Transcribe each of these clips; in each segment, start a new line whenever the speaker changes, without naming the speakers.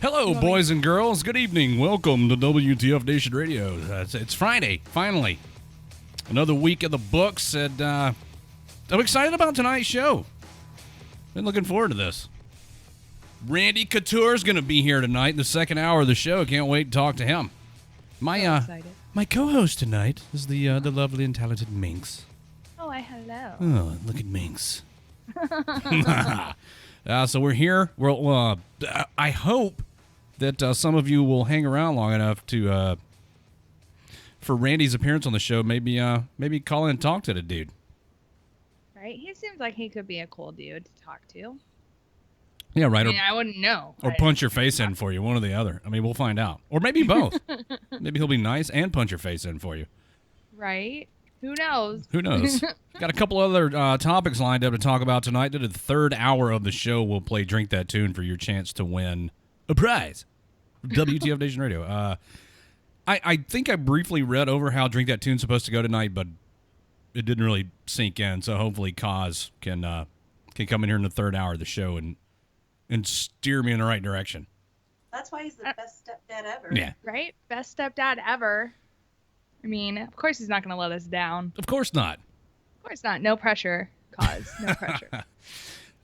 Hello, boys and girls. Good evening. Welcome to WTF Nation Radio. It's Friday, finally. Another week in the books, and I'm excited about tonight's show. Been looking forward to this. Randy Couture's going to be here tonight in the second hour of the show. Can't wait to talk to him. My co-host tonight is the lovely and talented Minx.
Oh, hello.
Oh, look at Minx. So we're here. Well, I hope that some of you will hang around long enough to for Randy's appearance on the show. Maybe call in and talk to the dude.
Right? He seems like he could be a cool dude to talk to.
Yeah, right.
I mean, I wouldn't know.
Or punch your face in for you, one or the other. I mean, we'll find out. Or maybe both. Maybe he'll be nice and punch your face in for you.
Right? Who knows?
Who knows? Got a couple other topics lined up to talk about tonight. In the third hour of the show, we'll play Drink That Tune for your chance to win a prize from WTF Nation Radio. I think I briefly read over how Drink That Tune's supposed to go tonight, but it didn't really sink in. So hopefully Kaz can come in here in the third hour of the show and steer me in the right direction.
That's why he's the best stepdad ever.
Yeah.
Right? Best stepdad ever. I mean, of course he's not going to let us down.
Of course not.
Of course not. No pressure, Cause. No pressure.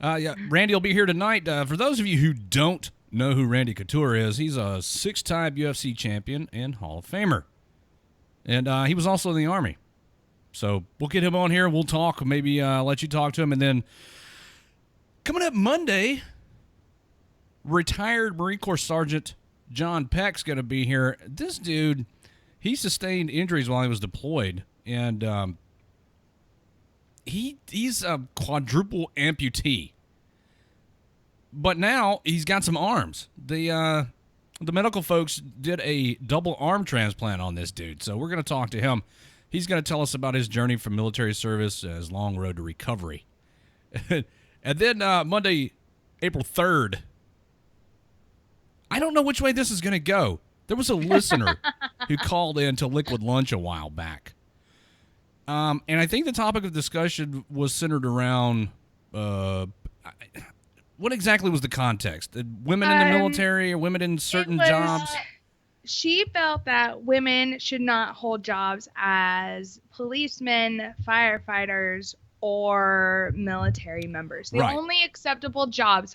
Yeah, Randy will be here tonight. For those of you who don't know who Randy Couture is, he's a 6-time UFC champion and Hall of Famer. And he was also in the Army. So we'll get him on here. We'll talk. Maybe let you talk to him. And then coming up Monday, retired Marine Corps Sergeant John Peck's going to be here. This dude, he sustained injuries while he was deployed. And he's a quadruple amputee. But now he's got some arms. The medical folks did a double arm transplant on this dude. So we're going to talk to him. He's going to tell us about his journey from military service, his long road to recovery. And then Monday, April 3rd, I don't know which way this is going to go. There was a listener who called in to Liquid Lunch a while back. And I think the topic of discussion was centered around what exactly was the context? Women in the military or women in certain jobs?
She felt that women should not hold jobs as policemen, firefighters, or military members. The only acceptable job,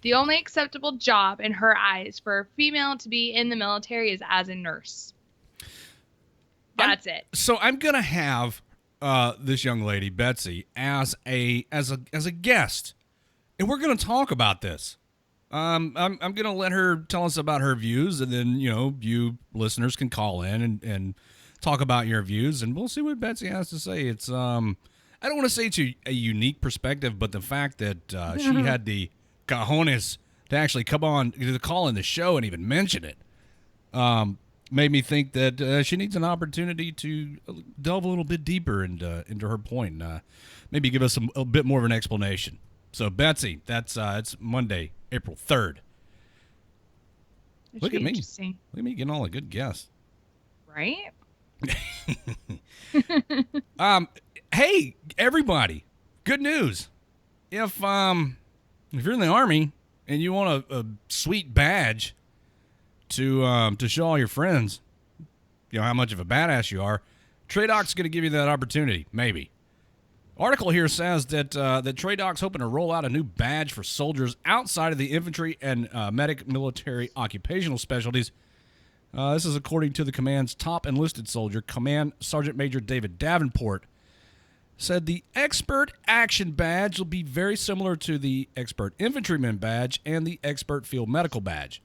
the only acceptable job in her eyes for a female to be in the military is as a nurse. That's it. So
I'm gonna have this young lady Betsy as a guest, and we're gonna talk about this. I'm gonna let her tell us about her views, and then you listeners can call in and talk about your views, and we'll see what Betsy has to say. It's I don't want to say it's a unique perspective, but the fact that she had the cojones to actually come on to call in the show and even mention it made me think that she needs an opportunity to delve a little bit deeper into her point, and maybe give us a bit more of an explanation. So Betsy, that's it's Monday, April 3rd. Look at me. Look at me getting all the good guests.
Right?
Hey, everybody. Good news. If you're in the Army and you want a sweet badge to show all your friends, how much of a badass you are, TradeDoc's going to give you that opportunity, maybe. Article here says that TradeDoc's hoping to roll out a new badge for soldiers outside of the infantry and medic military occupational specialties. This is according to the command's top enlisted soldier, Command Sergeant Major David Davenport, said the Expert Action Badge will be very similar to the Expert Infantryman Badge and the Expert Field Medical Badge.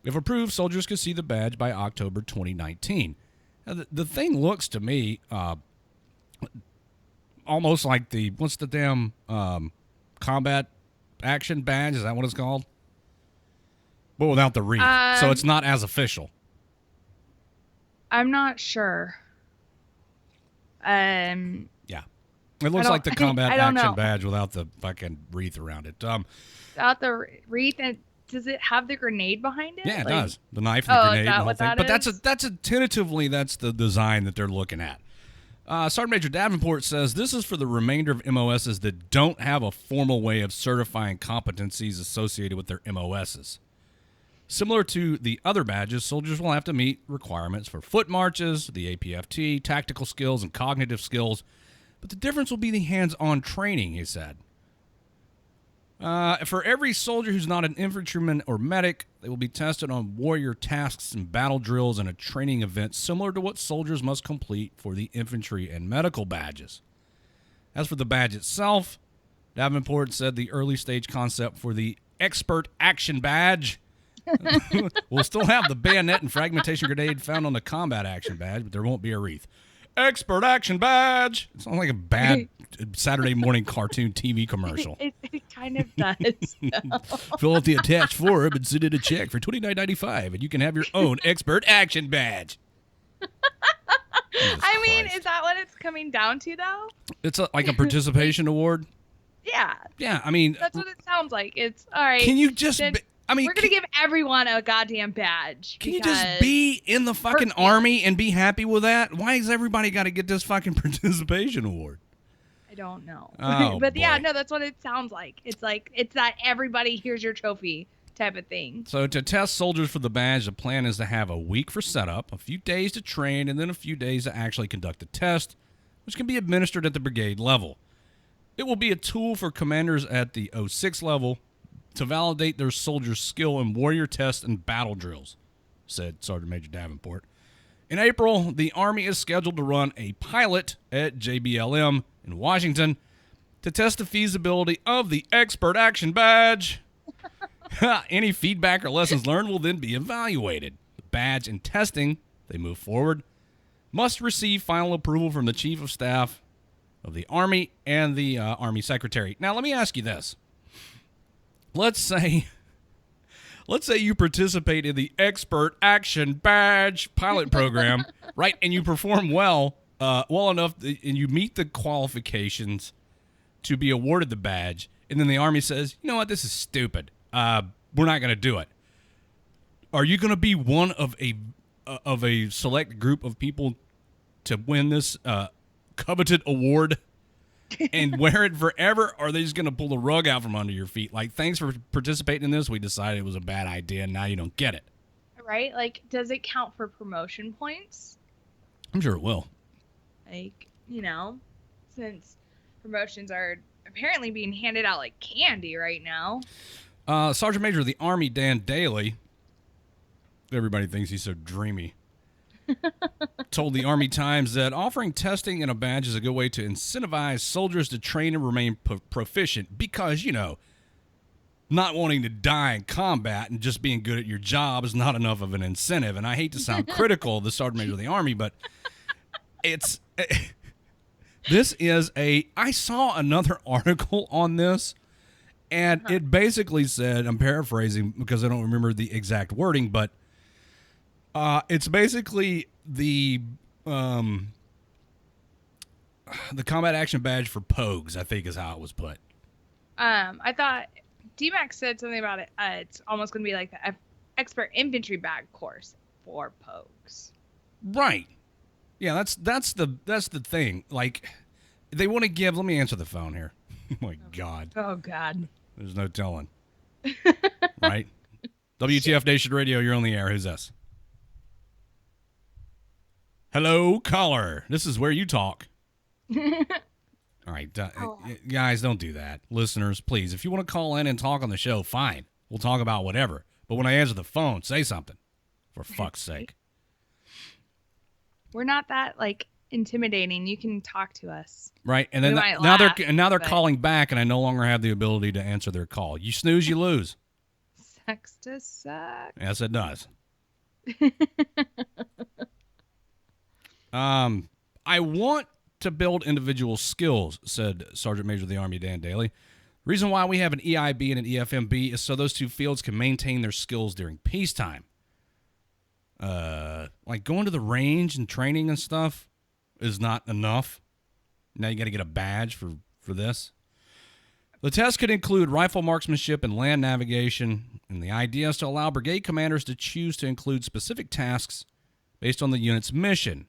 If approved, soldiers could see the badge by October 2019. Now, the thing looks to me almost like what's the damn Combat Action Badge? Is that what it's called? But without the wreath. So it's not as official.
I'm not sure.
Yeah. It looks like the Combat Action Badge without the fucking wreath around it.
Without the wreath, and does it have the grenade behind it?
Yeah, it does. The knife and the grenade and the whole thing. But
that's
tentatively that's the design that they're looking at. Sergeant Major Davenport says this is for the remainder of MOSs that don't have a formal way of certifying competencies associated with their MOSs. Similar to the other badges, soldiers will have to meet requirements for foot marches, the APFT, tactical skills, and cognitive skills, but the difference will be the hands-on training, he said. For every soldier who's not an infantryman or medic, they will be tested on warrior tasks and battle drills in a training event similar to what soldiers must complete for the infantry and medical badges. As for the badge itself, Davenport said the early stage concept for the Expert Action Badge will still have the bayonet and fragmentation grenade found on the Combat Action Badge, but there won't be a wreath. Expert Action Badge! It sounds like a bad Saturday morning cartoon TV commercial.
It kind of does.
Fill out the attached form and send in a check for $29.95, and you can have your own Expert Action Badge.
I mean, is that what it's coming down to, though?
It's like a participation award?
Yeah.
Yeah, I mean...
That's what it sounds like. It's, all right.
Can you just... we're
going to give everyone a goddamn badge.
Can you just be in the fucking army and be happy with that? Why has everybody got to get this fucking participation award?
I don't know.
Oh,
but
boy.
yeah, no, that's what it sounds like. It's that everybody, here's your trophy type of thing.
So to test soldiers for the badge, the plan is to have a week for setup, a few days to train, and then a few days to actually conduct the test, which can be administered at the brigade level. It will be a tool for commanders at the 06 level to validate their soldiers' skill in warrior tests and battle drills, said Sergeant Major Davenport. In April, the Army is scheduled to run a pilot at JBLM in Washington to test the feasibility of the Expert Action Badge. Any feedback or lessons learned will then be evaluated. The badge and testing, they move forward, must receive final approval from the Chief of Staff of the Army and the Army Secretary. Now, let me ask you this. Let's say you participate in the Expert Action Badge pilot program, right? And you perform well enough, and you meet the qualifications to be awarded the badge. And then the Army says, you know what, this is stupid. We're not going to do it. Are you going to be one of a select group of people to win this coveted award and wear it forever, or are they just going to pull the rug out from under your feet? Like, thanks for participating in this. We decided it was a bad idea, and now you don't get it.
Right? Like, does it count for promotion points?
I'm sure it will.
Like, since promotions are apparently being handed out like candy right now.
Sergeant Major of the Army, Dan Daly, everybody thinks he's so dreamy, told the Army Times that offering testing and a badge is a good way to incentivize soldiers to train and remain proficient because, not wanting to die in combat and just being good at your job is not enough of an incentive. And I hate to sound critical of the Sergeant Major of the Army, but I saw another article on this, and it basically said, I'm paraphrasing because I don't remember the exact wording, but it's basically the combat action badge for Pogues, I think is how it was put.
I thought D-Max said something about it. It's almost going to be like the expert infantry bag course for Pogues.
Right. Yeah, that's the thing. Like, they want to give. Let me answer the phone here. Oh my God.
Oh God.
There's no telling. Right. WTF Nation Radio. You're on the air. Who's this? Hello, caller. This is where you talk. All right, guys, don't do that. Listeners, please, if you want to call in and talk on the show, fine. We'll talk about whatever. But when I answer the phone, say something. For fuck's sake.
We're not that, intimidating. You can talk to us.
Right, and then now they're calling back, and I no longer have the ability to answer their call. You snooze, you lose.
Sucks to suck.
Yes, it does. I want to build individual skills, said Sergeant Major of the Army Dan Daly. Reason why we have an EIB and an EFMB is so those two fields can maintain their skills during peacetime. Like going to the range and training and stuff is not enough. Now you got to get a badge for this. The test could include rifle marksmanship and land navigation, and the idea is to allow brigade commanders to choose to include specific tasks based on the unit's mission.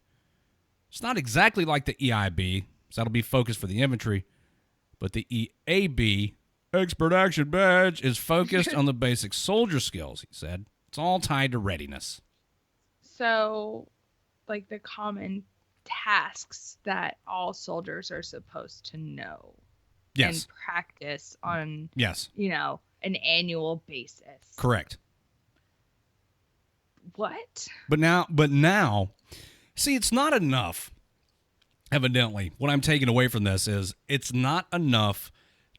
It's not exactly like the EIB, so that'll be focused for the infantry, but the EAB, Expert Action Badge, is focused on the basic soldier skills, he said. It's all tied to readiness.
So, like the common tasks that all soldiers are supposed to know.
Yes.
And practice on,
yes,
an annual basis.
Correct.
What?
But now, see, it's not enough. Evidently, what I'm taking away from this is it's not enough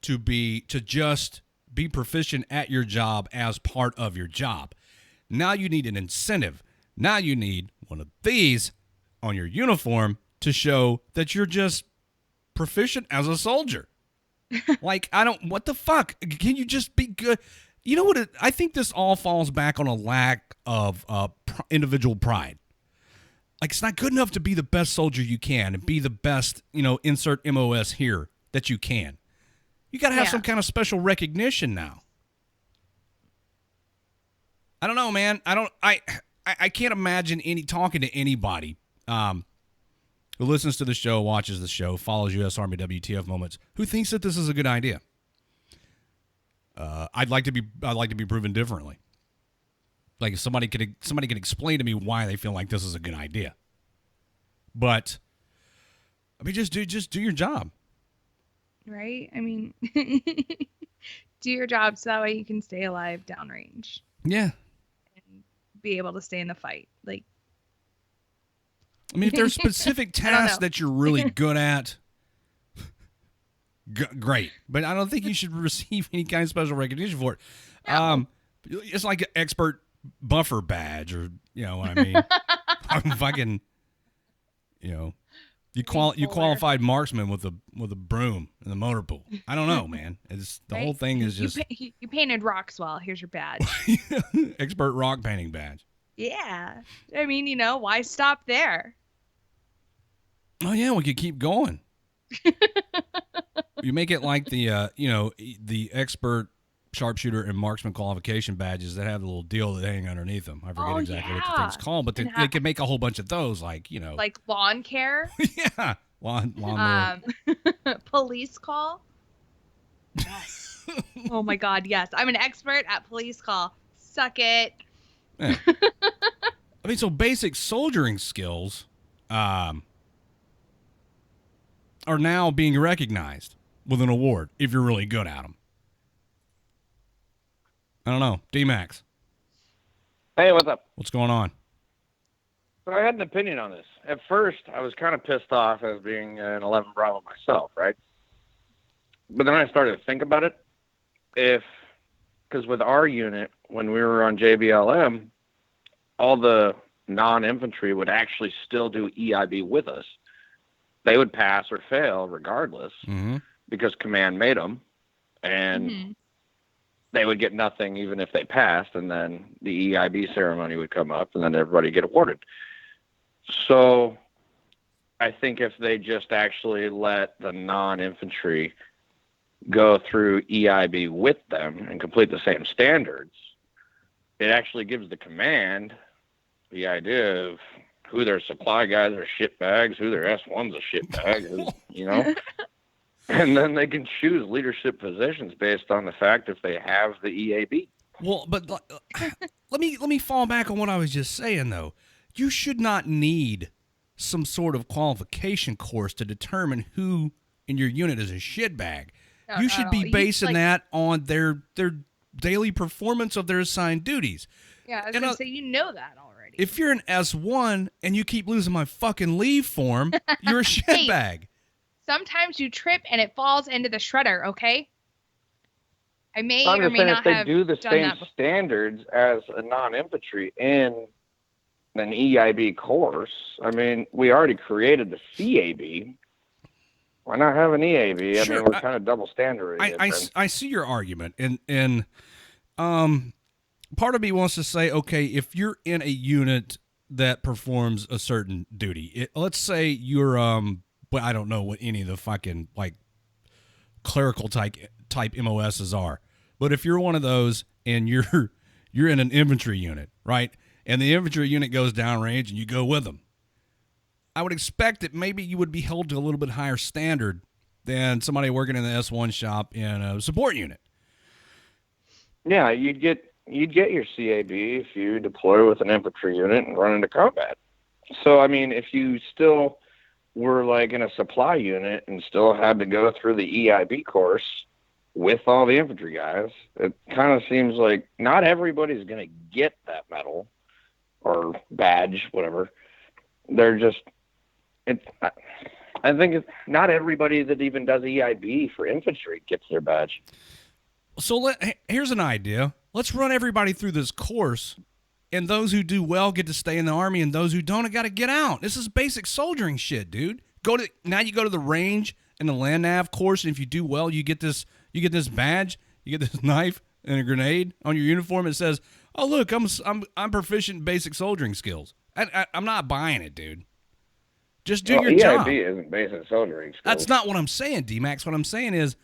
to just be proficient at your job as part of your job. Now you need an incentive. Now you need one of these on your uniform to show that you're just proficient as a soldier. Like, what the fuck? Can you just be good? You know what? I think this all falls back on a lack of individual pride. Like, it's not good enough to be the best soldier you can and be the best, insert MOS here that you can. You got to have some kind of special recognition now. I don't know, man. I can't imagine talking to anybody who listens to the show, watches the show, follows U.S. Army WTF moments, who thinks that this is a good idea. I'd like to be proven differently. Like, if somebody could explain to me why they feel like this is a good idea. But I mean, just do your job.
Right? I mean, do your job so that way you can stay alive downrange.
Yeah.
And be able to stay in the fight. Like,
I mean, if there's specific tasks that you're really good at, great. But I don't think you should receive any kind of special recognition for it. No. It's like an expert buffer badge, or you know what I mean. I'm fucking, you qualified marksman with a broom in the motor pool. I don't know, man. It's the whole thing is just
you painted rocks well. Here's your badge.
Expert rock painting badge.
Yeah, I mean, why stop there?
Oh yeah, we could keep going. You make it like the the expert sharpshooter and marksman qualification badges that have the little deal that hang underneath them. I forget exactly what the thing's called, but they could make a whole bunch of those, like
lawn care.
Yeah, lawn
Police call. Yes. Oh my God, yes. I'm an expert at police call. Suck it.
Yeah. I mean, so basic soldiering skills are now being recognized with an award if you're really good at them. I don't know. D-Max.
Hey, what's up?
What's going on?
So I had an opinion on this. At first, I was kind of pissed off as being an 11 Bravo myself, right? But then I started to think about it. Because with our unit, when we were on JBLM, all the non-infantry would actually still do EIB with us. They would pass or fail regardless, because command made them, and they would get nothing even if they passed, and then the EIB ceremony would come up, and then everybody get awarded. So I think if they just actually let the non-infantry go through EIB with them and complete the same standards, it actually gives the command the idea of who their supply guys are shitbags, who their S1's a shitbag is, And then they can choose leadership positions based on the fact if they have the EAB.
Well, but let me fall back on what I was just saying, though. You should not need some sort of qualification course to determine who in your unit is a shitbag. You should be basing that on their daily performance of their assigned duties.
Yeah, I was going to say, that already.
If you're an S1 and you keep losing my fucking leave form, you're a shitbag.
Sometimes you trip and it falls into the shredder, okay? I may
or may not have done that. If they do the same standards as a non-infantry in an EIB course, I mean, we already created the CAB. Why not have an EAB?
Sure,
I mean, we're kind of double standard.
I see your argument, and part of me wants to say, okay, if you're in a unit that performs a certain duty, let's say you're but I don't know what any of the fucking like clerical type MOSs are. But if you're one of those and you're in an infantry unit, right? And the infantry unit goes downrange and you go with them. I would expect that maybe you would be held to a little bit higher standard than somebody working in the S1 shop in a support unit.
Yeah, you'd get your CAB if you deploy with an infantry unit and run into combat. So, I mean, if you still were like in a supply unit and still had to go through the EIB course with all the infantry guys, it kind of seems like not everybody's going to get that medal or badge, whatever. They're just, I think not everybody that even does EIB for infantry gets their badge.
So here's an idea. Let's run everybody through this course, and those who do well get to stay in the Army, and those who don't have got to get out. This is basic soldiering shit, dude. Now you go to the range and the land nav course, and if you do well, you get this badge, you get this knife and a grenade on your uniform. It says, "Oh, look, I'm proficient in basic soldiering skills." I'm not buying it, dude. Just do your job.
EIB isn't basic soldiering skills.
That's not what I'm saying, D-Max. What I'm saying is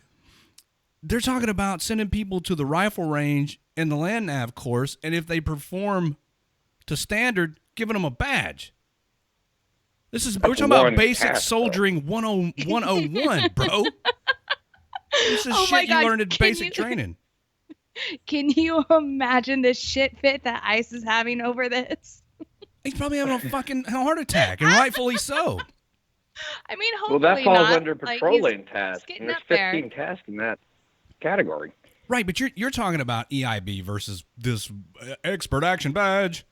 they're talking about sending people to the rifle range and the land nav course, and if they perform to standard, giving them a badge. We're talking about basic soldiering 101, bro. This is shit you learned in basic training.
Can you imagine the shit fit that ICE is having over this?
He's probably having a fucking heart attack, and rightfully so.
I mean, hopefully
well, that falls
not.
under patrol lane tasks.
Getting
There's
up there.
15 tasks in that category.
Right, but you're talking about EIB versus this expert action badge.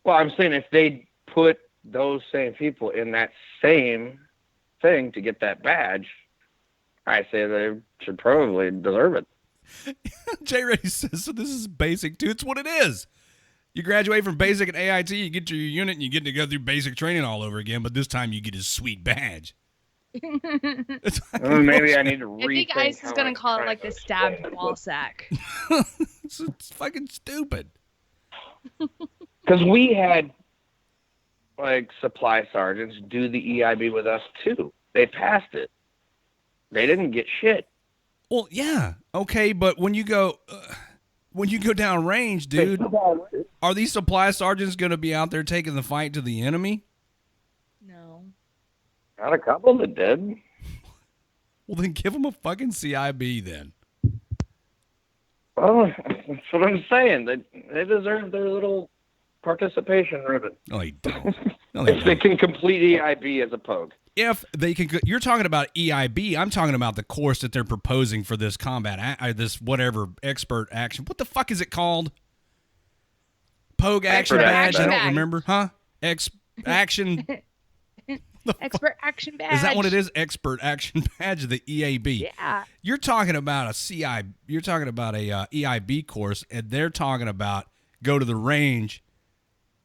Well, I'm saying if they put those same people in that same thing to get that badge, I say they should probably deserve it.
Jay Reddy says, so this is basic, too. It's what it is. You graduate from basic at AIT, you get to your unit, and you get to go through basic training all over again, but this time you get a sweet badge.
Maybe I need to rethink.
I think ICE is going to call it like the stabbed ball sack.
It's fucking stupid.
Because we had, like, supply sergeants do the EIB with us, too. They passed it. They didn't get shit.
Well, yeah. Okay, but when you go down range, dude, are these supply sergeants going to be out there taking the fight to the enemy?
No.
Got a couple that did.
Well, then give them a fucking CIB then.
Well, that's what I'm saying. They deserve their little participation ribbon.
No, they don't. No, they
If they can complete EIB as a pogue.
If they can, you're talking about EIB. I'm talking about the course that they're proposing for this combat, this whatever expert action. What the fuck is it called? Pogue action badge. I don't remember, huh? Action.
Expert action badge.
Is that what it is? Expert action badge, the EAB.
Yeah.
You're talking about a CI. You're talking about a EIB course, and they're talking about go to the range,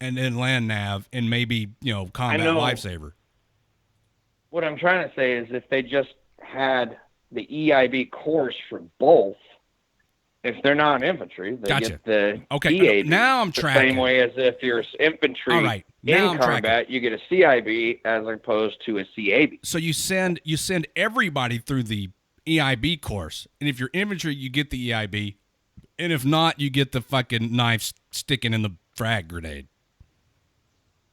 and then land nav, and maybe combat lifesaver.
What I'm trying to say is if they just had the EIB course for both, if they're not infantry, they get the EAB.
Now I'm tracking.
The same way as if you're infantry in combat, you get a CIB as opposed to a CAB.
So you send everybody through the EIB course, and if you're infantry, you get the EIB, and if not, you get the fucking knife sticking in the frag grenade.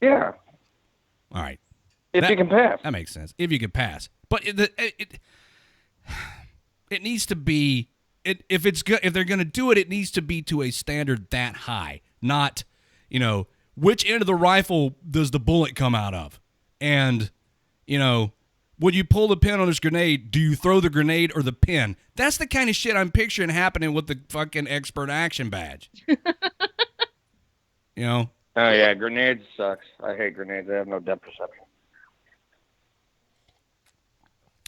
Yeah.
All right.
If you can pass.
That makes sense. If you can pass. But it needs to be if they're going to do it, it needs to be to a standard that high, not, which end of the rifle does the bullet come out of? And, when you pull the pin on this grenade, do you throw the grenade or the pin? That's the kind of shit I'm picturing happening with the fucking expert action badge. Oh
yeah, grenades sucks. I hate grenades. They have no depth perception.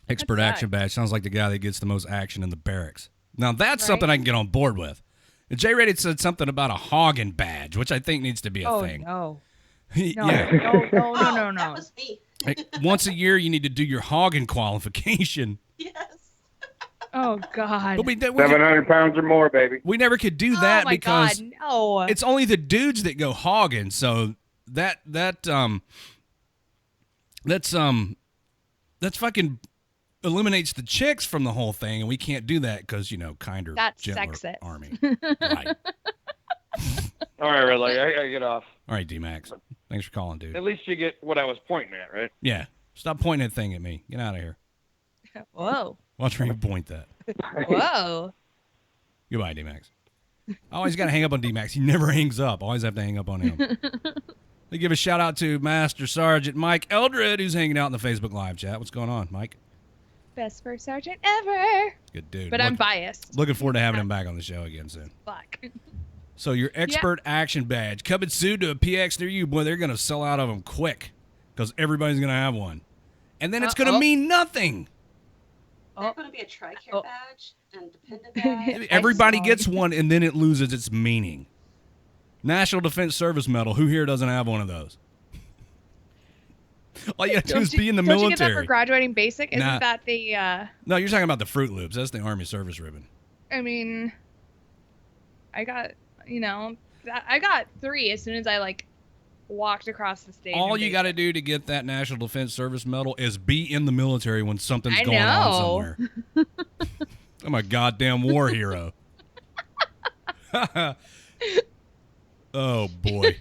Expert action badge sounds like the guy that gets the most action in the barracks. Now, that's something I can get on board with. And Jay Reddy said something about a Hagen badge, which I think needs to be a thing.
No.
Yeah.
No.
That was me.
Once a year, you need to do your Hagen qualification.
Yes.
Oh, God.
But
700 pounds or more, baby.
We never could do that because
God, no.
it's only the dudes that go Hagen. So that's fucking eliminates the chicks from the whole thing, and we can't do that because kinder
that's
gentler
sexist.
Army. Right.
All right, Redleg, I gotta get off.
All right, D-Max. Thanks for calling, dude.
At least you get what I was pointing at, right?
Yeah. Stop pointing that thing at me. Get out of here.
Whoa.
Watch where you point that.
Whoa.
Goodbye, D-Max. I always got to hang up on D-Max. He never hangs up. Always have to hang up on him. They give a shout out to Master Sergeant Mike Eldred, who's hanging out in the Facebook Live chat. What's going on, Mike?
Best first sergeant ever.
Good dude.
But I'm biased.
Looking forward to having him back on the show again soon.
Fuck.
So your expert action badge coming soon to a PX near you. Boy, they're going to sell out of them quick because everybody's going to have one. And then it's going to mean nothing.
There's going to be a TRICARE badge and dependent badge.
Everybody gets one, and then it loses its meaning. National Defense Service Medal. Who here doesn't have one of those? All you got to do is be in the military.
Don't you get that for graduating basic? Isn't that the...
No, you're talking about the Fruit Loops. That's the Army service ribbon.
I mean, I got 3 as soon as I, walked across the stage.
All you got to do to get that National Defense Service Medal is be in the military when something's going on somewhere. I'm a goddamn war hero. Oh, boy.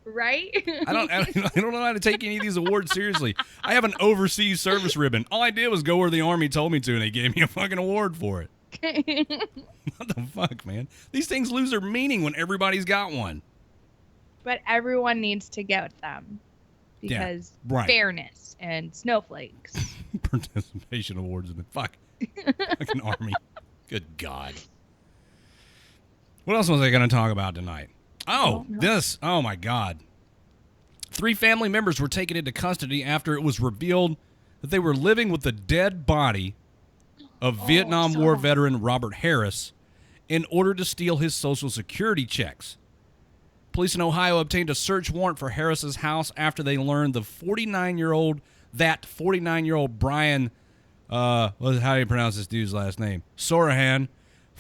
Right?
I don't know how to take any of these awards seriously. I have an overseas service ribbon. All I did was go where the Army told me to, and they gave me a fucking award for it. What the fuck, man? These things lose their meaning when everybody's got one.
But everyone needs to get them because fairness and snowflakes.
Participation awards in the fucking Army. Good God. What else was I going to talk about tonight? Oh, oh my God. 3 family members were taken into custody after it was revealed that they were living with the dead body of Vietnam War veteran Robert Harris in order to steal his Social Security checks. Police in Ohio obtained a search warrant for Harris's house after they learned the 49-year-old Brian, how do you pronounce this dude's last name? Sorahan,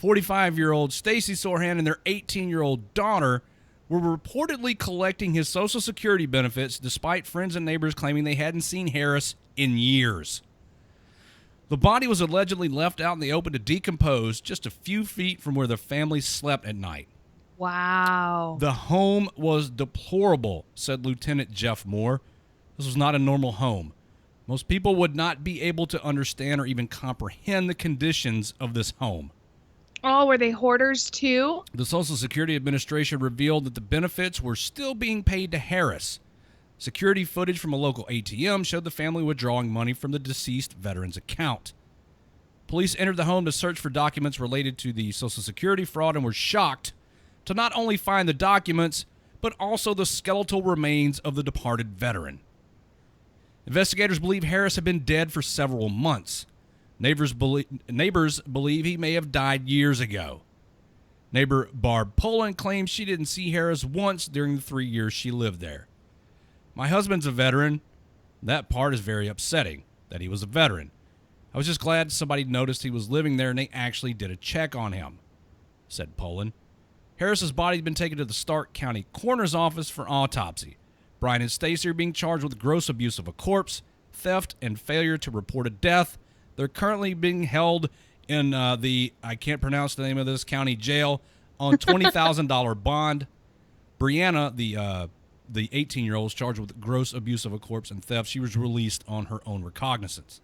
45-year-old Stacy Sorahan, and their 18-year-old daughter were reportedly collecting his Social Security benefits despite friends and neighbors claiming they hadn't seen Harris in years. The body was allegedly left out in the open to decompose just a few feet from where the family slept at night.
Wow.
The home was deplorable, said Lieutenant Jeff Moore. This was not a normal home. Most people would not be able to understand or even comprehend the conditions of this home.
Oh, were they hoarders too?
The Social Security Administration revealed that the benefits were still being paid to Harris. Security footage from a local ATM showed the family withdrawing money from the deceased veteran's account. Police entered the home to search for documents related to the Social Security fraud and were shocked to not only find the documents, but also the skeletal remains of the departed veteran. Investigators believe Harris had been dead for several months. Neighbors believe he may have died years ago. Neighbor Barb Poland claims she didn't see Harris once during the 3 years she lived there. My husband's a veteran. That part is very upsetting, that he was a veteran. I was just glad somebody noticed he was living there and they actually did a check on him, said Poland. Harris's body had been taken to the Stark County Coroner's Office for autopsy. Brian and Stacy are being charged with gross abuse of a corpse, theft, and failure to report a death. They're currently being held in I can't pronounce the name of this county jail on $20,000 bond. Brianna, the 18-year-old, is charged with gross abuse of a corpse and theft. She was released on her own recognizance.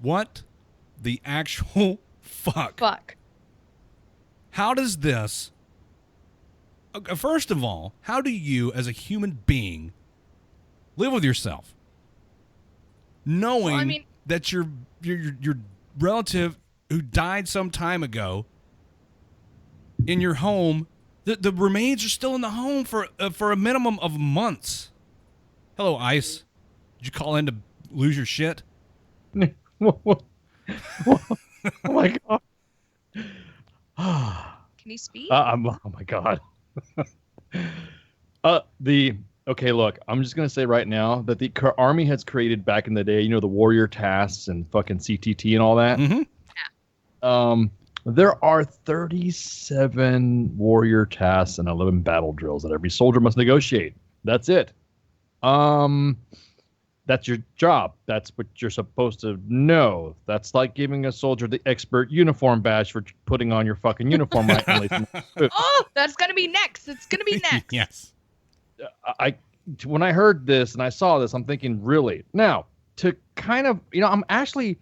What the actual fuck? How does this... First of all, how do you, as a human being, live with yourself, knowing that your relative who died some time ago in your home, the remains are still in the home for a minimum of months? Hello, Ice. Did you call in to lose your shit?
Oh my God.
Can you speak?
Oh my God. Okay, look, I'm just going to say right now that the Army has created back in the day, the warrior tasks and fucking CTT and all that.
Mm-hmm.
Yeah. There are 37 warrior tasks and 11 battle drills that every soldier must negotiate. That's it. That's your job. That's what you're supposed to know. That's like giving a soldier the expert uniform badge for putting on your fucking uniform right.
Oh, that's gonna be next. It's gonna be next.
Yes.
When I heard this and I saw this, I'm thinking, really? Now, to kind of, I'm actually,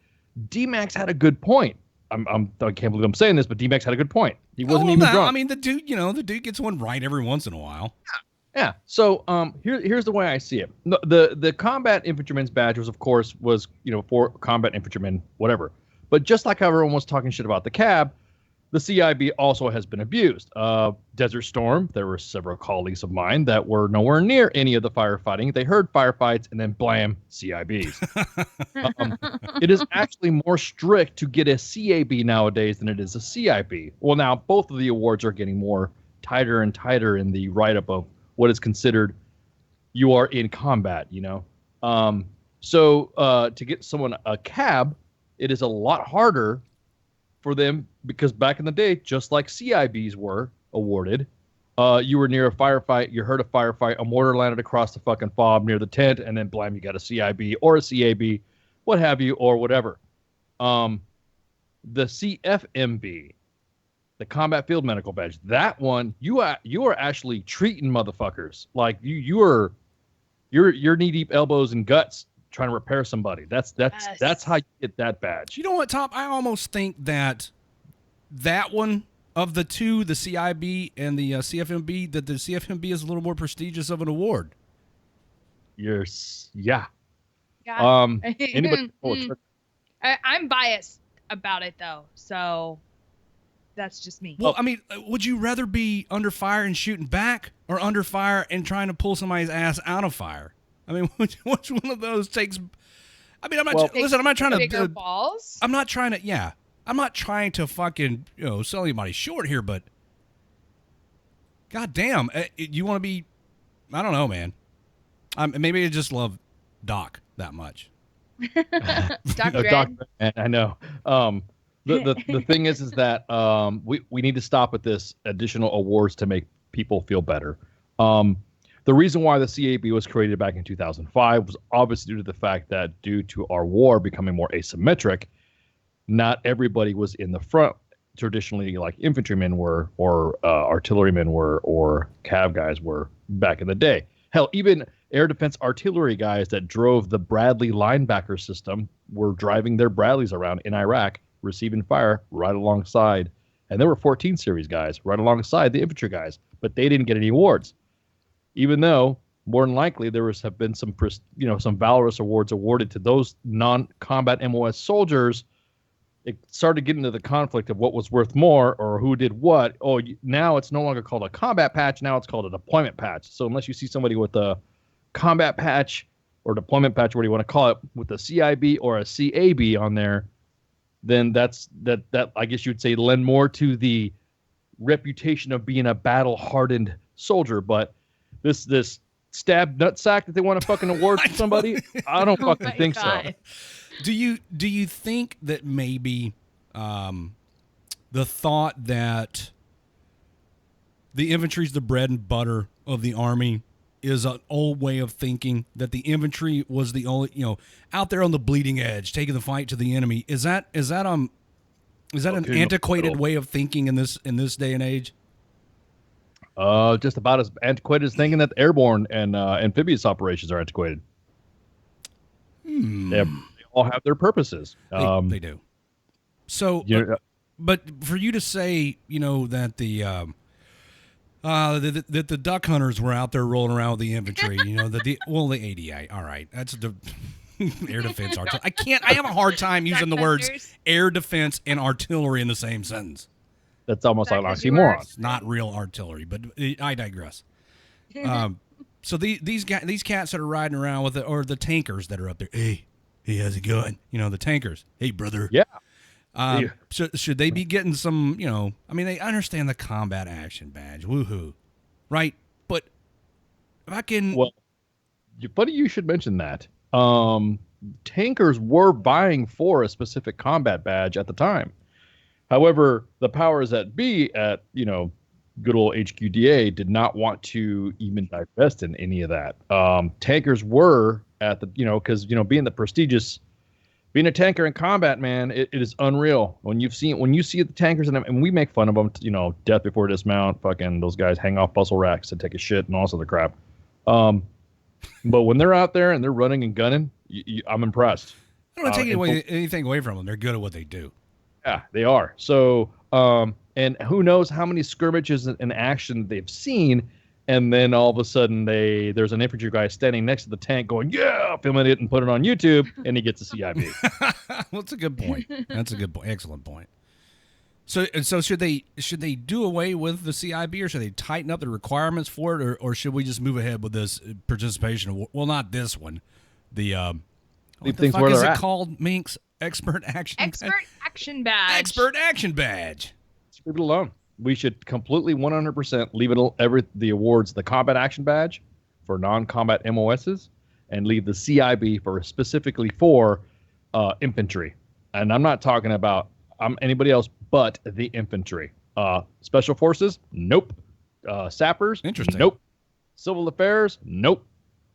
D-Max had a good point. I can't believe I'm saying this, but D-Max had a good point. He wasn't even drunk.
I mean, the dude gets one right every once in a while.
Yeah. So here's the way I see it. The combat infantryman's badge was, of course, for combat infantrymen, whatever. But just like how everyone was talking shit about the cab, the CIB also has been abused. Desert Storm, there were several colleagues of mine that were nowhere near any of the firefighting. They heard firefights and then blam, CIBs. It is actually more strict to get a CAB nowadays than it is a CIB. Well, now both of the awards are getting more tighter and tighter in the write-up of what is considered you are in combat, So to get someone a cab, it is a lot harder for them because back in the day, just like CIBs were awarded, you were near a firefight, you heard a firefight, a mortar landed across the fucking fob near the tent, and then blam, you got a CIB or a CAB, what have you, or whatever. The CFMB, the Combat Field Medical Badge, that one, you are actually treating motherfuckers like you're knee deep elbows and guts trying to repair somebody. That's how you get that badge.
You know what, Tom? I almost think that one of the two, the CIB and the CFMB, that the CFMB is a little more prestigious of an award.
Yeah.
Anybody? I'm biased about it though, so that's just me.
Well, I mean, would you rather be under fire and shooting back, or under fire and trying to pull somebody's ass out of fire? I mean, which one of those takes? I mean, I'm not trying to
bigger balls.
I'm not trying to fucking sell anybody short here, but god damn, you want to be? I don't know, man. Maybe I just love Doc that much.
Doc
Doc, I know. The thing is that we need to stop at this additional awards to make people feel better. The reason why the CAB was created back in 2005 was obviously due to the fact that due to our war becoming more asymmetric, not everybody was in the front traditionally like infantrymen were or artillerymen were or cav guys were back in the day. Hell, even air defense artillery guys that drove the Bradley linebacker system were driving their Bradleys around in Iraq, receiving fire right alongside. And there were 14 series guys right alongside the infantry guys, but they didn't get any awards. Even though more than likely there have been some valorous awards awarded to those non-combat MOS soldiers, it started getting into the conflict of what was worth more or who did what. Oh, now it's no longer called a combat patch. Now it's called a deployment patch. So unless you see somebody with a combat patch or deployment patch, what do you want to call it, with a CIB or a CAB on there, then that I guess you would say lend more to the reputation of being a battle-hardened soldier. But this stab nutsack that they want to fucking award to somebody, I don't fucking think so.
Do you think that maybe the thought that the infantry's the bread and butter of the Army is an old way of thinking, that the infantry was the only, out there on the bleeding edge, taking the fight to the enemy? Is that an antiquated way of thinking in this day and age?
Just about as antiquated as thinking that the airborne and amphibious operations are antiquated. They all have their purposes.
They do. So, but for you to say, that the duck hunters were out there rolling around with the infantry, the ADI. All right, that's the air defense artillery. I have a hard time using the words air defense and artillery in the same sentence.
That's almost like oxymorons.
Not real artillery, but I digress. So these cats that are riding around with or the tankers that are up there. Hey, how's it going? The tankers. Hey, brother.
Yeah.
So should they be getting some? They understand the combat action badge. Woohoo, right? But fucking.
Well, funny you should mention that. Tankers were vying for a specific combat badge at the time. However, the powers that be at, good old HQDA did not want to even divest in any of that. Tankers were at the, because being a tanker in combat, man, it is unreal. When you see the tankers, and we make fun of them, death before dismount, fucking those guys hang off bustle racks to take a shit and all this other crap. But when they're out there and they're running and gunning, I'm impressed.
I don't want to take anything away from them. They're good at what they do.
Yeah, they are. So, and who knows how many skirmishes in action they've seen, and then all of a sudden there's an infantry guy standing next to the tank going, yeah, filming it and put it on YouTube, and he gets a CIB.
Well, that's a good point. That's a good point. Excellent point. So should they do away with the CIB, or should they tighten up the requirements for it, or should we just move ahead with this participation? Well, not this one. What the fuck is it called, Minx? Expert Action Badge. Expert Action Badge.
Leave it alone. We should completely 100% leave the awards, the Combat Action Badge for non-combat MOSs, and leave the CIB specifically for infantry. And I'm not talking about anybody else but the infantry. Special Forces? Nope. Sappers?
Interesting.
Nope. Civil Affairs? Nope.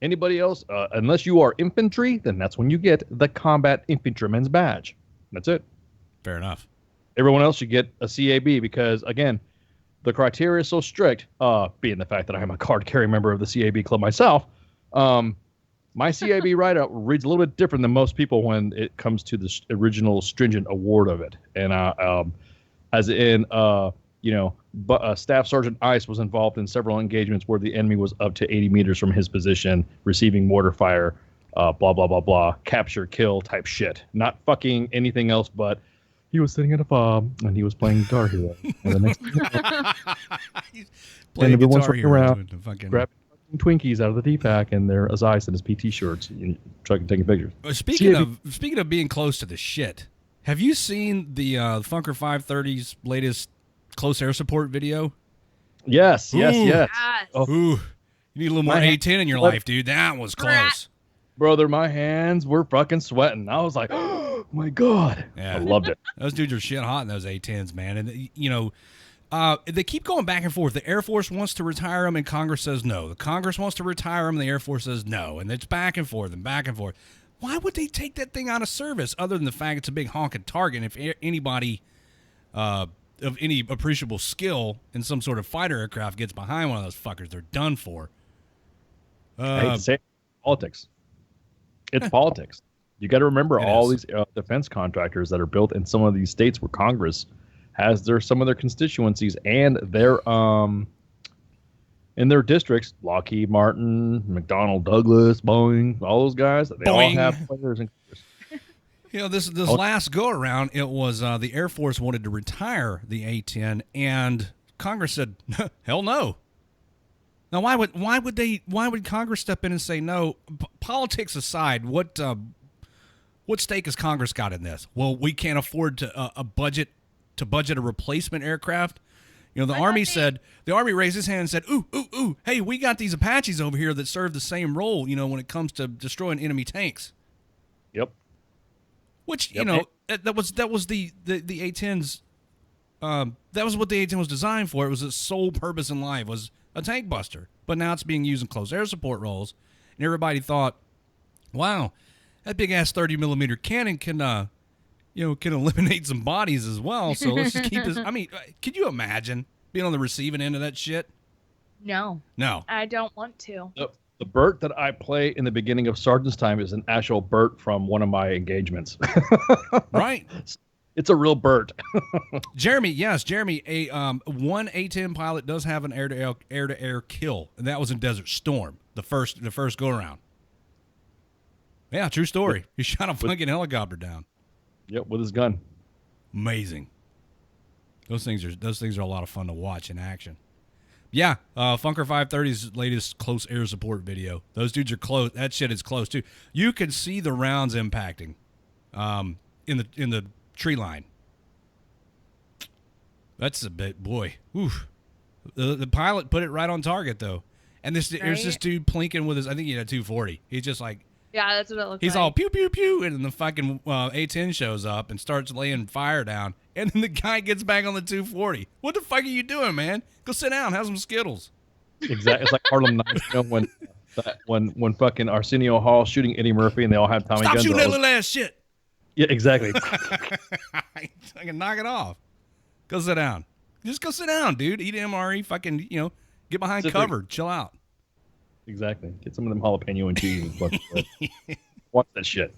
Anybody else? Unless you are infantry, then that's when you get the Combat Infantryman's Badge. That's it.
Fair enough.
Everyone else should get a CAB because, again, the criteria is so strict, being the fact that I am a card-carrying member of the CAB club myself, my CAB write-up reads a little bit different than most people when it comes to the original stringent award of it. And as in, Staff Sergeant Ice was involved in several engagements where the enemy was up to 80 meters from his position, receiving mortar fire, blah, blah, blah, blah, capture, kill type shit. Not fucking anything else, but he was sitting at a fob and he was playing Guitar Hero. And the next
playing
everyone's
Guitar
running
Hero
around,
fucking...
grabbing Twinkies out of the D-pack, and they're his ice and his PT shirts, and taking pictures.
Speaking of being close to the shit, have you seen the Funker 530's latest close air support video?
Yes.
Oh. Ooh, you need a little more A10 in your life, dude. That was close.
Brother, my hands were fucking sweating. I was like, oh my God.
Yeah.
I loved it.
Those dudes are shit hot in those A10s, man. And, they keep going back and forth. The Air Force wants to retire them, and Congress says no. The Congress wants to retire them, and the Air Force says no. And it's back and forth and back and forth. Why would they take that thing out of service other than the fact it's a big honking target? And if anybody of any appreciable skill in some sort of fighter aircraft gets behind one of those fuckers, they're done for.
I hate to say it, politics. It's politics. You got to remember all these defense contractors that are built in some of these states where Congress has some of their constituencies and their in their districts, Lockheed Martin, McDonnell Douglas, Boeing, all those guys, they all have players in Congress.
This last go around, it was the Air Force wanted to retire the A-10, and Congress said, "Hell no." Now, why would Congress step in and say no? Politics aside, what stake has Congress got in this? Well, we can't afford to budget a replacement aircraft. The Army raised his hand and said, ooh, hey, we got these Apaches over here that serve the same role, when it comes to destroying enemy tanks.
Yep.
Which, that was the A-10's, that was what the A-10 was designed for. It was its sole purpose in life was a tank buster. But now it's being used in close air support roles. And everybody thought, wow, that big-ass 30-millimeter cannon can eliminate some bodies as well. So let's just keep this. I mean, could you imagine being on the receiving end of that shit?
No. I don't want to.
The Burt that I play in the beginning of Sergeant's Time is an actual Burt from one of my engagements.
Right.
It's a real Burt.
Jeremy, a one A-10 pilot does have an air-to-air kill, and that was in Desert Storm, the first go-around. Yeah, true story. He shot a fucking helicopter down.
Yep, with his gun.
Amazing. Those things are a lot of fun to watch in action. Yeah, Funker 530's latest close air support video. Those dudes are close. That shit is close too. You can see the rounds impacting, in the tree line. That's a bit, boy. Oof. The pilot put it right on target though, and there's this dude plinking with his. I think he had a 240. He's just like.
Yeah, that's what it looks like.
He's all pew, pew, pew, and then the fucking A-10 shows up and starts laying fire down, and then the guy gets back on the 240. What the fuck are you doing, man? Go sit down, have some Skittles.
Exactly. It's like Harlem Nights, when When fucking Arsenio Hall shooting Eddie Murphy and they all have Tommy
Stop
guns.
shooting that little ass shit.
Yeah, exactly.
I can knock it off. Go sit down. Just go sit down, dude. Eat MRE. Fucking, get behind cover. Chill out.
Exactly. Get some of them jalapeno and cheese. Watch that shit.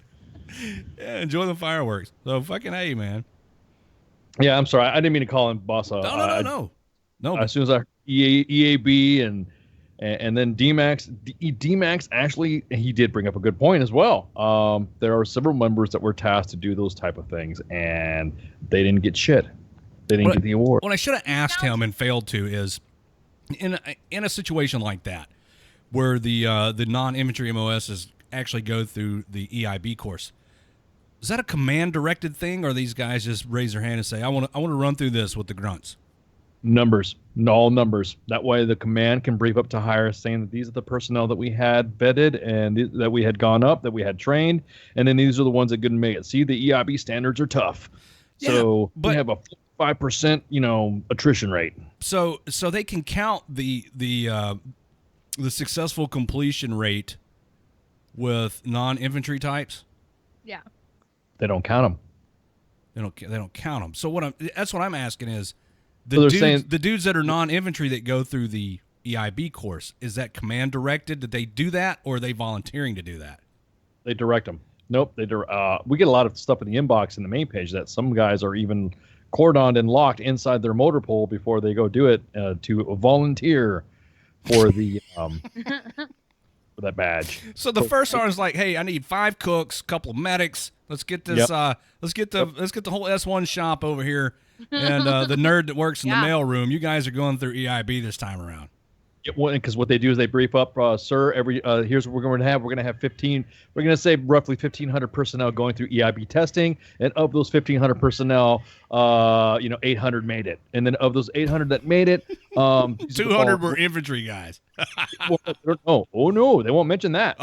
Yeah, enjoy the fireworks. So fucking hey, man.
Yeah, I'm sorry. I didn't mean to call him boss.
No.
As soon as I EAB and then D-Max actually, he did bring up a good point as well. There are several members that were tasked to do those type of things, and they didn't get shit. They didn't get the award.
What I should have asked him and failed to is, in a situation like that, where the non-infantry MOSs actually go through the EIB course, is that a command-directed thing, or these guys just raise their hand and say, I want to run through this with the grunts?
Numbers. All numbers. That way the command can brief up to higher saying that these are the personnel that we had vetted and that we had gone up, that we had trained, and then these are the ones that couldn't make it. See, the EIB standards are tough.
Yeah,
so
but
we have a 5%, attrition rate.
So they can count the successful completion rate with non-infantry types?
Yeah.
They don't count them.
They don't count them. So that's what I'm asking is,
So
the dudes that are non-infantry that go through the EIB course, is that command directed? Did they do that, or are they volunteering to do that?
They direct them. Nope. We get a lot of stuff in the inbox in the main page that some guys are even cordoned and locked inside their motor pool before they go do it to volunteer for the for that badge.
So the first sergeant is like, "Hey, I need 5 cooks, a couple of medics. Let's get this. Let's get the whole S1 shop over here." And the nerd that works in the mail room, you guys are going through EIB this time around.
Because what they do is they brief up, sir, here's what we're going to have. We're going to have 15. We're going to say roughly 1,500 personnel going through EIB testing, and of those 1,500 personnel, 800 made it. And then of those 800 that made it,
200 were infantry guys.
Oh no, they won't mention that.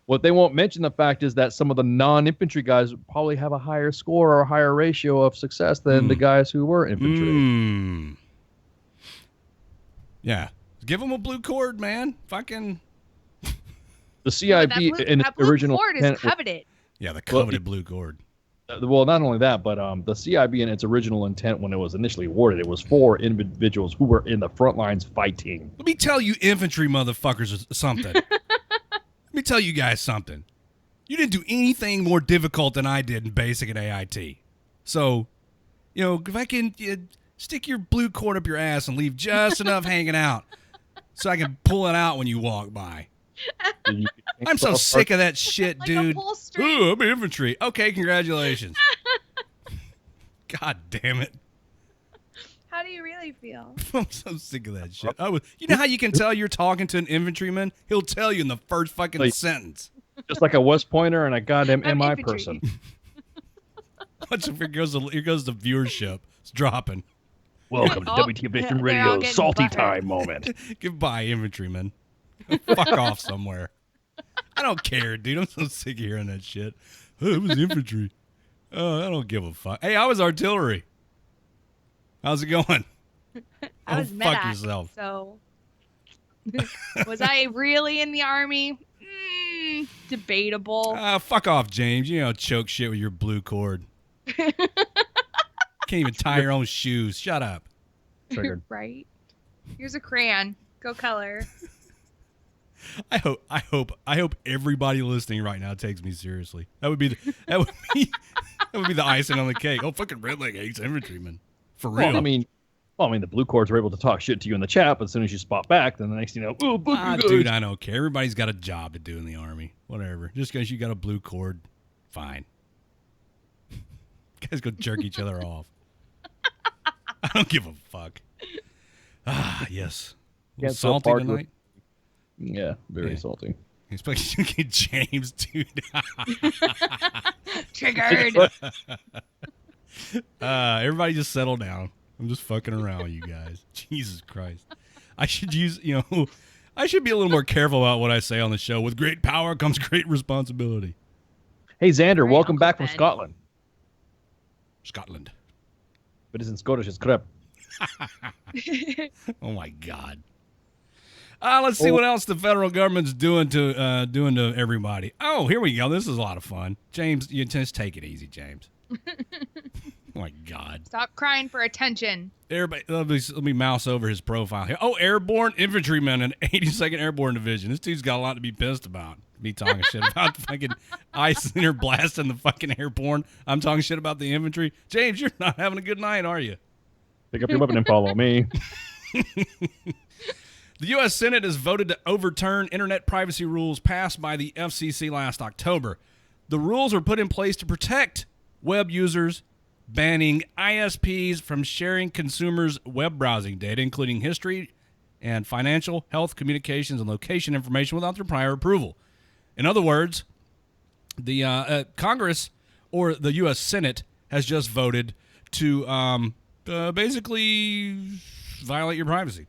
What they won't mention the fact is that some of the non-infantry guys probably have a higher score or a higher ratio of success than the guys who were infantry.
Yeah. Give them a blue cord, man. Fucking.
The CIB in its original
cord is coveted.
Yeah, the coveted blue cord.
Well, not only that, but the CIB in its original intent when it was initially awarded, it was for individuals who were in the front lines fighting.
Let me tell you infantry motherfuckers something. Let me tell you guys something. You didn't do anything more difficult than I did in basic and AIT. So, if I can stick your blue cord up your ass and leave just enough hanging out so I can pull it out when you walk by. I'm so sick of that shit, dude. Ooh, I'm infantry. Okay, congratulations. God damn it.
How do you really feel?
I'm so sick of that shit. You know how you can tell you're talking to an infantryman? He'll tell you in the first fucking sentence.
Just like a West Pointer and a goddamn MI person.
Here goes the viewership. It's dropping.
Welcome to WTF Mission Radio's Salty Time moment.
Goodbye, infantryman. Fuck off somewhere. I don't care, dude. I'm so sick of hearing that shit. Oh, it was infantry. Oh, I don't give a fuck. Hey, I was artillery. How's it going?
I was
fuck yourself.
So, was I really in the army? Debatable.
Fuck off, James. You know, choke shit with your blue cord. Can't even tie your own shoes. Shut up.
Triggered.
Right. Here's a crayon. Go color.
I hope everybody listening right now takes me seriously. That would be the icing on the cake. Oh, fucking Redleg hates infantrymen. For real.
Well, I mean, the blue cords were able to talk shit to you in the chat, but as soon as you spot back, then the next thing you know,
dude, I don't care. Everybody's got a job to do in the army. Whatever. Just because you got a blue cord, fine. You guys go jerk each other off. I don't give a fuck. Yes. Salty tonight.
Yeah, very salty.
Especially James, dude.
Triggered.
Everybody just settle down. I'm just fucking around with you guys. Jesus Christ. I should be a little more careful about what I say on the show. With great power comes great responsibility.
Hey, Xander, welcome back from Scotland.
Scotland.
But it's in Scottish, it's crap.
Oh, my God. Let's see what else the federal government's doing to everybody. Oh, here we go. This is a lot of fun. James, you just take it easy, James. Oh my God.
Stop crying for attention.
Everybody, let me mouse over his profile here. Oh, airborne infantryman in 82nd Airborne Division. This dude's got a lot to be pissed about. Me talking shit about the fucking ice center blasting the fucking airborne. I'm talking shit about the infantry. James, you're not having a good night, are you?
Pick up your weapon and follow me.
The U.S. Senate has voted to overturn internet privacy rules passed by the FCC last October. The rules were put in place to protect web users, banning ISPs from sharing consumers' web browsing data, including history and financial, health, communications, and location information without their prior approval. In other words, the Congress or the U.S. Senate has just voted to basically violate your privacy.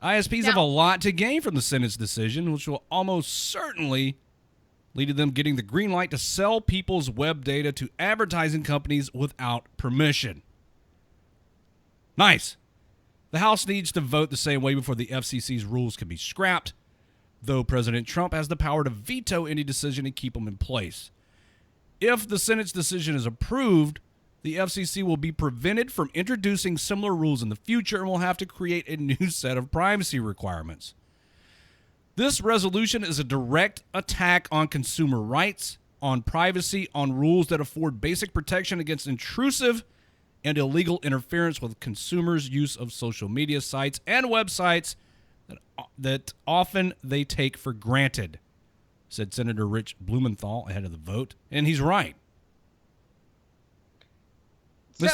ISPs have a lot to gain from the Senate's decision, which will almost certainly lead to them getting the green light to sell people's web data to advertising companies without permission. Nice. The House needs to vote the same way before the FCC's rules can be scrapped, though President Trump has the power to veto any decision and keep them in place. If the Senate's decision is approved, the FCC will be prevented from introducing similar rules in the future and will have to create a new set of privacy requirements. This resolution is a direct attack on consumer rights, on privacy, on rules that afford basic protection against intrusive and illegal interference with consumers' use of social media sites and websites that often they take for granted, said Senator Rich Blumenthal ahead of the vote. And he's right.
So,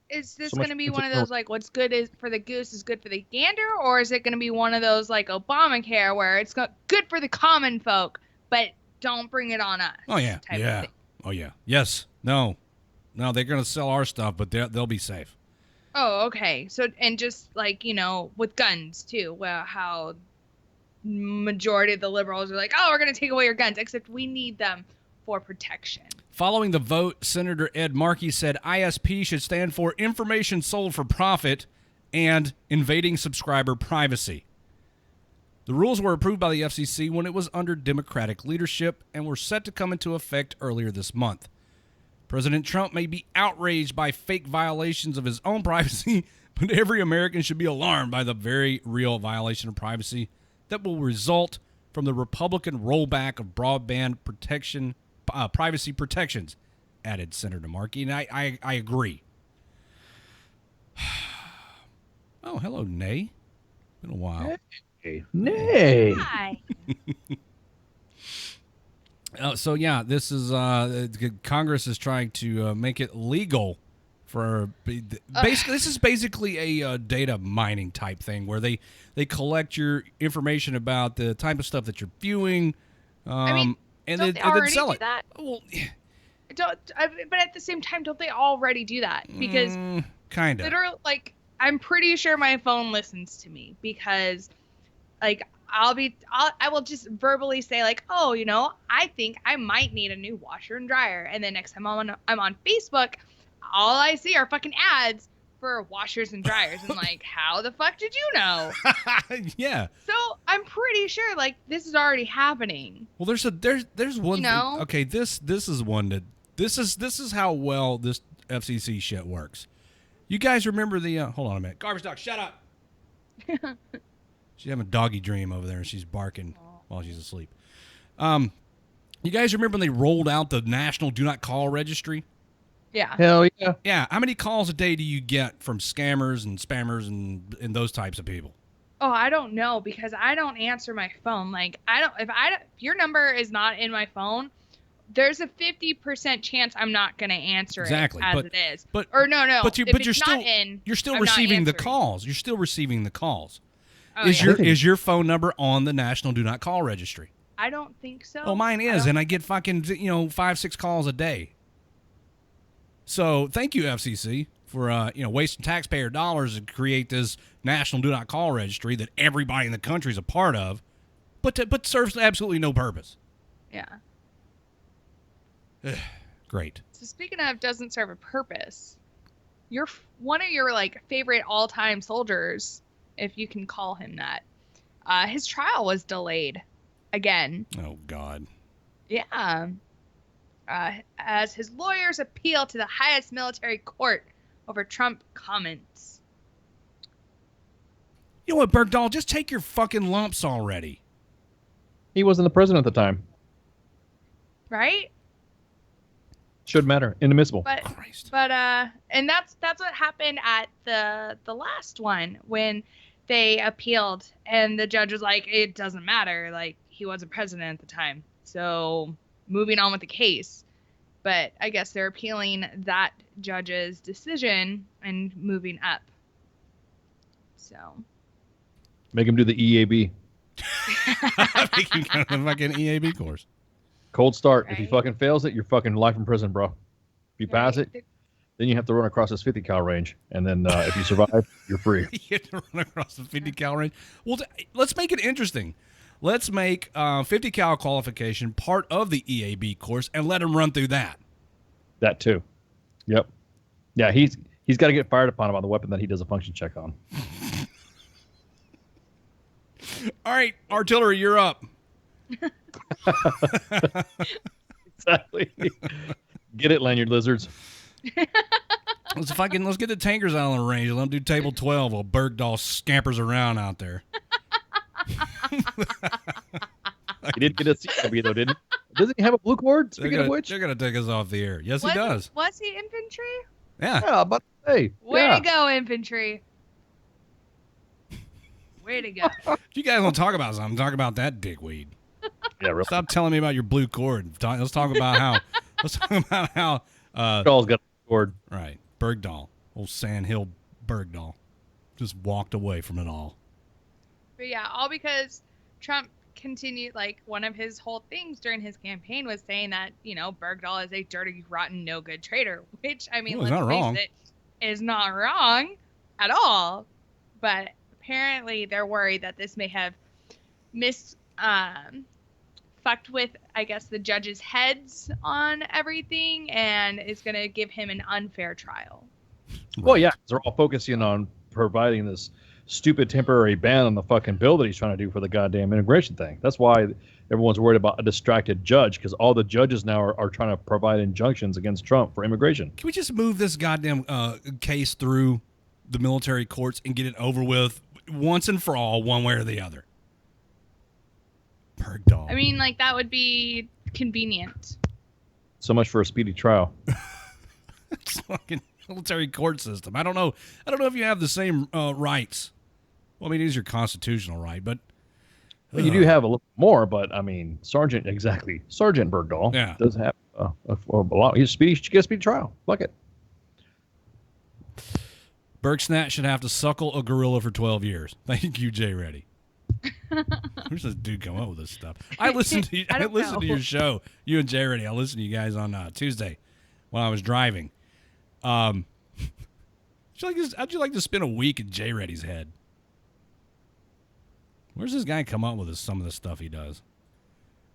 is this going to be one of those, like, what's good is for the goose is good for the gander? Or is it going to be one of those, like, Obamacare where it's good for the common folk, but don't bring it on us?
Oh, yeah. Yeah. Oh, yeah. Yes. No, they're going to sell our stuff, but they'll be safe.
Oh, okay. So, and just, like, with guns, too, well, how majority of the liberals are like, oh, we're going to take away your guns, except we need them for protection.
Following the vote, Senator Ed Markey said ISP should stand for information sold for profit and invading subscriber privacy. The rules were approved by the FCC when it was under Democratic leadership and were set to come into effect earlier this month. President Trump may be outraged by fake violations of his own privacy, but every American should be alarmed by the very real violation of privacy that will result from the Republican rollback of broadband protection privacy protections, added Senator Markey, and I agree. Oh, hello, Nay. Been a while.
Hey. Nay.
Hi.
So yeah, this is Congress is trying to make it legal for basically. This is basically a data mining type thing where they collect your information about the type of stuff that you're viewing. And
don't
they
already
sell
do
it.
that?
Well,
but at the same time, don't they already do that? Because
kind of.
literally, like, I'm pretty sure my phone listens to me because, like, I will just verbally say, like, oh, I think I might need a new washer and dryer, and then next time I'm on Facebook, all I see are fucking ads for washers and dryers. And like, how the fuck did you know?
Yeah.
So I'm pretty sure like this is already happening.
Well, there's one. Okay, this is one that this is how well this FCC shit works. You guys remember the? Hold on a minute. Garbage dog, shut up. She's having a doggy dream over there, and she's barking while she's asleep. You guys remember when they rolled out the National Do Not Call Registry?
Yeah.
Hell yeah.
Yeah. How many calls a day do you get from scammers and spammers and those types of people?
Oh, I don't know because I don't answer my phone. Like if your number is not in my phone, there's a 50% chance I'm not going to answer it as it is. But you're still receiving the calls. You're still receiving the calls. Oh, is your phone number on the National Do Not Call Registry? I don't think so.
Oh, mine is, and I get fucking 5-6 calls a day. So thank you, FCC, for wasting taxpayer dollars to create this National Do Not Call Registry that everybody in the country is a part of, but serves absolutely no purpose.
Yeah.
Great.
So speaking of doesn't serve a purpose, one of your like favorite all-time soldiers, if you can call him that, his trial was delayed again.
Oh, God.
Yeah. As his lawyers appeal to the highest military court over Trump comments.
You know what, Bergdahl? Just take your fucking lumps already.
He wasn't the president at the time.
Right?
Shouldn't matter. Inadmissible.
But
Christ.
And that's what happened at the last one when they appealed and the judge was like, it doesn't matter, like he wasn't president at the time. So moving on with the case. But I guess they're appealing that judge's decision and moving up. So
Make him do the EAB.
Make him go to the fucking EAB course.
Cold start.
Right.
If he fucking fails it, you're fucking life in prison, bro. If you pass it, then you have to run across this 50 cal range. And then if you survive, you're free.
You have to run across the 50 cal range. Well, let's make it interesting. Let's make 50 cal qualification part of the EAB course and let him run through that.
That too. Yep. Yeah, he's got to get fired upon about the weapon that he does a function check on.
All right, artillery, you're up.
Exactly. Get it, lanyard lizards.
Let's get the tankers out on the range. Let them do table 12 while Bergdahl scampers around out there.
He did get a CW though, didn't he? Doesn't he have a blue cord? Speaking of which,
they're gonna take us off the air. Yes, he does.
Was he infantry?
Yeah.
yeah, but hey,
Way
yeah.
to go, infantry. Way to go.
If you guys want to talk about something, talk about that dickweed.
Yeah, really.
Stop telling me about your blue cord. Let's talk about how. Let's talk about how.
Bergdahl's got a cord.
Right, Bergdahl, old Sandhill Bergdahl, just walked away from it all.
But yeah, all because Trump continued, like, one of his whole things during his campaign was saying that, Bergdahl is a dirty, rotten, no good traitor, which, I mean,
Well, he's not wrong.
face it, is not wrong at all. But apparently they're worried that this may have fucked with, I guess, the judges' heads on everything and is going to give him an unfair trial.
Well, yeah, they're all focusing on providing this stupid temporary ban on the fucking bill that he's trying to do for the goddamn immigration thing. That's why everyone's worried about a distracted judge, because all the judges now are trying to provide injunctions against Trump for immigration.
Can we just move this goddamn case through the military courts and get it over with once and for all, one way or the other? Bergdahl.
I mean, like, that would be convenient.
So much for a speedy trial.
It's fucking military court system. I don't know if you have the same rights. Well, I mean, it is your constitutional right, but
Well, you do have a little more, but I mean, Sergeant Bergdahl does have a lot. He gets a speedy trial. Fuck it.
Bergsnat should have to suckle a gorilla for 12 years. Thank you, Jay Reddy. Where's this dude come up with this stuff? I listened to your show, you and Jay Reddy. I listened to you guys on Tuesday when I was driving. How'd you like to spend a week in Jay Reddy's head? Where's this guy come up with some of the stuff he does?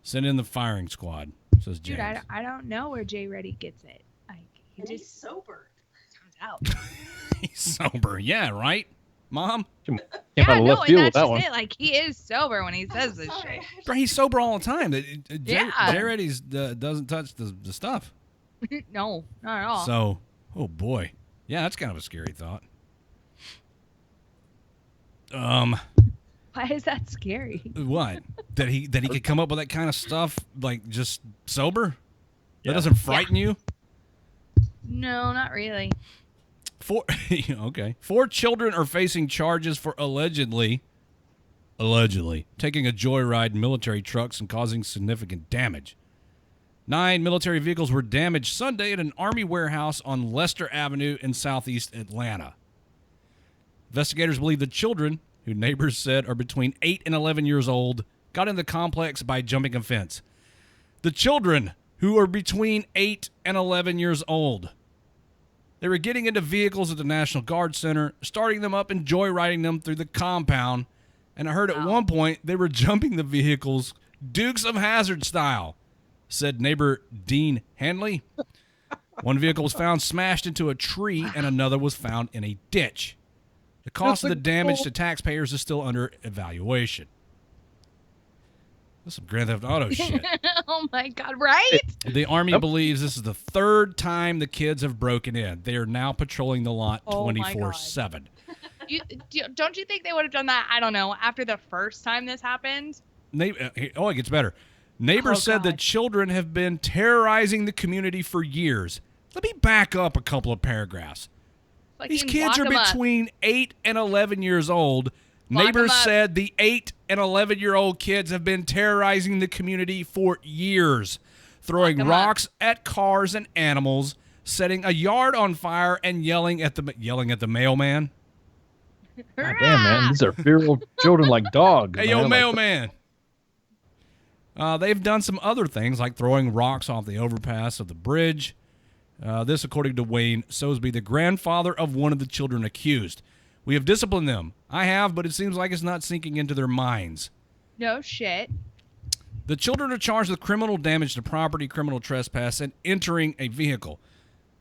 Send in the firing squad, says James.
Dude, I don't know where Jay Reddy gets it. Like,
He's sober.
comes out.
He's sober. Yeah, right? Mom?
Came
Yeah,
out of
no,
left
and
field
that's
with that
just
one.
it. Like, he is sober when he says this shit.
Bro, he's sober all the time.
Yeah.
Jay Reddy's doesn't touch the stuff.
No, not at all.
So, oh boy. Yeah, that's kind of a scary thought.
Why is that scary?
What? That he could come up with that kind of stuff, like, just sober?
Yeah.
That doesn't frighten you?
No, not really.
Okay. 4 children are facing charges for allegedly taking a joyride in military trucks and causing significant damage. 9 military vehicles were damaged Sunday at an Army warehouse on Lester Avenue in southeast Atlanta. Investigators believe the children, who neighbors said are between 8 and 11 years old, got in the complex by jumping a fence. The children, who are between 8 and 11 years old. They were getting into vehicles at the National Guard Center, starting them up and joyriding them through the compound. And I heard at one point they were jumping the vehicles Dukes of Hazzard style, said neighbor Dean Hanley. One vehicle was found smashed into a tree and another was found in a ditch. The cost of the damage to taxpayers is still under evaluation. This is some Grand Theft Auto shit.
Oh my God, right?
The Army believes this is the third time the kids have broken in. They are now patrolling the lot 24/7.
Don't you think they would have done that, I don't know, after the first time this happened?
It gets better. Neighbors said the children have been terrorizing the community for years. Let me back up a couple of paragraphs. These kids are between 8 and 11 years old. Neighbors said the 8 and 11-year-old kids have been terrorizing the community for years, throwing rocks at cars and animals, setting a yard on fire, and yelling at the mailman.
God damn, man. These are feral children like dogs.
Hey, yo, mailman. They've done some other things, like throwing rocks off the overpass of the bridge. This, according to Wayne Sosby, the grandfather of one of the children accused. We have disciplined them. I have, but it seems like it's not sinking into their minds.
No shit.
The children are charged with criminal damage to property, criminal trespass, and entering a vehicle.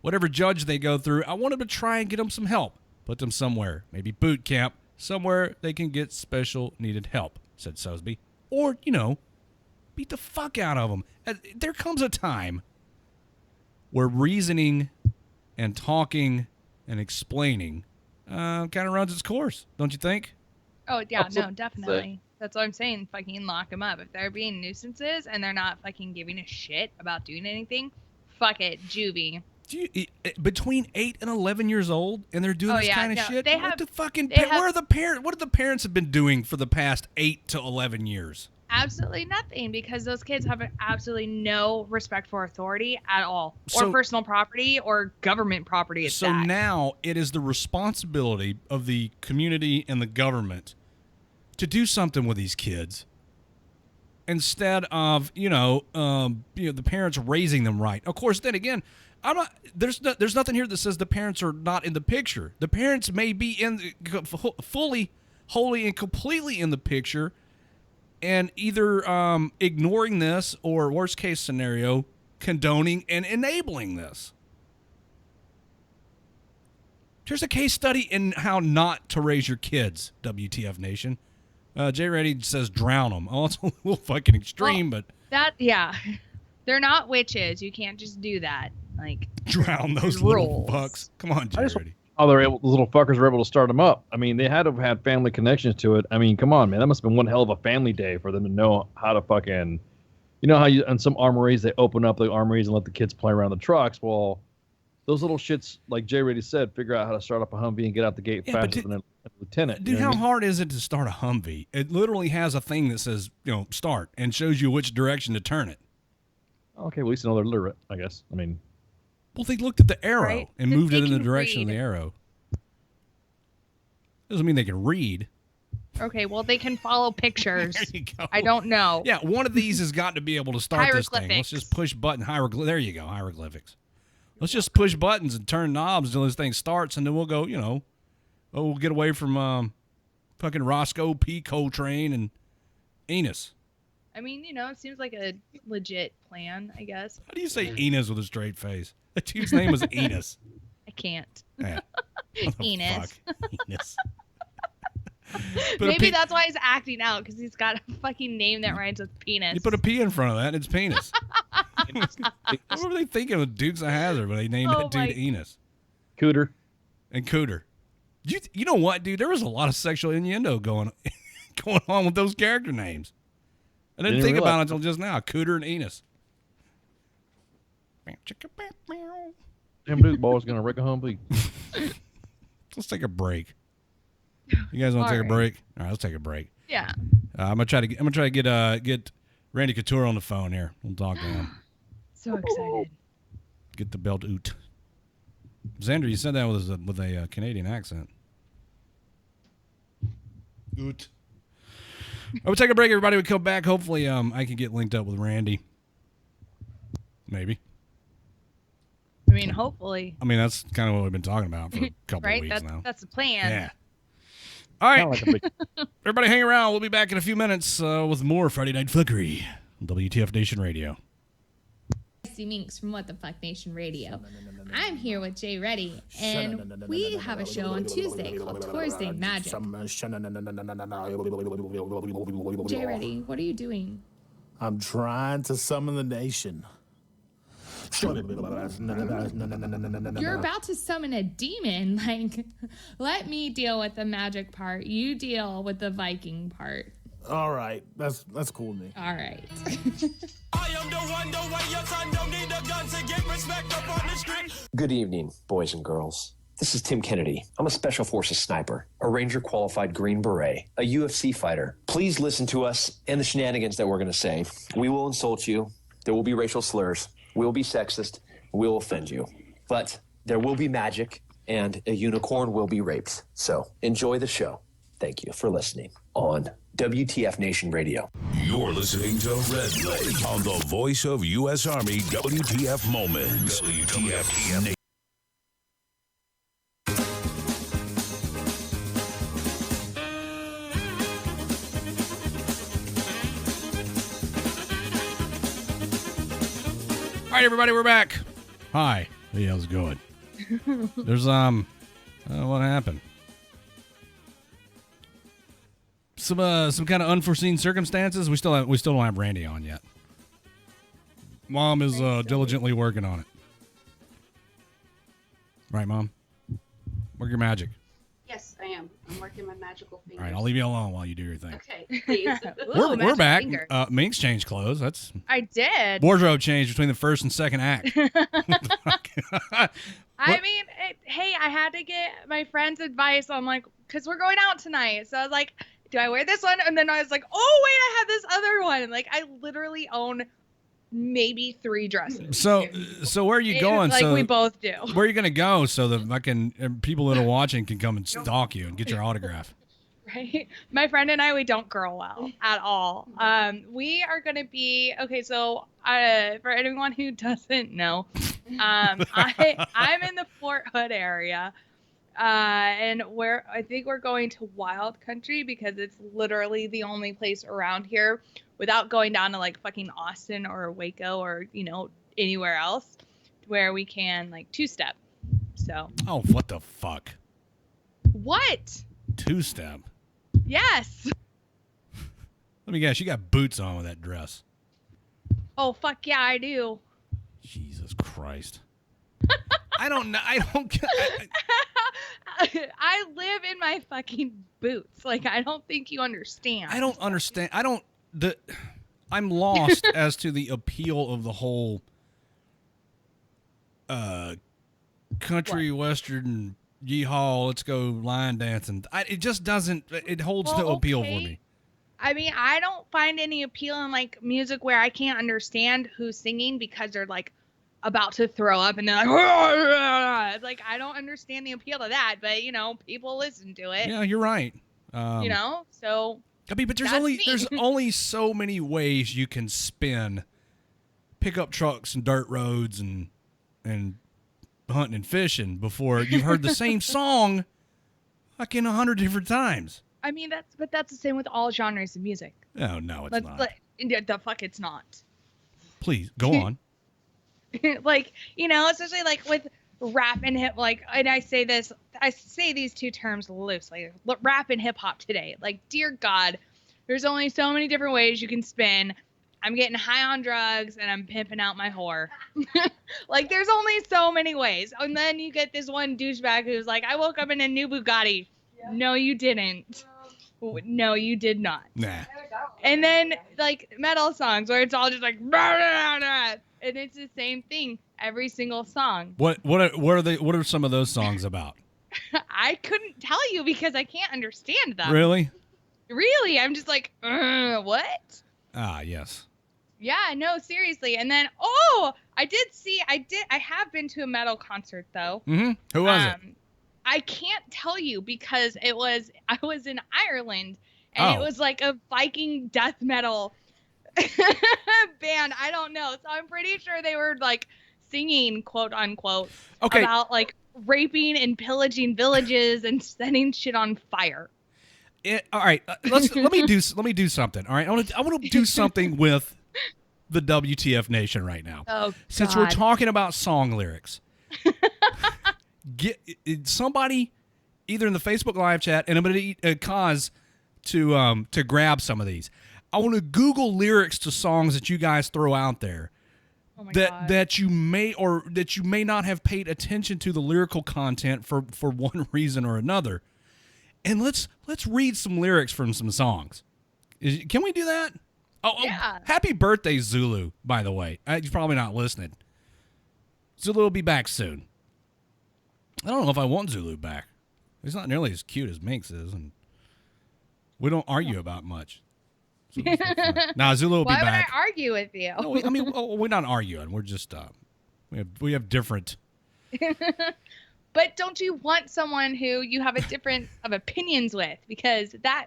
Whatever judge they go through, I want them to try and get them some help. Put them somewhere, maybe boot camp, somewhere they can get special needed help, said Sosby. Or, beat the fuck out of them. There comes a time where reasoning and talking and explaining kind of runs its course, don't you think?
Oh, yeah, no, definitely. That's what I'm saying. Fucking lock them up. If they're being nuisances and they're not fucking giving a shit about doing anything, fuck it, juvie.
Between 8 and 11 years old, and they're doing this kind of shit? Where are the parents? What have the parents have been doing for the past 8 to 11 years?
Absolutely nothing, because those kids have absolutely no respect for authority at all, or personal property or government property.
So now it is the responsibility of the community and the government to do something with these kids instead of the parents raising them right. Of course, then again, there's nothing here that says the parents are not in the picture. The parents may be fully, wholly, and completely in the picture. And either ignoring this or, worst case scenario, condoning and enabling this. Here's a case study in how not to raise your kids, WTF Nation. Jay Reddy says drown them. Oh, it's a little fucking extreme, but...
They're not witches. You can't just do that. Like,
drown those little fucks. Come on, Jay Reddy.
Oh, the little fuckers were able to start them up. I mean, they had to have had family connections to it. I mean, come on, man. That must have been one hell of a family day for them to know how to fucking... You know how in some armories, they open up the armories and let the kids play around the trucks? Well, those little shits, like Jay Reddy said, figure out how to start up a Humvee and get out the gate faster than a lieutenant.
Dude, how hard is it to start a Humvee? It literally has a thing that says, start, and shows you which direction to turn it.
Okay, well, at least they know they're literate, I guess. I mean...
Well, they looked at the arrow and moved it in the direction of the arrow. Doesn't mean they can read.
Okay, well, they can follow pictures.
There you go.
I don't know.
Yeah, one of these has got to be able to start this thing. Let's just push button. There you go, hieroglyphics. Let's just push buttons and turn knobs until this thing starts, and then we'll go, we'll get away from fucking Roscoe P. Coltrane and Enos.
I mean, it seems like a legit plan, I guess.
How do you say Enos with a straight face? That dude's name was Enos.
I can't.
Yeah.
Enos.
Enos.
Maybe that's why he's acting out, because he's got a fucking name that rhymes with penis.
You put a P in front of that, and it's penis. What were they thinking of Dukes of Hazzard when they named that dude Enos?
Cooter.
And Cooter. You know what, dude? There was a lot of sexual innuendo going on with those character names. I didn't think about it until just now. Cooter and Enos.
Them Duke boys gonna wreck a Humvee.
Let's take a break. You guys want to take a break? All right, let's take a break.
Yeah.
I'm gonna try to get Randy Couture on the phone here. We'll talk to him.
So excited.
Get the belt oot. Xander, you said that with a Canadian accent. Oot. We'll take a break, everybody. We come back. Hopefully, I can get linked up with Randy. Maybe.
I mean, hopefully.
I mean, that's kind of what we've been talking about for a couple of weeks now.
That's the plan.
Yeah. All right. Everybody hang around. We'll be back in a few minutes with more Friday Night Fuckery on WTF Nation Radio.
Minx from What the Fuck Nation Radio. I'm here with Jay Reddy, and we have a show on Tuesday called Thursday Magic. Jay Reddy, what are you doing?
I'm trying to summon the nation.
You're about to summon a demon. Like, let me deal with the magic part. You deal with the Viking part.
All right, that's cool with me.
All right.
I am the one, the way your son don't need a gun to get respect up on the street.
Good evening, boys and girls. This is Tim Kennedy. I'm a Special Forces sniper, a Ranger qualified Green Beret, a UFC fighter. Please listen to us and the shenanigans that we're going to say. We will insult you. There will be racial slurs. We will be sexist. We will offend you. But there will be magic, and a unicorn will be raped. So enjoy the show. Thank you for listening on WTF Nation Radio.
You're listening to Redleg on the voice of U.S. Army WTF Moments. WTF Nation.
All right, everybody, we're back. Hi. Hey, how's it going? There's what happened? Some kind of unforeseen circumstances. We still don't have Randy on yet. Mom is diligently working on it. Right, Mom? Work your magic.
Yes, I am. I'm working my magical fingers.
All right, I'll leave you alone while you do your thing.
Okay, please.
Ooh,
We're back.
finger.
Minx changed clothes. That's
I did.
wardrobe change between the first and second act.
I mean, hey, I had to get my friend's advice on, like, because we're going out tonight. So I was like, do I wear this one? And then I was like, oh, wait, I have this other one. Like, I literally own maybe 3 dresses.
So where are you going?
Like,
so
we both do.
Where are you going to go so the people that are watching can come and stalk you and get your autograph?
Right? My friend and I, we don't girl well at all. We are going to be, okay, so for anyone who doesn't know, I'm in the Fort Hood area. And I think we're going to Wild Country because it's literally the only place around here without going down to like fucking Austin or Waco or, anywhere else where we can like 2-step. So.
Oh, what the fuck?
What?
2-step?
Yes.
Let me guess, you got boots on with that dress.
Oh, fuck yeah, I do.
Jesus Christ. I don't know. I
live in my fucking boots. Like, I don't think you understand.
I don't understand. I'm lost as to the appeal of the whole country western yeehaw, let's go line dancing. It just doesn't. It holds no appeal for me.
I mean, I don't find any appeal in like music where I can't understand who's singing because they're like about to throw up and they're like, like I don't understand the appeal of that, but people listen to it.
Yeah, you're right.
So.
I mean, but there's only so many ways you can spin pickup trucks and dirt roads and hunting and fishing before you've heard the same song like in 100 different times. I mean,
that's the same with all genres of music.
Oh, no, it's not.
The fuck, it's not.
Please go on.
Like, especially like with rap and hip, like, and I say these two terms loosely, rap and hip hop today. Like, dear God, there's only so many different ways you can spin. I'm getting high on drugs and I'm pimping out my whore. Like, there's only so many ways. And then you get this one douchebag who's like, I woke up in a new Bugatti. Yeah. No, you didn't. No, you did not.
Nah.
And then like metal songs where it's all just like, and it's the same thing every single song.
What are some of those songs about?
I couldn't tell you because I can't understand them.
Really?
Really? I'm just like, what?
Ah, yes.
Yeah, no, seriously. And then, I have been to a metal concert though.
Mm-hmm. Who was it?
I can't tell you because I was in Ireland and it was like a Viking death metal band. I don't know. So I'm pretty sure they were like singing, quote unquote, about like raping and pillaging villages and setting shit on fire.
All right, let me do something. All right, I want to do something with the WTF Nation right now.
Oh,
since
God.
we're talking about song lyrics, get somebody either in the Facebook live chat, and I'm going to cause to grab some of these. I want to Google lyrics to songs that you guys throw out there.
Oh my God.
That you may not have paid attention to the lyrical content for one reason or another. And let's read some lyrics from some songs. Can we do that?
Yeah.
Happy birthday, Zulu, by the way. He's probably not listening. Zulu will be back soon. I don't know if I want Zulu back. He's not nearly as cute as Minx is, and we don't argue about much. Zulu will be back.
Why would I argue with you?
No, we're not arguing. We're just we have different.
But don't you want someone who you have a difference of opinions with, because that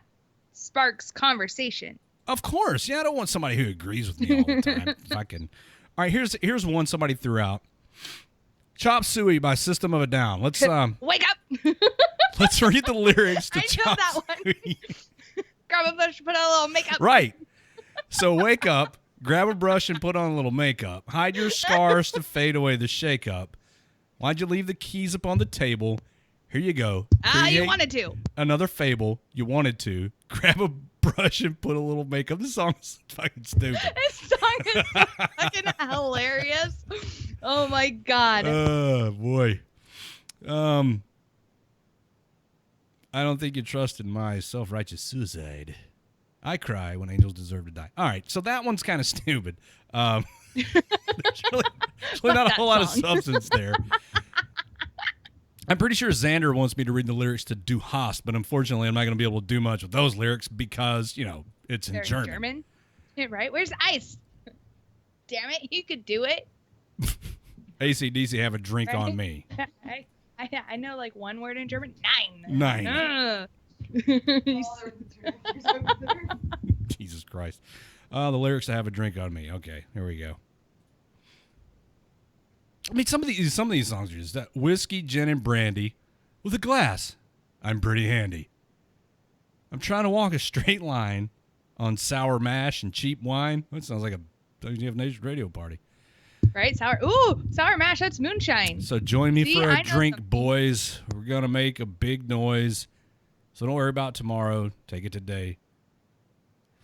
sparks conversation?
Of course, yeah. I don't want somebody who agrees with me all the time. If I can. All right, here's one somebody threw out. Chop Suey by System of a Down. Let's
wake up.
Let's read the lyrics to
I know
Chop
that one.
Suey.
Grab a brush, put on a little makeup.
Right. So wake up, grab a brush and put on a little makeup. Hide your scars to fade away the shake-up. Why'd you leave the keys up on the table? Here you go.
You wanted to.
Another fable. You wanted to. Grab a brush and put a little makeup. This song's fucking stupid.
This song is so fucking hilarious. Oh my God.
Oh, boy. I don't think you trust in my self-righteous suicide. I cry when angels deserve to die. All right, so that one's kind of stupid. There's really not a whole lot of substance there. I'm pretty sure Xander wants me to read the lyrics to Du Hast, but unfortunately I'm not going to be able to do much with those lyrics because, it's in German.
Yeah, right? Where's ice? Damn it, you could do it.
AC/DC, have a drink on me.
I know like one word in German.
Nine. Jesus Christ. The lyrics to have a drink on me. Okay, here we go. I mean, some of these songs are just that whiskey, gin, and brandy with a glass. I'm pretty handy. I'm trying to walk a straight line on sour mash and cheap wine. That sounds like a WTF Nation radio party.
Right? Sour mash, that's moonshine.
So join me for a drink, boys. We're going to make a big noise. So don't worry about tomorrow. Take it today.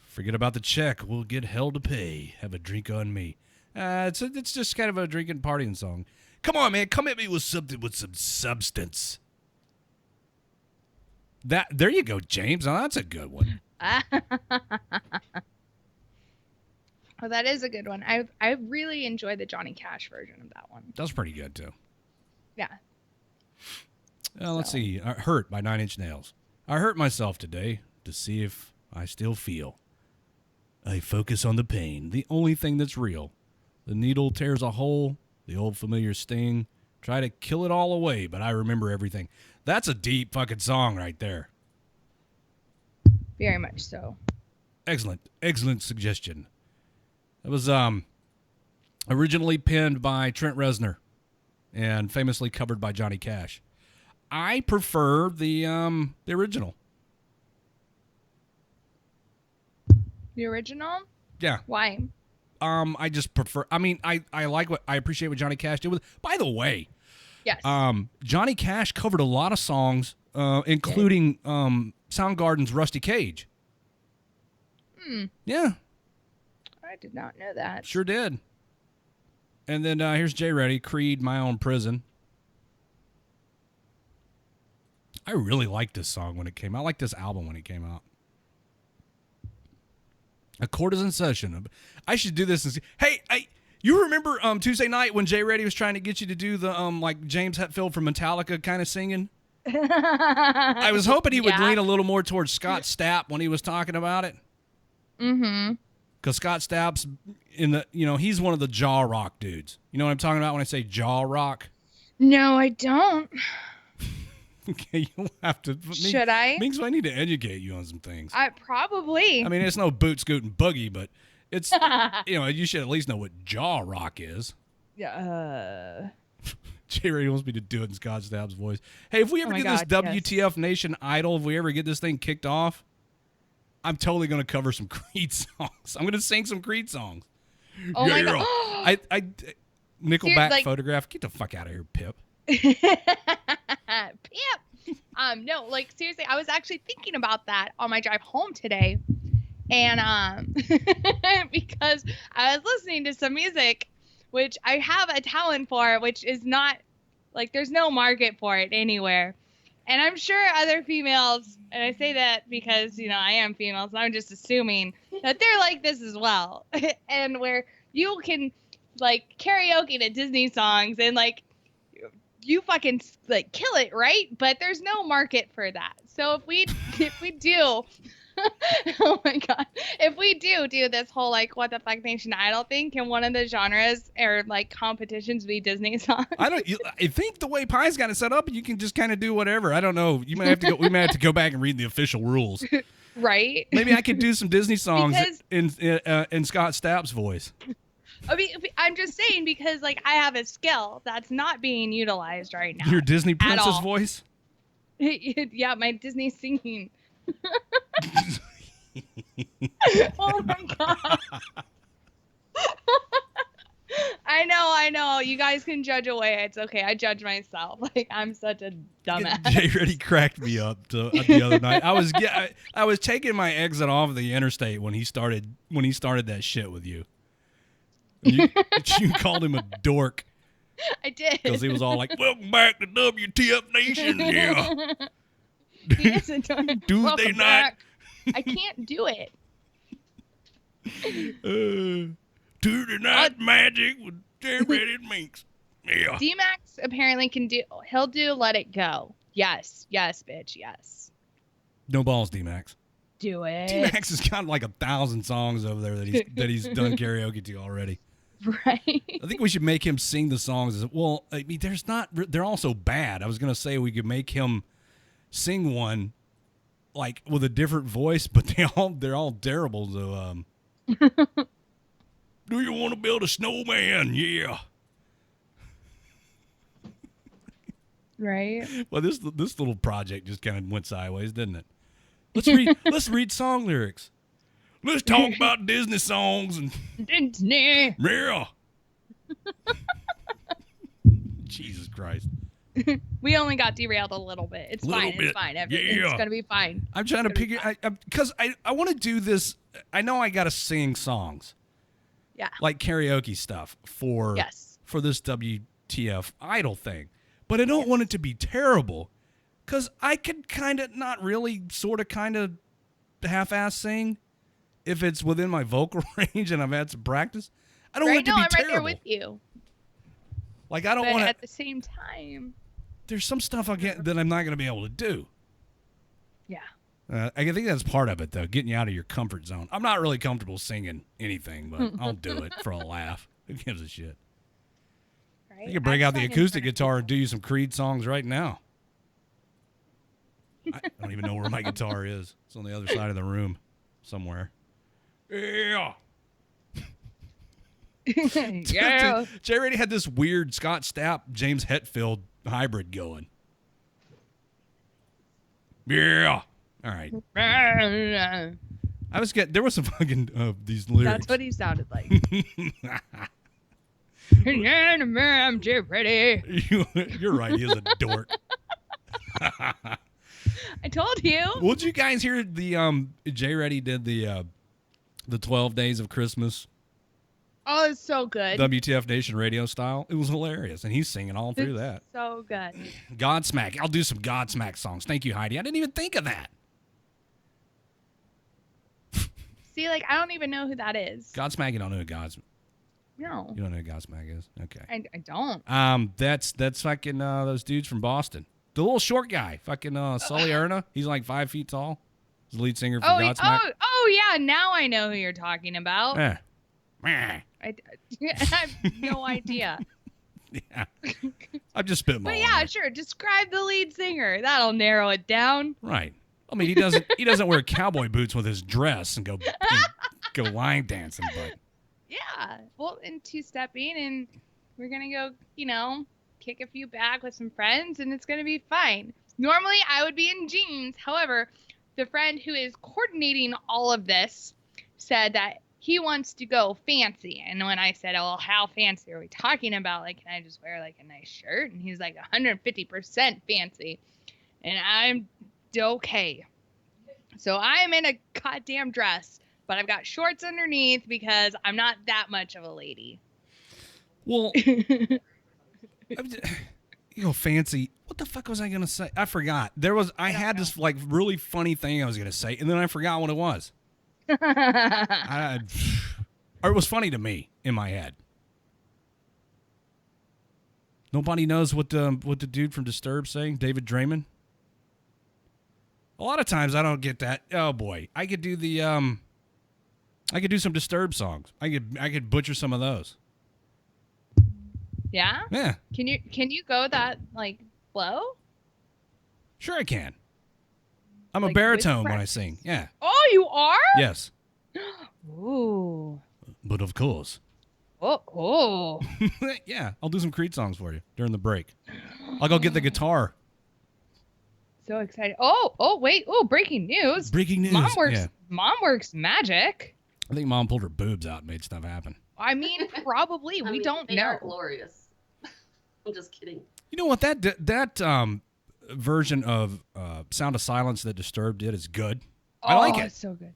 Forget about the check. We'll get hell to pay. Have a drink on me. It's just kind of a drinking partying song. Come on, man. Come at me with something with some substance. There you go, James. Oh, that's a good one.
Oh, that is a good one. I really enjoyed the Johnny Cash version of that one.
That's pretty good, too.
Yeah.
Let's see. Hurt by 9 Inch Nails. I hurt myself today to see if I still feel. I focus on the pain, the only thing that's real. The needle tears a hole, the old familiar sting. Try to kill it all away, but I remember everything. That's a deep fucking song right there.
Very much so.
Excellent suggestion. It was originally penned by Trent Reznor and famously covered by Johnny Cash. I prefer the original.
The original?
Yeah.
Why?
I just prefer. I mean, I appreciate what Johnny Cash did with. By the way,
yes.
Johnny Cash covered a lot of songs, including Soundgarden's "Rusty Cage." Yeah.
I did not know that.
Sure did. And then here's Jay Reddy, Creed, My Own Prison. I really liked this song when it came out. I liked this album when it came out. A Courtesan Session. I should do this and see. Hey, you remember Tuesday night when Jay Reddy was trying to get you to do the like James Hetfield from Metallica kind of singing? I was hoping he would lean a little more towards Scott Stapp when he was talking about it.
Mm-hmm.
Because Scott Stapp's he's one of the jaw rock dudes. You know what I'm talking about when I say jaw rock?
No, I don't.
Okay, you'll have to.
Should I?
Minx, I need to educate you on some things.
Probably.
I mean, it's no boot, scoot, and boogie, but it's, you should at least know what jaw rock is.
Yeah.
Jay Ray wants me to do it in Scott Stapp's voice. Hey, if we ever do this WTF Nation Idol, if we ever get this thing kicked off, I'm totally going to cover some Creed songs. I'm going to sing some Creed songs.
Oh, my God.
I Nickelback photograph. Get the fuck out of here, Pip.
Pip. No, like seriously, I was actually thinking about that on my drive home today, And because I was listening to some music, which I have a talent for, which is not like there's no market for it anywhere. And I'm sure other females, and I say that because, you know, I am female, so I'm just assuming that they're like this as well. And where you can like karaoke to Disney songs and like you fucking like kill it, right? But there's no market for that. So if we do oh my god. If we do this whole like what the fuck Nation Idol thing, can one of the genres or like competitions be Disney songs?
I think the way Pie's got it set up, you can just kind of do whatever. I don't know. You might have to go. We might have to go back and read the official rules.
Right.
Maybe I could do some Disney songs in Scott Stapp's voice.
I mean, I'm just saying because like I have a skill that's not being utilized right now.
Your Disney princess voice?
Yeah, my Disney singing. Oh my god. I know. You guys can judge away. It's okay. I judge myself. Like I'm such a dumbass.
Jay Reddy cracked me up the other night. I was taking my exit off the interstate when he started that shit with you. You called him a dork.
I did.
Because he was all like, "Welcome back to WTF Nation." Yeah.
He is a dork.
Tuesday night.
Back. I can't do it.
Tuesday night magic with Jay Reddy and Minx. Yeah.
D-Max apparently can do. He'll do Let It Go. Yes, bitch, yes.
No balls, D-Max.
Do it.
D-Max has got like 1,000 songs over there that he's done karaoke to already.
Right.
I think we should make him sing the songs. Well, I mean, they're all so bad. I was gonna say we could make him sing one, like with a different voice, but they're all terrible. So, do you want to build a snowman? Yeah.
Right.
Well, this little project just kind of went sideways, didn't it? Let's read song lyrics. Let's talk about Disney songs and
Disney.
Yeah. Jesus Christ.
We only got derailed a little bit. It's fine. It's fine. It's gonna be fine.
I'm trying to figure because I want to do this. I know I got to sing songs.
Yeah.
Like karaoke stuff for this WTF Idol thing, but I don't want it to be terrible because I could kind of not really sort of kind of half-ass sing if it's within my vocal range and I've had some practice. I don't want it to be
I'm
terrible.
right there with you.
Like I don't want to.
At the same time,
there's some stuff that I'm not going to be able to do.
Yeah.
I think that's part of it, though, getting you out of your comfort zone. I'm not really comfortable singing anything, but I'll do it for a laugh. Who gives a shit? Right? You can break out the acoustic guitar and do you some Creed songs right now. I don't even know where my guitar is. It's on the other side of the room somewhere. Yeah.
Yeah.
Jay already had this weird Scott Stapp, James Hetfield hybrid going. Yeah. All right. I was getting, there was some fucking these lyrics.
That's what he sounded like. I'm Jay Reddy.
You're right. He is a dork.
I told you.
Well, did you guys hear the Jay Reddy did the 12 Days of Christmas?
Oh, it's so good.
WTF Nation radio style. It was hilarious, and he's singing all through that.
So good.
Godsmack. I'll do some Godsmack songs. Thank you, Heidi. I didn't even think of that.
See, like, I don't even know who that is.
Godsmack, you don't know who Godsmack.
No.
You don't know who Godsmack is? Okay.
I don't.
That's fucking those dudes from Boston. The little short guy, fucking Sully Erna. He's like 5 feet tall. He's the lead singer for Godsmack.
Oh, yeah. Now I know who you're talking about.
Yeah.
I have no idea.
Yeah. I'm just spitballing.
But yeah, sure. Describe the lead singer. That'll narrow it down.
Right. I mean, he doesn't wear cowboy boots with his dress and go line dancing, but
yeah. Well, and two-stepping, and we're gonna go, kick a few back with some friends, and it's gonna be fine. Normally, I would be in jeans. However, the friend who is coordinating all of this said that he wants to go fancy. And when I said, oh, how fancy are we talking about? Like, can I just wear like a nice shirt? And he's like 150% fancy. And I'm okay. So I'm in a goddamn dress but I've got shorts underneath because I'm not that much of a lady.
Well, fancy. What the fuck was I gonna say? I forgot. I had this like really funny thing I was gonna say, and then I forgot what it was. Or it was funny to me in my head. Nobody knows what the dude from Disturbed saying, David Draymond. A lot of times I don't get that. Oh boy, I could do some Disturbed songs. I could butcher some of those.
Yeah?
Yeah.
Can you go that like low?
Sure I can. I'm
like
a baritone when I sing. Yeah.
Oh, you are?
Yes.
Ooh.
But of course.
Oh.
Yeah, I'll do some Creed songs for you during the break. I'll go get the guitar.
So excited. Oh, wait. Oh, breaking news.
Breaking news.
Mom works magic.
I think Mom pulled her boobs out and made stuff happen.
I mean, probably. We don't
they
know.
are glorious. I'm just kidding.
You know what? That version of Sound of Silence that Disturbed did is good. I like it.
It's so good.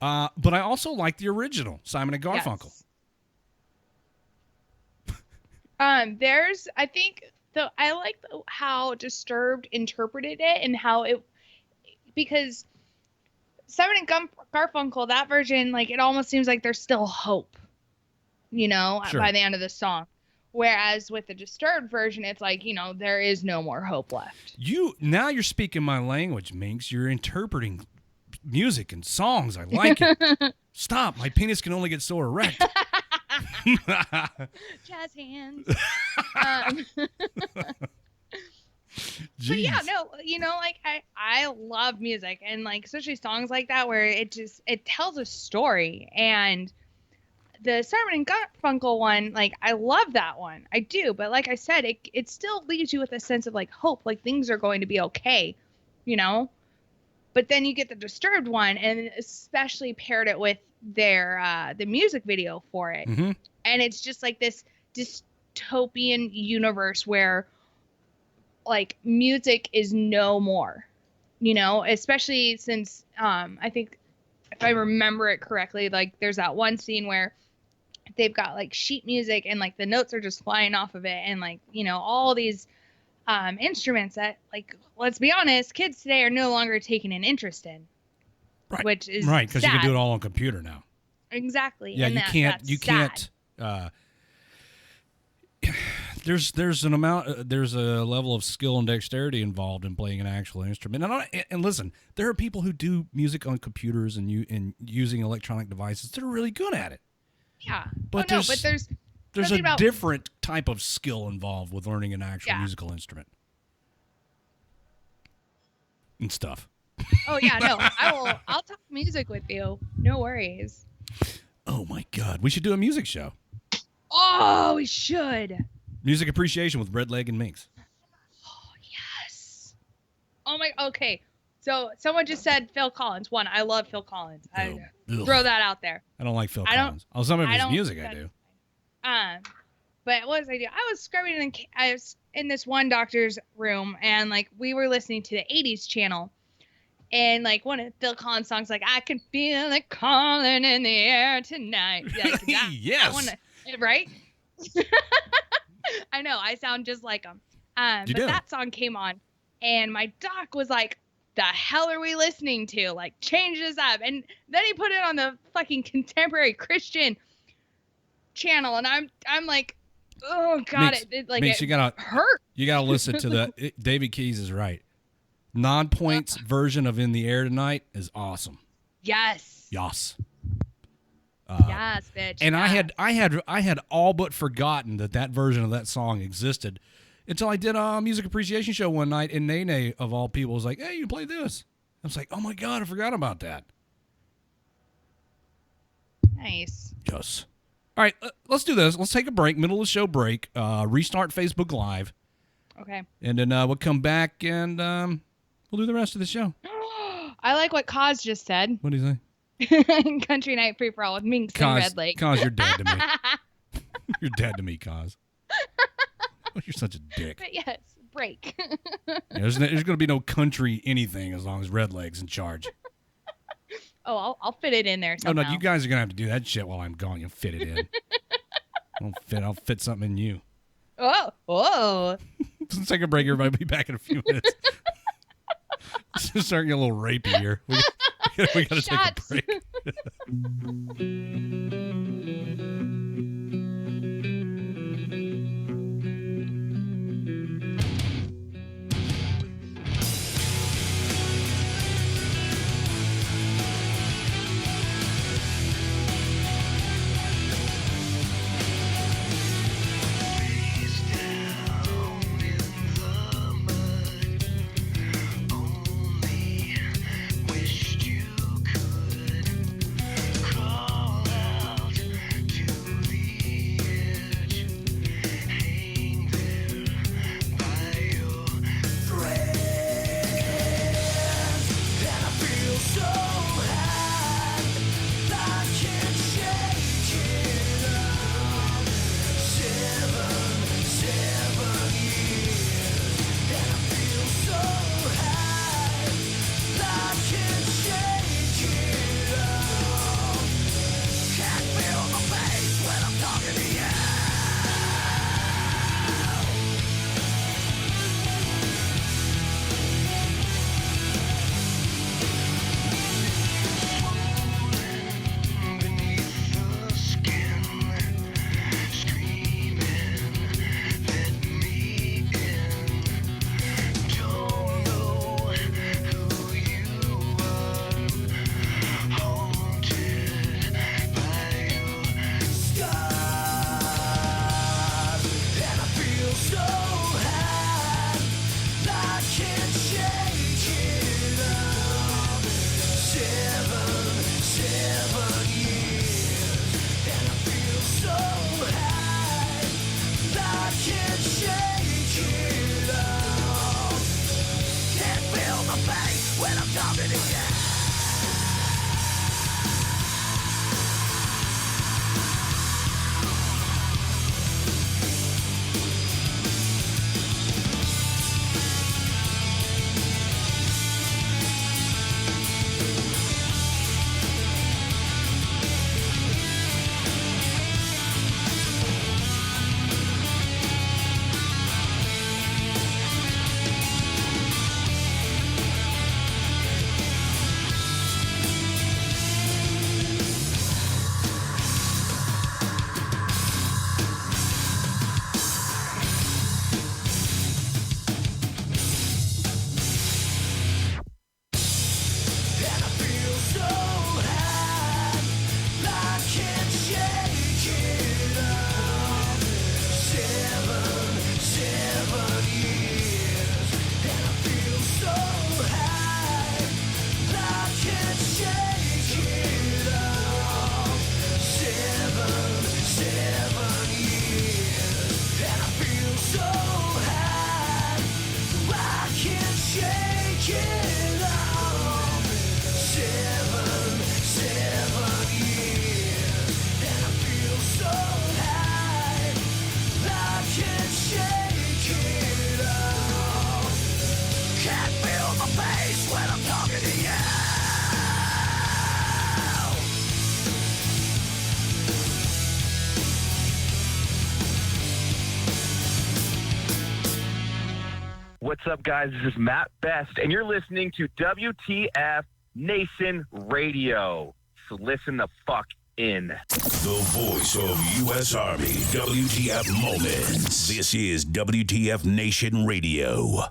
But I also like the original, Simon and Garfunkel.
Yes. I like how Disturbed interpreted it and how it, because Simon and Garfunkel, that version, like, it almost seems like there's still hope,
Sure.
by the end of the song. Whereas with the Disturbed version, it's like, there is no more hope left.
Now you're speaking my language, Minx. You're interpreting music and songs. I like it. Stop. My penis can only get so erect.
Jazz hands. But yeah, no, like I love music, and like especially songs like that where it tells a story. And the Simon and Garfunkel one, like I love that one, I do. But like I said, it still leaves you with a sense of like hope, like things are going to be okay, But then you get the Disturbed one, and especially paired it with their the music video for it.
Mm-hmm.
And it's just like this dystopian universe where like music is no more, especially since I think if I remember it correctly, like there's that one scene where they've got like sheet music and like the notes are just flying off of it. And like, all these instruments that, like, let's be honest, kids today are no longer taking an interest in.
Right.
Which is
right, because you
sad.
can do it all on computer now.
Exactly.
Yeah,
and
you can't. There's a level of skill and dexterity involved in playing an actual instrument. And listen, there are people who do music on computers and using electronic devices that are really good at it.
Yeah.
But there's a different type of skill involved with learning an actual musical instrument and stuff.
Oh yeah, no, I'll talk music with you. No worries.
Oh my God, we should do a music show.
Oh, we should.
Music appreciation with Redleg and Minx.
Oh yes. Oh my. Okay. So someone just said Phil Collins. One, I love Phil Collins. I throw that out there.
I don't like Phil Collins. Some of his music I do.
But what was I doing? I was scrubbing I was in this one doctor's room, and like we were listening to the 80s channel. And like one of Phil Collins' songs, like I can feel it calling in the air tonight. Like,
yes.
Right? I know. I sound just like him. But that song came on, and my doc was like, "The hell are we listening to? Like, change this up." And then he put it on the fucking contemporary Christian channel, and I'm like, "Oh God,
Minx,
it hurt."
You gotta listen to the. David Keys is right. Non-points version of "In the Air Tonight" is awesome.
Yes.
Yes.
Yes, bitch.
And I had all but forgotten that version of that song existed until I did a music appreciation show one night, and Nene of all people was like, "Hey, you play this?" I was like, "Oh my God, I forgot about that."
Nice.
Yes. All right, let's do this. Let's take a break, middle of the show break. Restart Facebook Live.
Okay.
And then we'll come back and we'll do the rest of the show.
I like what Kaz just said.
What do you say?
Country Night Free for All with Minx and Redleg.
Kaz, you're dead to me. You're dead to me, Kaz. You're such a dick.
But yes, break.
There's going to be no country anything as long as Redleg's in charge.
Oh, I'll fit it in there somehow.
Oh, no, you guys are going to have to do that shit while I'm gone. You'll fit it in. I'll fit something in you.
Oh.
Let's take a break. Everybody will be back in a few minutes. It's starting to get a little rapey here. We got to take a break.
What's up, guys? This is Matt Best, and you're listening to WTF Nation Radio. So listen the fuck in.
The voice of U.S. Army, WTF Moments. This is WTF Nation Radio.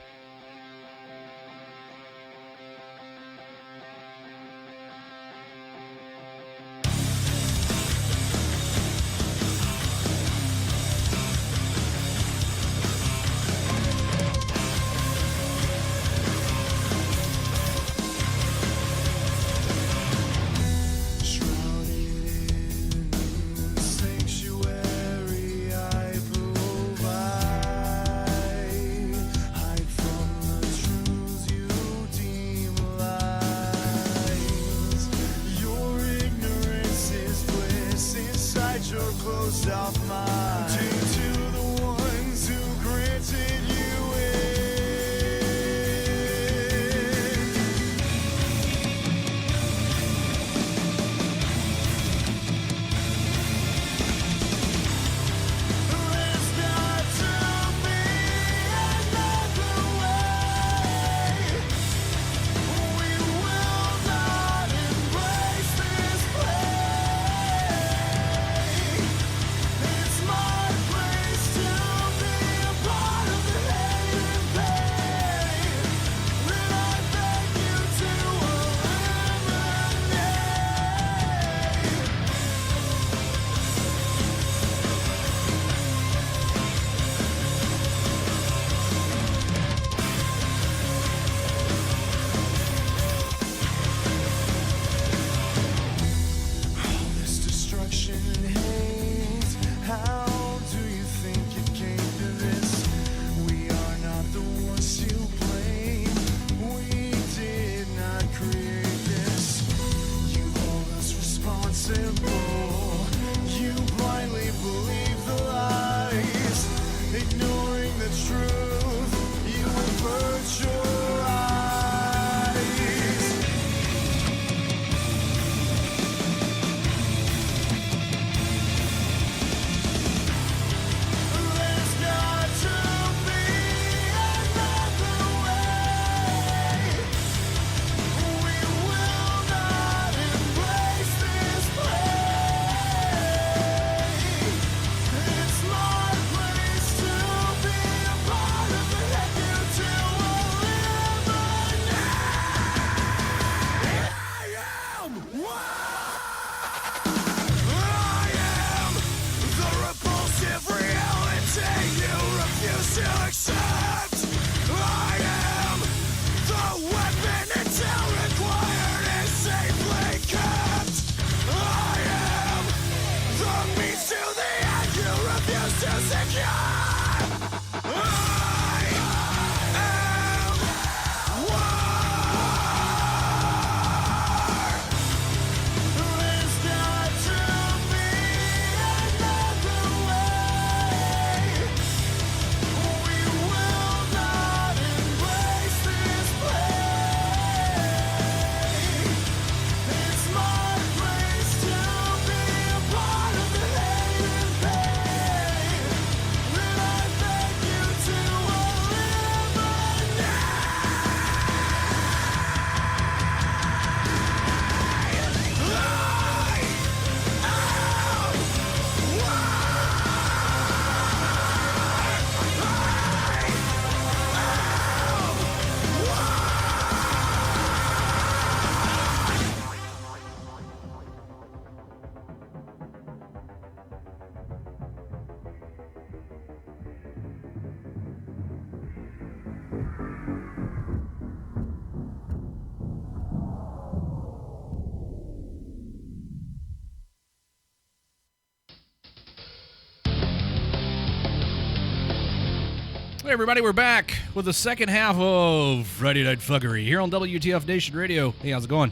Hey everybody, we're back with the second half of Friday Night Fuckery here on WTF Nation Radio. Hey, how's it going?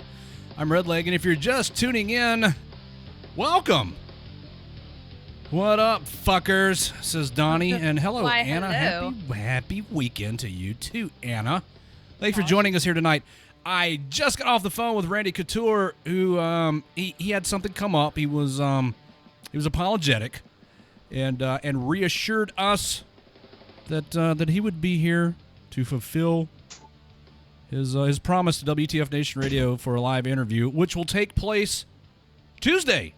I'm Redleg, and if you're just tuning in, welcome. What up, fuckers? Says Donnie, and hello,
Why,
Anna.
hello.
Happy weekend to you too, Anna. Thanks for joining us here tonight. I just got off the phone with Randy Couture, who he had something come up. He was apologetic, and reassured us that he would be here to fulfill his promise to WTF Nation Radio for a live interview, which will take place Tuesday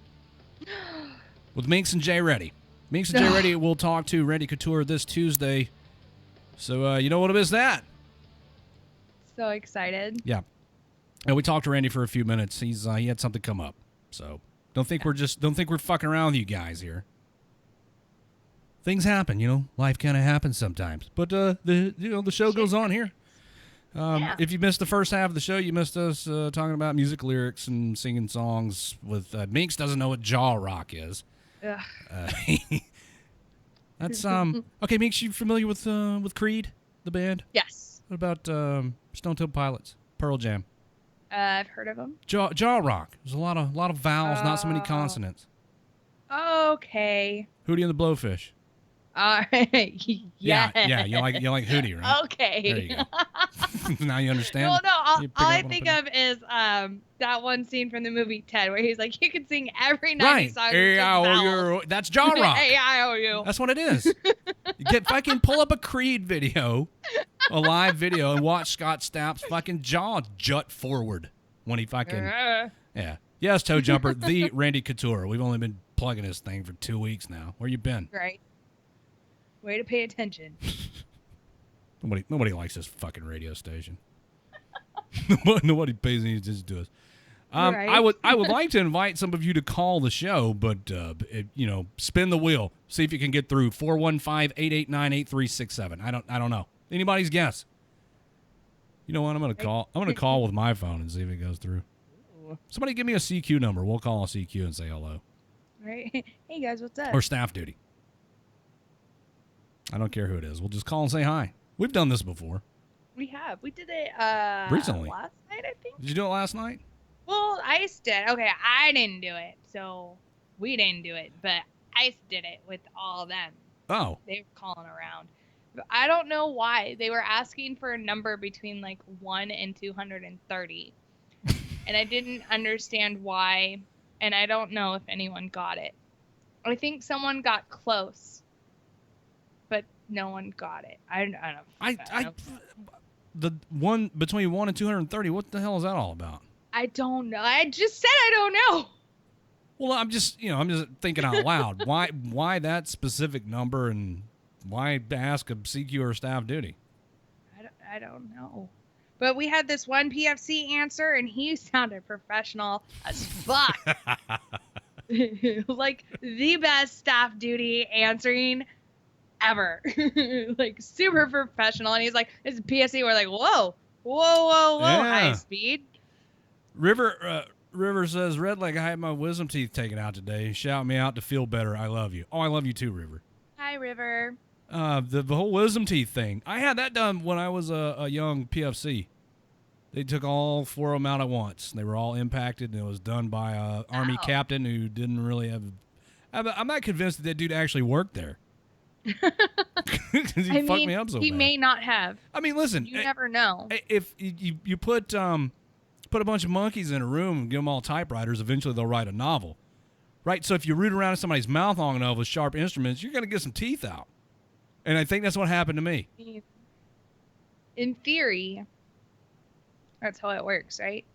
with Minx and Redleg. Minx and Redleg will talk to Randy Couture this Tuesday. So you don't want to miss that.
So excited.
Yeah. And we talked to Randy for a few minutes. He had something come up. So don't think we're fucking around with you guys here. Things happen, life kind of happens sometimes. But the show goes on here. If you missed the first half of the show, you missed us talking about music lyrics and singing songs with Minx doesn't know what jaw rock is. That's okay. Minx, you familiar with Creed, the band?
Yes.
What about Stone Temple Pilots, Pearl Jam?
I've heard of them.
Jaw rock. There's a lot of vowels, not so many consonants.
Okay.
Hootie and the Blowfish.
All right.
Yeah. You like Hootie, right?
Okay.
There you go. Now you understand.
Well, no. All I
up
think
what I'm
of is that one scene from the movie Ted, where he's like, "You can sing every 90s
right.
song." With just vowels."
That's jaw rock.
A-I-O-U.
That's what it is. You fucking pull up a Creed video, a live video, and watch Scott Stapp's fucking jaw jut forward when he fucking yeah. Yes, Toe Jumper, the Randy Couture. We've only been plugging this thing for 2 weeks now. Where you been?
Right. Way to pay attention.
Nobody likes this fucking radio station. Nobody pays any attention to us.
Right.
I would like to invite some of you to call the show, but spin the wheel. See if you can get through 415-889-8367. I don't know. Anybody's guess. You know what? I'm gonna call with my phone and see if it goes through. Somebody give me a CQ number. We'll call a CQ and say hello.
Right. Hey guys, what's up?
Or staff duty. I don't care who it is. We'll just call and say hi. We've done this before.
We have. We did it
recently.
last night, I think.
Did you do it last night?
Well, Ice did. Okay, I didn't do it, so we didn't do it, but Ice did it with all of them.
Oh.
They were calling around. But I don't know why. They were asking for a number between like 1 and 230. And I didn't understand why, and I don't know if anyone got it. I think someone got close, but no one got it. I don't.
The one between 1 and 230. What the hell is that all about?
I don't know. I just said I don't know.
Well, I'm just thinking out loud. Why that specific number, and why ask a CQ or staff duty?
I don't know. But we had this one PFC answer, and he sounded professional as fuck. Like the best staff duty answering ever. Like super professional. And he's like, "This is PFC." We're like, "Whoa,
Yeah.
high speed."
River says, Redleg, I had my wisdom teeth taken out today. Shout me out to feel better. I love you. Oh, I love you too, River.
Hi, River.
The whole wisdom teeth thing. I had that done when I was a young PFC. They took all 4 of them out at once. They were all impacted, and it was done by a Army captain who didn't really have... I'm not convinced that dude actually worked there. Because he fucked me up so bad.
He may not have.
I mean, listen.
You never know.
If you put a bunch of monkeys in a room and give them all typewriters, eventually they'll write a novel. Right? So if you root around in somebody's mouth long enough with sharp instruments, you're going to get some teeth out. And I think that's what happened to me.
In theory, that's how it works, right?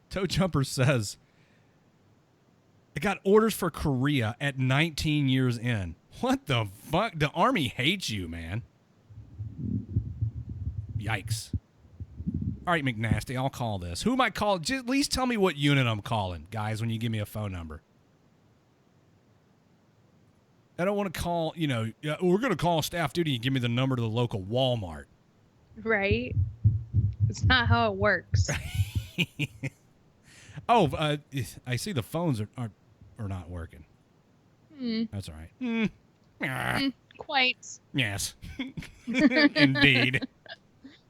Toe Jumper says, I got orders for Korea at 19 years in. What the fuck? The Army hates you, man. Yikes. All right, McNasty, I'll call this. Who am I calling? Just at least tell me what unit I'm calling, guys, when you give me a phone number. I don't want to call, we're going to call staff duty and give me the number to the local Walmart.
Right? It's not how it works.
Oh, I see the phones are not working. That's all right.
Quite.
Yes. Indeed.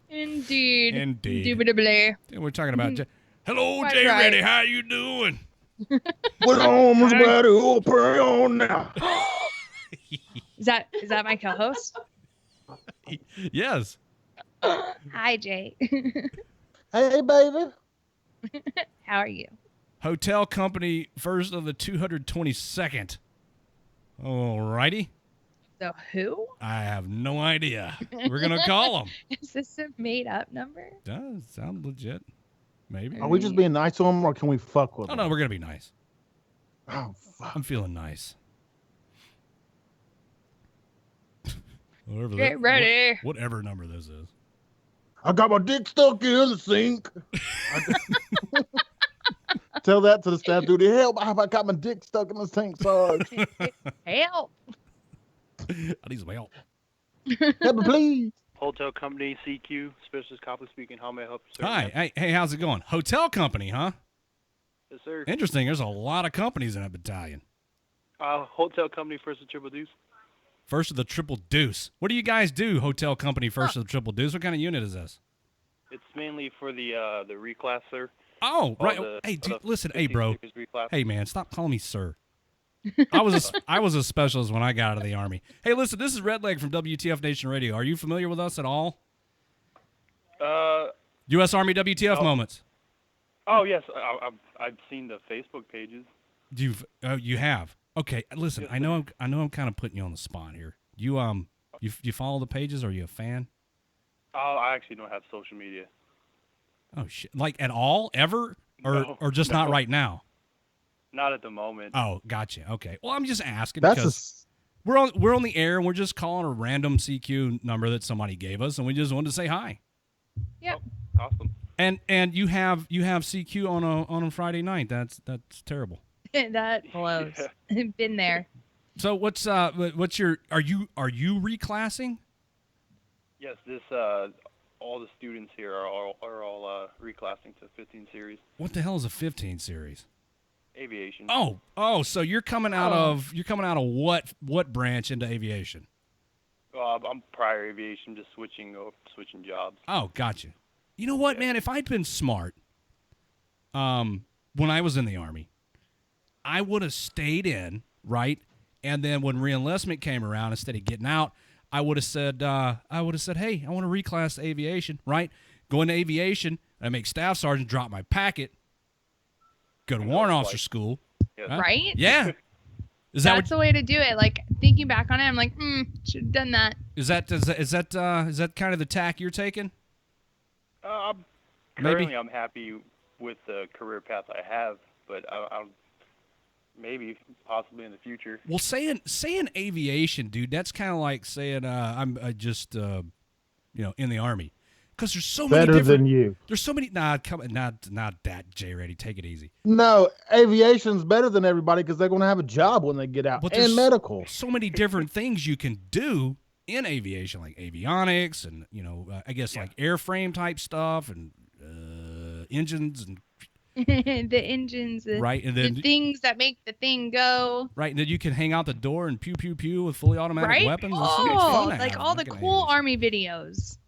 Indeed.
Indeed.
Indubitably.
And we're talking about hello,
Quite
Jay
right.
Reddy. How you doing?
What arms about to open on now?
Is that my co-host?
Yes.
Hi, Jay.
Hey, baby.
How are you?
Hotel company first of the 222nd. All righty.
So who?
I have no idea. We're going to call them.
Is this a made-up number?
Does sound legit. Maybe.
Are we just being nice to them, or can we fuck with
Oh,
them?
no, we're going to be nice.
Oh, fuck.
I'm feeling nice.
Get ready.
Whatever number this is.
I got my dick stuck in the sink. Tell that to the staff duty. Help! I got my dick stuck in the sink, Sarge.
Help.
I need some help.
Help me, please.
Hotel company, CQ, specialist Copley speaking. How may I help you, sir?
Hi. Hey, how's it going? Hotel company, huh?
Yes, sir.
Interesting. There's a lot of companies in that battalion.
Hotel company, first of Triple Deuce.
First of the Triple Deuce. What do you guys do, hotel company, first of the Triple Deuce? What kind of unit is this?
It's mainly for the reclass, sir.
Oh, right. Hey, dude, listen. Hey, bro. Hey, man, stop calling me sir. I was a specialist when I got out of the Army. Hey, listen, this is Redleg from WTF Nation Radio. Are you familiar with us at all? U.S. Army WTF moments.
Oh, yes. I've seen the Facebook pages.
You have? Okay, listen.
Yes,
I know I'm kind of putting you on the spot here. You follow the pages? Are you a fan?
Oh, I actually don't have social media.
Oh shit! Like at all, ever, or just not right now?
Not at the moment.
Oh, gotcha. Okay. Well, I'm just asking
That's
because we're on the air and we're just calling a random CQ number that somebody gave us, and we just wanted to say hi.
Yep.
Oh, awesome.
And you have CQ on a Friday night. That's terrible.
That blows. Been there.
So what's your are you reclassing?
Yes, this all the students here are all reclassing to 15 series.
What the hell is a 15 series?
Aviation.
Oh, so you're coming out of what branch into aviation?
I'm prior aviation, just switching jobs.
Oh, gotcha. You know what, man? If I'd been smart, when I was in the Army, I would have stayed in, right? And then when reenlistment came around, instead of getting out, I would have said, hey, I want to reclass to aviation, right? Go into aviation, I make staff sergeant, drop my packet, go to warrant officer school.
Yeah.
Right?
Yeah.
That's the way to do it. Like, thinking back on it, I'm like, should have done that.
Is that kind of the tack you're taking?
Currently, I'm happy with the career path I have, but I'll maybe possibly in the future.
Well, saying aviation, dude, that's kind of like saying I'm just in the Army, because there's so many
better than you.
There's so many. Not that Jay Reddy. Take it easy.
No, aviation's better than everybody because they're going to have a job when they get out,
But
and
there's
medical.
So many different things you can do in aviation, like avionics, and I guess like airframe type stuff, and engines and.
The engines,
right, and then
the things that make the thing go.
Right, and then you can hang out the door and pew pew pew with fully automatic weapons.
Oh, like all the cool Army videos.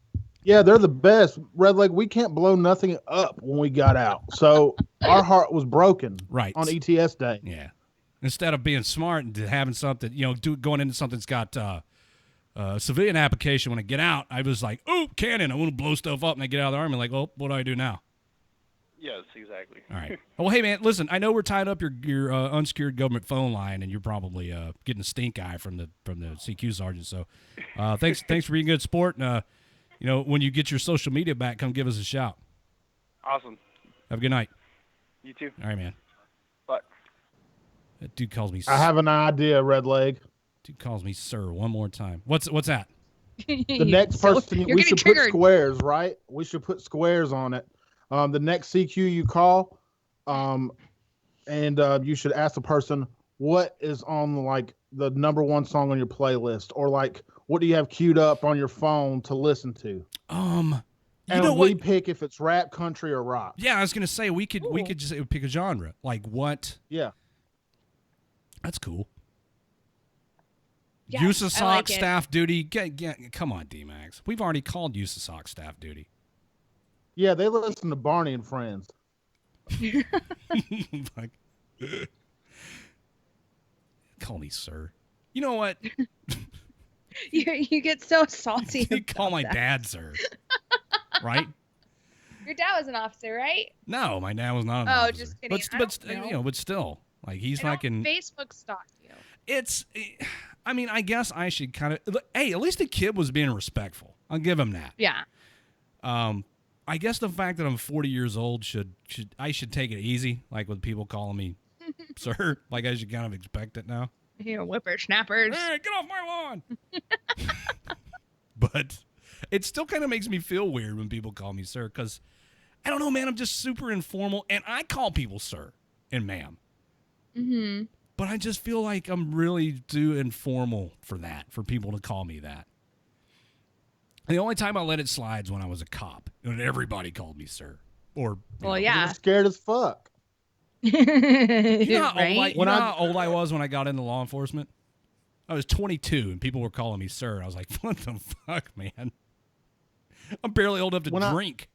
Yeah, they're the best. Redleg, we can't blow nothing up when we got out, so our heart was broken.
Right
on ETS day.
Yeah, instead of being smart and having something, going into something that's got civilian application when I get out, I was like, oh, cannon! I want to blow stuff up, and I get out of the Army, like, oh, what do I do now?
Yes, exactly.
All right. Well, hey, man, listen, I know we're tied up your unsecured government phone line, and you're probably getting a stink eye from the CQ sergeant. So, thanks for being a good sport. And when you get your social media back, come give us a shout.
Awesome.
Have a good night.
You too.
All right, man.
Bye.
That dude calls me.
I have an idea, Redleg.
Dude calls me sir one more time. What's that?
The next person we should put squares, right? We should put squares on it. The next CQ you call, and you should ask the person what is on like the number one song on your playlist, or like what do you have queued up on your phone to listen to. And we pick if it's rap, country, or rock.
Yeah, I was gonna say we could just pick a genre. Like what?
Yeah,
that's cool.
Yes,
USASOC
I like it.
staff duty. Come on, D-Max. We've already called USASOC staff duty.
Yeah, they listen to Barney and Friends.
Like, call me sir. You know what?
You get so salty.
You call my dad sir. Right?
Your dad was an officer, right?
No, my dad was not an
Oh,
officer.
just kidding.
But still, like he's fucking.
Facebook stalked you.
I mean, I guess I should kind of. Hey, at least the kid was being respectful. I'll give him that.
Yeah.
I guess the fact that I'm 40 years old should take it easy, like with people calling me sir. Like I should kind of expect it now.
Whippersnappers.
Hey, get off my lawn. But it still kind of makes me feel weird when people call me sir, because I don't know, man. I'm just super informal, and I call people sir and ma'am.
Mm-hmm.
But I just feel like I'm really too informal for that, for people to call me that. The only time I let it slide is when I was a cop, and everybody called me sir. Or
yeah,
you're scared as fuck.
You know how old I was when I got into law enforcement? I was 22, and people were calling me sir. I was like, what the fuck, man? I'm barely old enough to drink.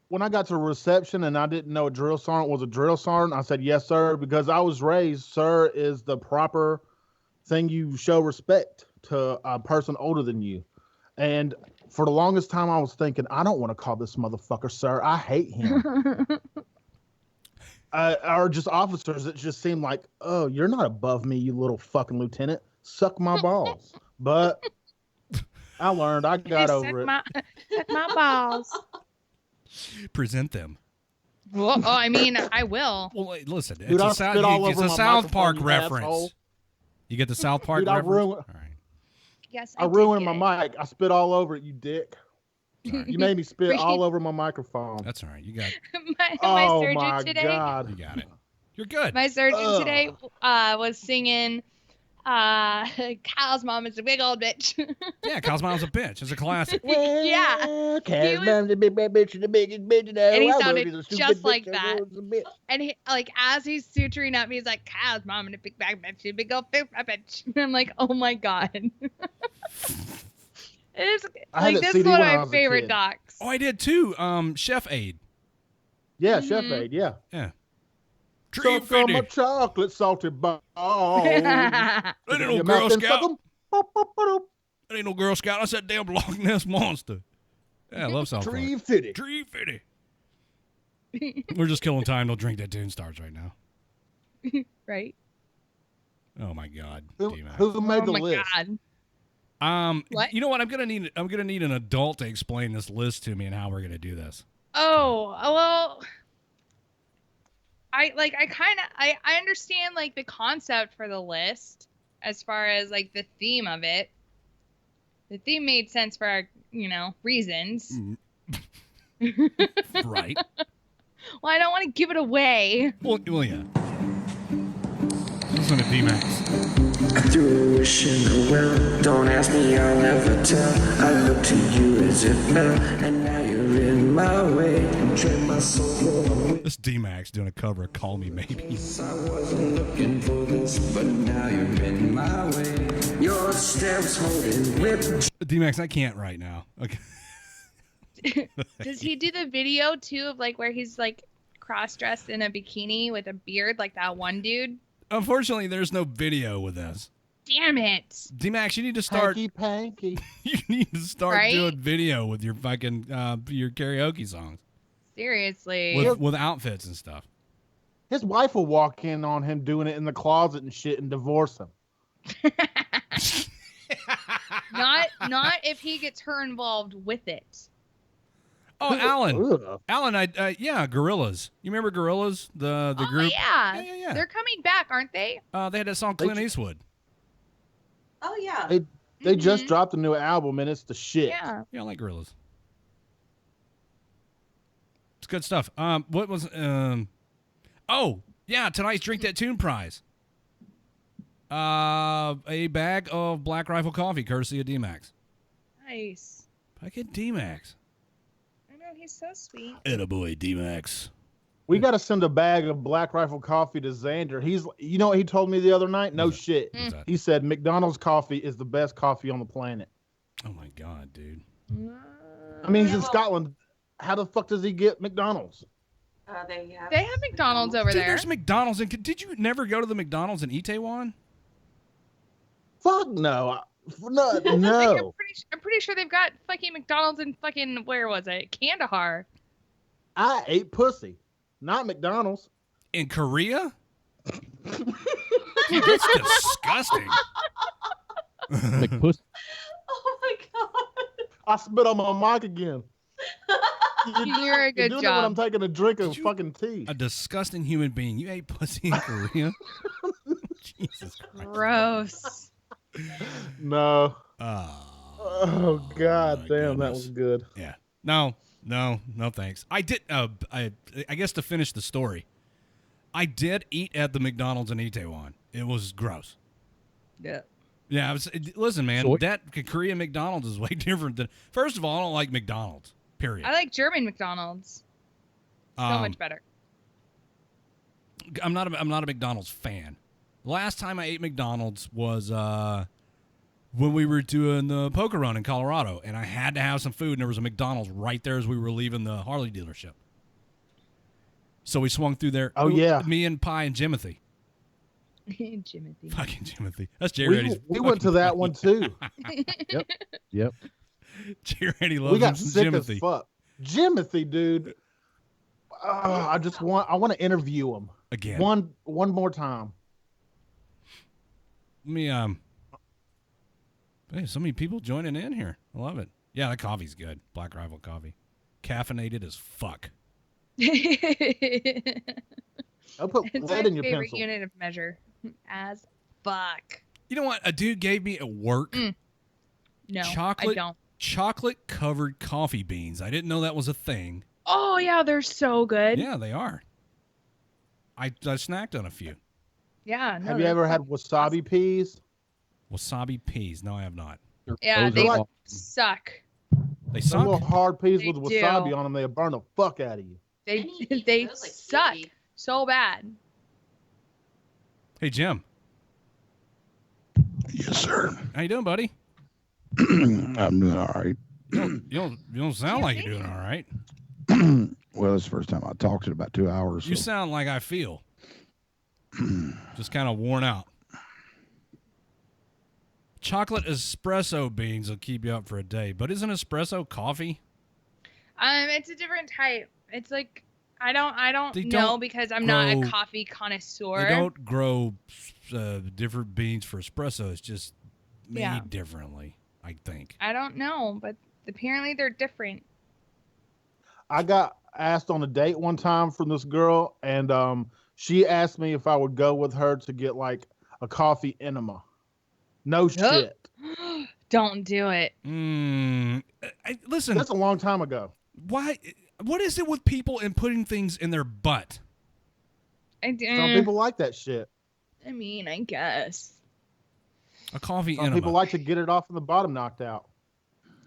When I got to reception and I didn't know a drill sergeant was a drill sergeant, I said, yes, sir, because I was raised, sir is the proper thing you show respect to a person older than you. And for the longest time, I was thinking, I don't want to call this motherfucker sir. I hate him. Or just officers that just seem like, oh, you're not above me, you little fucking lieutenant. Suck my balls. But I learned. I got over it.
Suck my balls.
Present them.
Well, I mean, I will.
Well, listen,
Dude,
it's a South Park reference.
Asshole.
You get the South Park
Dude,
reference?
All right.
Yes,
I ruined my mic. I spit all over it, you dick. You made me spit all over my microphone.
That's all right. You got
my
oh
surgeon
my
today.
God.
You got it. You're good.
My surgeon today was singing Kyle's mom is a big old bitch.
Yeah, Kyle's mom's a bitch. It's a classic.
Yeah.
Kyle's mom's a big bitch and the biggest bitch.
And he sounded just like that. And he, like, as he's suturing up, he's like, Kyle's mom and a big bag bitch, a big old bitch. And I'm like, oh my God. It's like, this is one of my favorite docs.
Oh, I did too. Chef Aid.
Yeah, Chef Aid, yeah.
Yeah.
Suck on my chocolate salty balls.
That ain't no Girl Scout. That ain't no Girl Scout. That's that damn Loch Ness monster. Yeah, I love South Park.
Tree Fitty.
Tree Fitty. We're just killing time. Don't drink that Dune Stars right now.
Right.
Oh my God.
Who made the list?
God.
What? You know what? I'm gonna need an adult to explain this list to me and how we're gonna do this.
Oh, well, I understand like the concept for the list as far as like the theme of it. The theme made sense for our, reasons.
Right.
Well, I don't want to give it away.
Well, yeah. Listen to D-Max.
I threw a wish in the well. Don't ask me, I'll never tell. I look to you as it fell, and now you're in my way. And trade my soul.
This D-Max doing a cover of Call Me Maybe.
I wasn't looking for this, but now you're in my way. Your steps holding whip.
D-Max, I can't right now. Okay.
Does he do the video too of like where he's like cross-dressed in a bikini with a beard like that one dude?
Unfortunately, there's no video with this.
Damn it.
D-Max, you need to start.
Panky.
You need to start
Right?
doing video with your fucking your karaoke songs.
Seriously.
With outfits and stuff.
His wife will walk in on him doing it in the closet and shit and divorce him.
Not if he gets her involved with it.
Oh, Alan, yeah, Gorillas. You remember Gorillas, the group?
Yeah. They're coming back, aren't they?
They had that song Clint Eastwood.
Oh yeah.
They just dropped a new album and it's the shit.
Yeah.
Yeah, I like Gorillas. It's good stuff. What was oh, yeah, tonight's Drink That Tune prize. A bag of Black Rifle coffee, courtesy of D-Max.
Nice.
I get D-Max.
I know, he's so sweet.
Attaboy, D-Max.
We got to send a bag of Black Rifle coffee to Xander. You know what he told me the other night? No shit. He said McDonald's coffee is the best coffee on the planet.
Oh my God, dude.
I mean, he's in Scotland. How the fuck does he get McDonald's?
They
have McDonald's over
Dude,
there.
there's McDonald's. Did you never go to the McDonald's in Itaewon?
Fuck no. No.
I'm pretty sure they've got fucking McDonald's in fucking, where was it? Kandahar.
I ate pussy, not McDonald's.
In Korea? Dude, that's disgusting.
McPuss.
Oh my God.
I spit on my mic again.
You're a good
doing
job.
it when I'm taking a drink of fucking tea.
A disgusting human being. You ate pussy in Korea? Jesus Christ.
Gross.
No. Oh God damn, that was good.
Yeah. No, thanks. I did. I guess to finish the story, I did eat at the McDonald's in Itaewon. It was gross.
Yeah.
Yeah. Listen, man.
So
that Korean McDonald's is way different than. First of all, I don't like McDonald's. Period.
I like German McDonald's. So much better.
I'm not a McDonald's fan. Last time I ate McDonald's was when we were doing the poker run in Colorado, and I had to have some food, and there was a McDonald's right there as we were leaving the Harley dealership. So we swung through there.
Oh, yeah.
Me and Pi and Jimothy.
Jimothy.
Fucking Jimothy. That's Jerry.
We went to that one too.
Yep.
Jerry loves
We got
him some
sick
Jimothy.
as fuck. Jimothy, dude. I want to interview him
Again.
One more time.
Let me hey, so many people joining in here. I love it. Yeah, that coffee's good. Black Rifle coffee. Caffeinated as fuck.
I'll put
It's
lead
my
in your
favorite
pencil.
unit of measure. As fuck.
You know what? A dude gave me at work
No,
chocolate
I don't.
chocolate covered coffee beans. I didn't know that was a thing.
Oh yeah, they're so good.
Yeah, they are. I snacked on a few.
Yeah. No,
Have you
they're
ever had
fucking
wasabi peas?
Wasabi peas. No, I have not.
Yeah,
Those
they
are
suck.
They
Some
suck.
little hard peas
They
with wasabi
do.
on them, they burn the fuck out of you.
They suck so bad.
Hey, Jim.
Yes, sir.
How you doing, buddy?
I'm doing all right.
You don't sound like you're doing all right.
Well, it's the first time I talked in about 2 hours.
You
so-
sound like I feel. Just kind of worn out. Chocolate espresso beans will keep you up for a day, but isn't espresso coffee?
It's a different type. It's like I don't
They
know
don't
because I'm not a
grow-
coffee connoisseur.
They don't grow different beans for espresso. It's just made
Yeah.
differently, I think.
I don't know, but apparently they're different.
I got asked on a date one time from this girl, and she asked me if I would go with her to get like a coffee enema. No shit.
Don't do it.
Listen.
That's a long time ago.
Why? What is it with people and putting things in their butt?
Some people like that shit.
I mean, I guess.
A coffee
Some
enema.
people like to get it off from the bottom knocked out.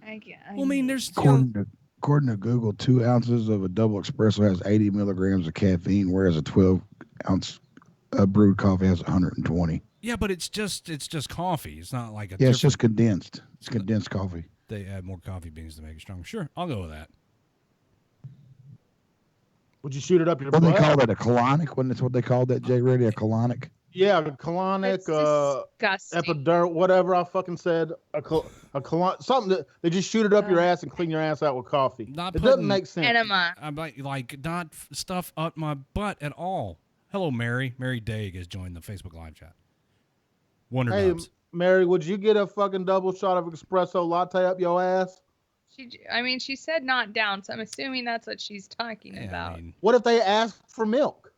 I guess.
Well, I mean, there's
According to Google, 2 ounces of a double espresso has 80 milligrams of caffeine, whereas a 12-ounce brewed coffee has 120.
Yeah, but it's just coffee. It's not like a.
Yeah, it's
different-
just condensed. It's condensed coffee.
They add more coffee beans to make it stronger. Sure, I'll go with that.
Would you shoot it up your
What do
butt?
they call that? A colonic? Wasn't that what they called that, Jay Reddy? A colonic?
Yeah, a colonic,
disgusting.
epiderm, whatever I fucking said. A colon, something that they just shoot it up your ass and clean your ass out with coffee. It doesn't
putting-
make sense.
Enema.
I'm like not stuff up my butt at all. Hello, Mary. Mary Daig has joined the Facebook live chat. Wonder
Hey,
Dubs.
Mary, would you get a fucking double shot of espresso latte up your ass?
She said not down, so I'm assuming that's what she's talking about.
What if they ask for milk?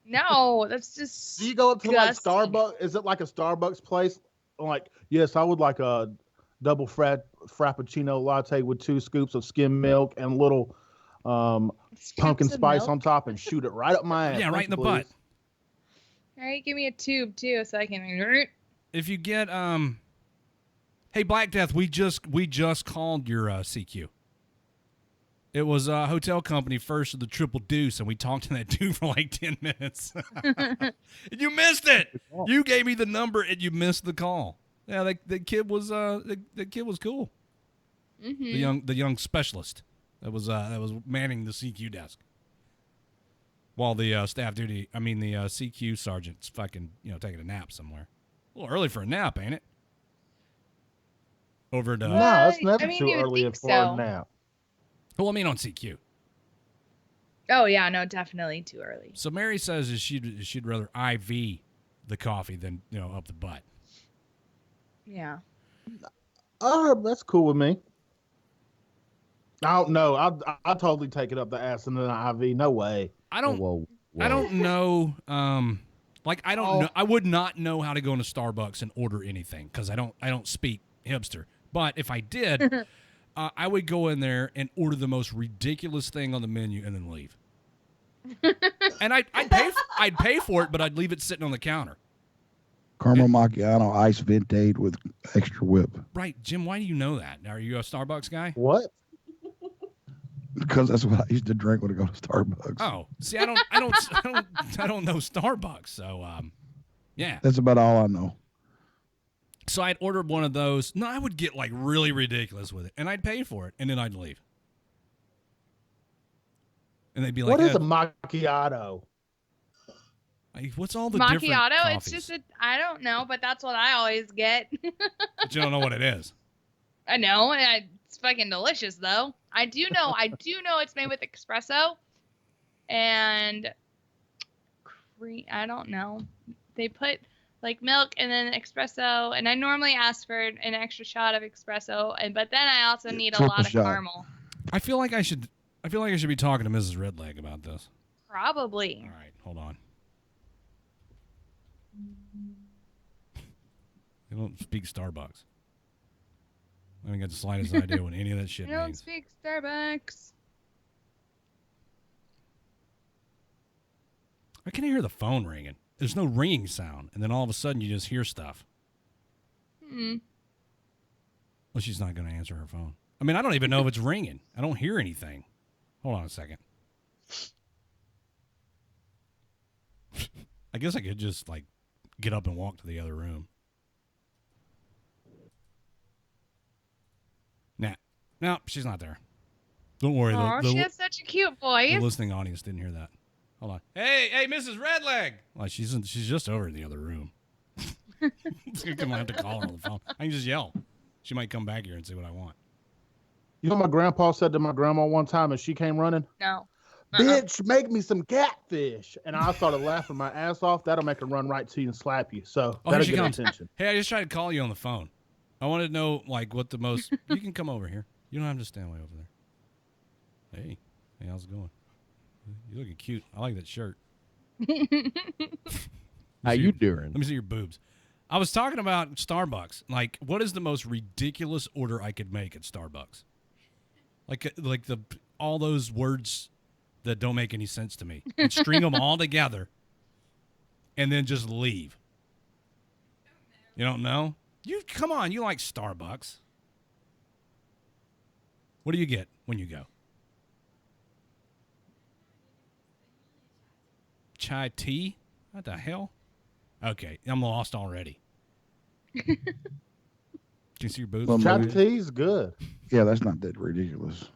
No, that's just.
Do you go up to like
disgusting.
Starbucks? Is it like a Starbucks place? Like, yes, I would like a double frappuccino latte with 2 scoops of skim milk and a little pumpkin
of
spice
milk?
on top and shoot it right up my ass.
Yeah, right
Thank
in the
you,
butt.
please.
All right, give me a tube too, so I can.
If you get hey Black Death, we just called your CQ. It was a hotel company first of the Triple Deuce, and we talked to that dude for like 10 minutes. And you missed it. You gave me the number, and you missed the call. Yeah, the kid was the kid was cool.
Mm-hmm.
The young specialist that was manning the CQ desk, while the the CQ sergeant's fucking taking a nap somewhere. A little early for a nap, ain't it? Over to
No, it's never
you
too
would
early
think
for
so.
a nap.
well, I mean on CQ.
Oh yeah, no, definitely too early.
So Mary says that she'd rather IV the coffee than up the butt.
Yeah.
That's cool with me. I don't know. I totally take it up the ass and then an IV. No way.
I don't.
Whoa.
I don't know. I don't know. I would not know how to go into Starbucks and order anything because I don't speak hipster. But if I did, I would go in there and order the most ridiculous thing on the menu and then leave. And I'd pay for it, but I'd leave it sitting on the counter.
Caramel macchiato, ice ventate with extra whip.
Right, Jim. Why do you know that? Are you a Starbucks guy?
What?
Because that's what I used to drink when I go to Starbucks.
Oh, see, I don't know Starbucks. So, yeah.
That's about all I know.
So I'd ordered one of those. No, I would get like really ridiculous with it, and I'd pay for it, and then I'd leave. And they'd be like,
"What is a macchiato?"
Like, what's all the different
Macchiato? It's
coffees?
just I don't know, but that's what I always get.
But you don't know what it is.
I know, and it's fucking delicious though. I do know it's made with espresso and cream. I don't know. They put like milk and then espresso, and I normally ask for an extra shot of espresso, but then I also need a lot of caramel.
I feel like I should be talking to Mrs. Redleg about this.
Probably.
All right, hold on. They don't speak Starbucks. I ain't got the slightest idea what any of that shit
I don't
means.
speak Starbucks.
I can hear the phone ringing. There's no ringing sound, and then all of a sudden you just hear stuff. Well, she's not going to answer her phone. I mean, I don't even know if it's ringing. I don't hear anything. Hold on a second. I guess I could just, like, get up and walk to the other room. Nah. No, she's not there. Don't worry.
Oh, she has such a cute voice.
The listening audience didn't hear that. Hold on. Hey, Mrs. Redleg. Well, she's just over in the other room. I'm gonna have to call her on the phone. I can just yell. She might come back here and say what I want.
You know, my grandpa said to my grandma one time, and she came running.
No.
Bitch, make me some catfish. And I started laughing my ass off. That'll make her run right to you and slap you. So
Oh,
that'll
here she
get
comes.
attention.
Hey, I just tried to call you on the phone. I wanted to know, like, what the most... You can come over here. You don't have to stand way over there. Hey, how's it going? You're looking cute. I like that shirt.
How you doing?
Let me see your boobs. I was talking about Starbucks. Like, what is the most ridiculous order I could make at Starbucks? Like all those words that don't make any sense to me. And string them all together and then just leave. You don't know? Come on, you like Starbucks. What do you get when you go? Chai tea? What the hell? Okay, I'm lost already. Can you see your boobs?
Well,
Chai tea's good.
Yeah, that's not that ridiculous.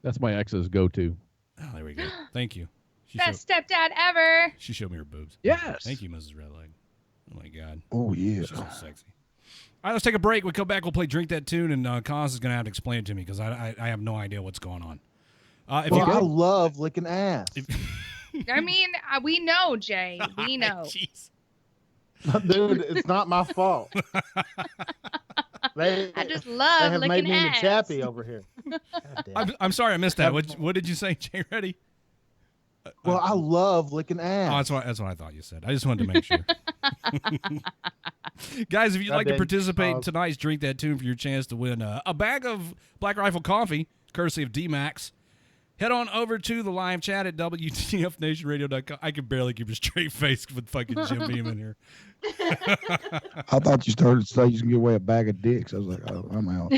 That's my ex's go-to.
Oh, there we go. Thank you.
Best stepdad ever.
She showed me her boobs.
Yes.
Thank you, Mrs. Redleg. Oh, my God.
Oh, yeah.
She's so sexy. All right, let's take a break. We come back. We'll play Drink That Tune, and Cos is going to have to explain it to me because I have no idea what's going on.
I love licking ass.
I mean, we know, Jay. We know.
Jeez.
Dude, it's not my fault.
I just love
they have
licking
made me
ass.
into Chappie over here.
I'm sorry I missed that. What did you say, Jay Reddy?
Well, I love licking ass.
Oh, that's what I thought you said. I just wanted to make sure. Guys, if you'd like to participate in tonight's Drink That Tune for your chance to win a bag of Black Rifle coffee, courtesy of D-Max, Head on over to the live chat at WTFNationRadio.com. I can barely keep a straight face with fucking Jim Beam in here.
I thought you started to say you can give away a bag of dicks. I was like, oh, I'm out.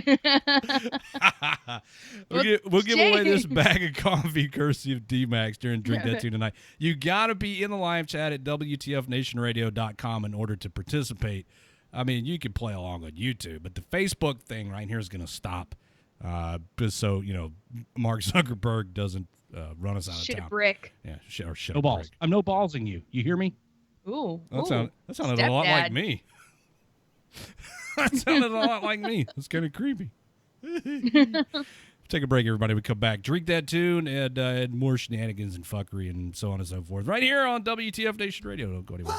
We'll give away this bag of coffee courtesy of D-Max during Drink That Tune tonight. You got to be in the live chat at WTFNationRadio.com in order to participate. I mean, you can play along on YouTube, but the Facebook thing right here is going to stop. Just so, Mark Zuckerberg doesn't run us out of town.
Shit a brick.
Yeah, shit
no
a
balls.
brick.
I'm no ballsing you. You hear me?
Ooh.
That sounded a lot like me. That sounded a lot like me. That's kind of creepy. Take a break, everybody. We come back. Drink That Tune and more shenanigans and fuckery and so on and so forth. Right here on WTF Nation Radio. Don't go anywhere.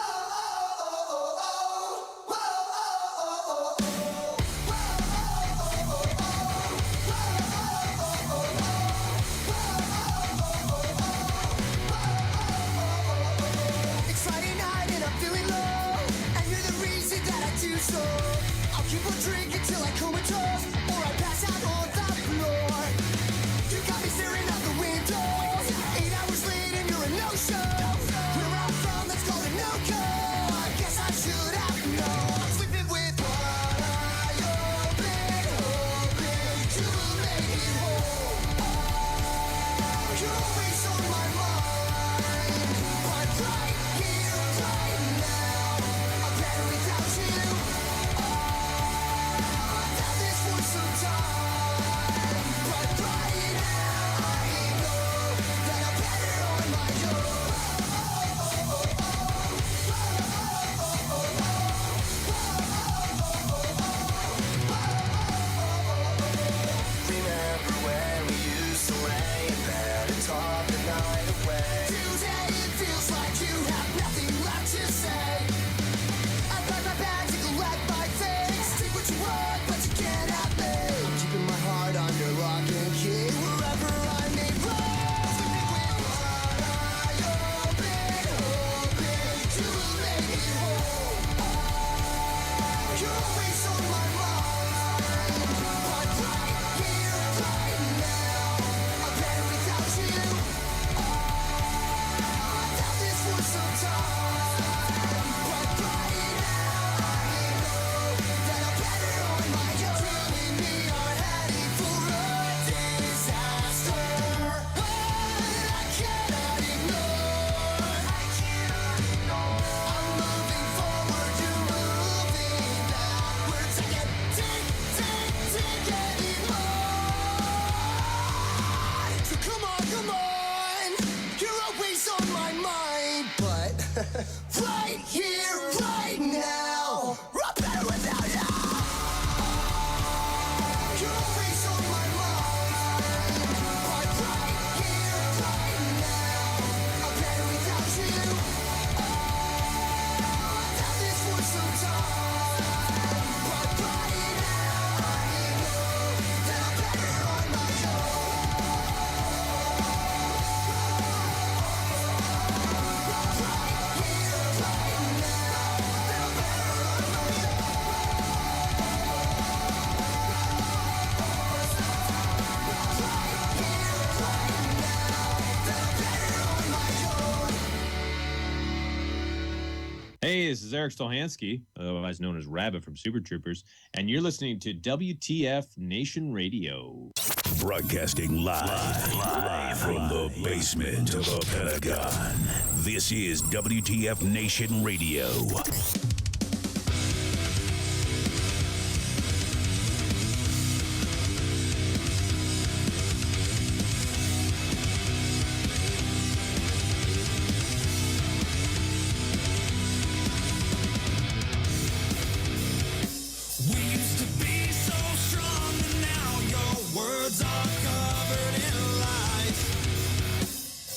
Hey, this is Eric Stolhansky, otherwise known as Rabbit from Super Troopers, and you're listening to WTF Nation Radio.
Broadcasting live from the basement of the Pentagon. This is WTF Nation Radio.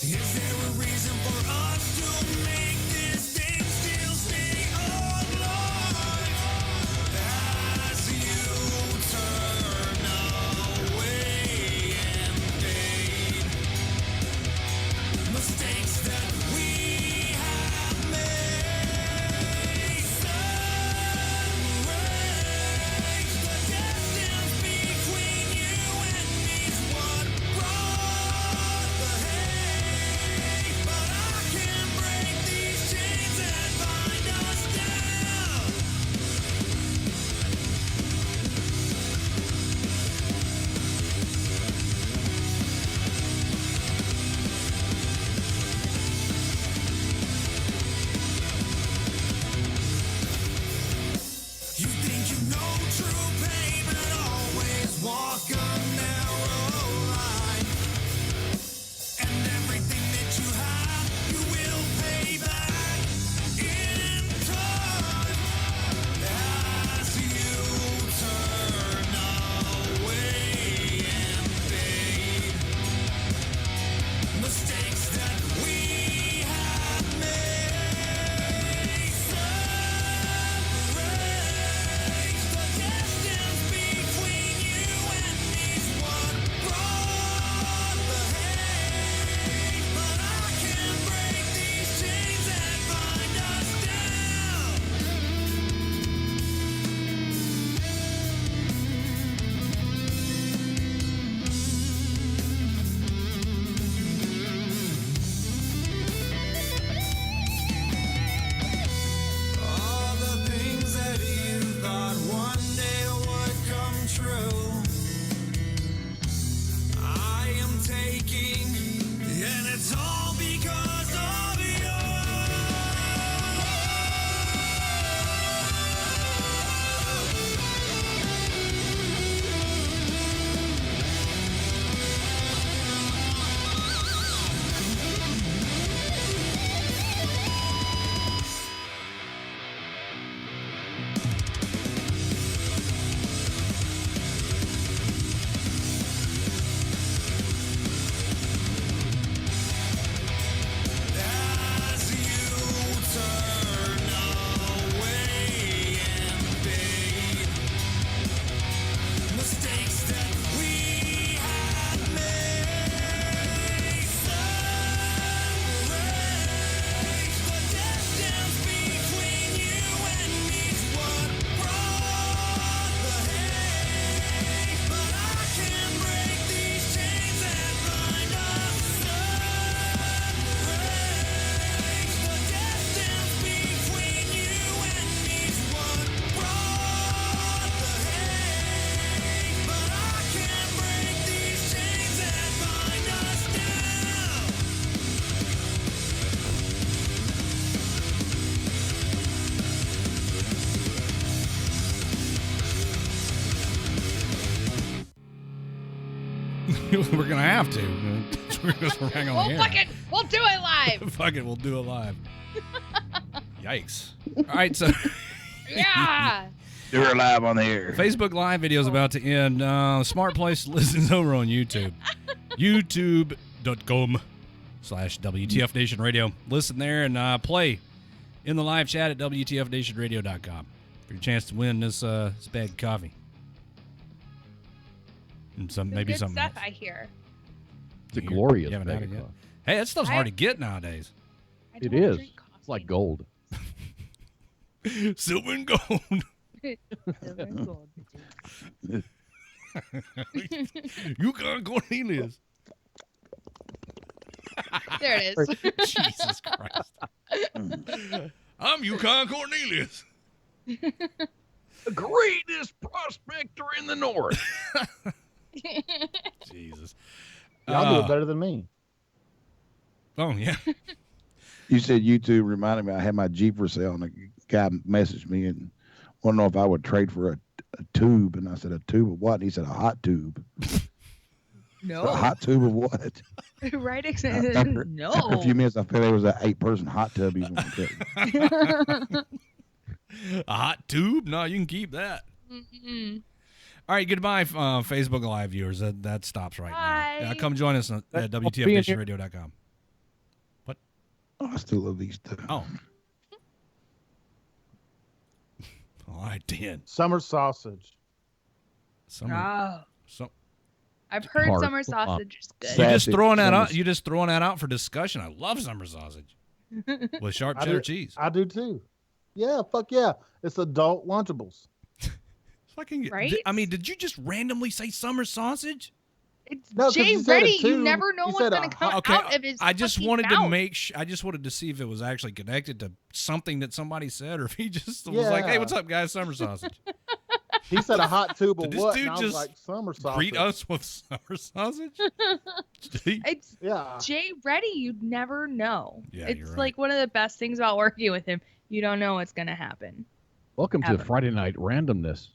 Is there a reason for us to make this thing still stay alive?
We're gonna have to. We're hang on here.
Fuck it. We'll do it live.
Fuck it. We'll do it live. Yikes. All right, so.
Yeah.
Do her live on the air.
Facebook Live video is about to end. Smart place to listen is over on YouTube. YouTube.com/WTF Nation Radio. Listen there and play in the live chat at WTFNationRadio.com for your chance to win this bag of coffee. And maybe
good
something
stuff
else.
I hear.
It's a glorious
You haven't
bag
had
of
it yet?
coffee.
Hey, that stuff's hard to get nowadays.
It is. It's like gold.
Silver and gold. Yukon Cornelius.
There it is.
Jesus Christ. I'm Yukon Cornelius.
The greatest prospector in the North.
Jesus.
Y'all do it better than me.
Oh, yeah.
You said YouTube reminded me I had my Jeep for sale, and a guy messaged me and wanted to know if I would trade for a tube. And I said, a tube of what? And he said, a hot tube.
No.
A hot tube of what?
Right. No.
After a few minutes, I felt it was an 8-person hot tub. He's going to
A hot tube? No, you can keep that.
Mm-mm.
All right, goodbye, Facebook Live viewers. That stops right now. Come join us at WTFNationRadio.com. What?
Oh, I still love these two.
Oh. All right, Dan.
Summer sausage.
Oh.
So,
I've heard
Hard.
summer sausage is good.
you just throwing that out. You just throwing that out for discussion. I love summer sausage with sharp cheddar cheese.
I do too. Yeah, fuck yeah. It's adult Lunchables.
Fucking
right?
I mean, did you just randomly say summer sausage?
It's
No, 'cause
Jay
you said
Reddy.
it too.
You never know
You
what's
said
going to come
Okay,
out of his
I just
fucking
wanted
mouth.
to I just wanted to see if it was actually connected to something that somebody said, or if he just was
Yeah.
like, "Hey, what's up, guys? Summer sausage."
He said a hot tube of
Did this
what?
dude
And I was
just
like, summer sausage.
Greet us with summer sausage.
It's
Yeah.
Jay Reddy. You'd never know.
Yeah,
it's
you're right.
like one of the best things about working with him. You don't know what's going to happen.
Welcome to
Ever.
Friday Night Randomness.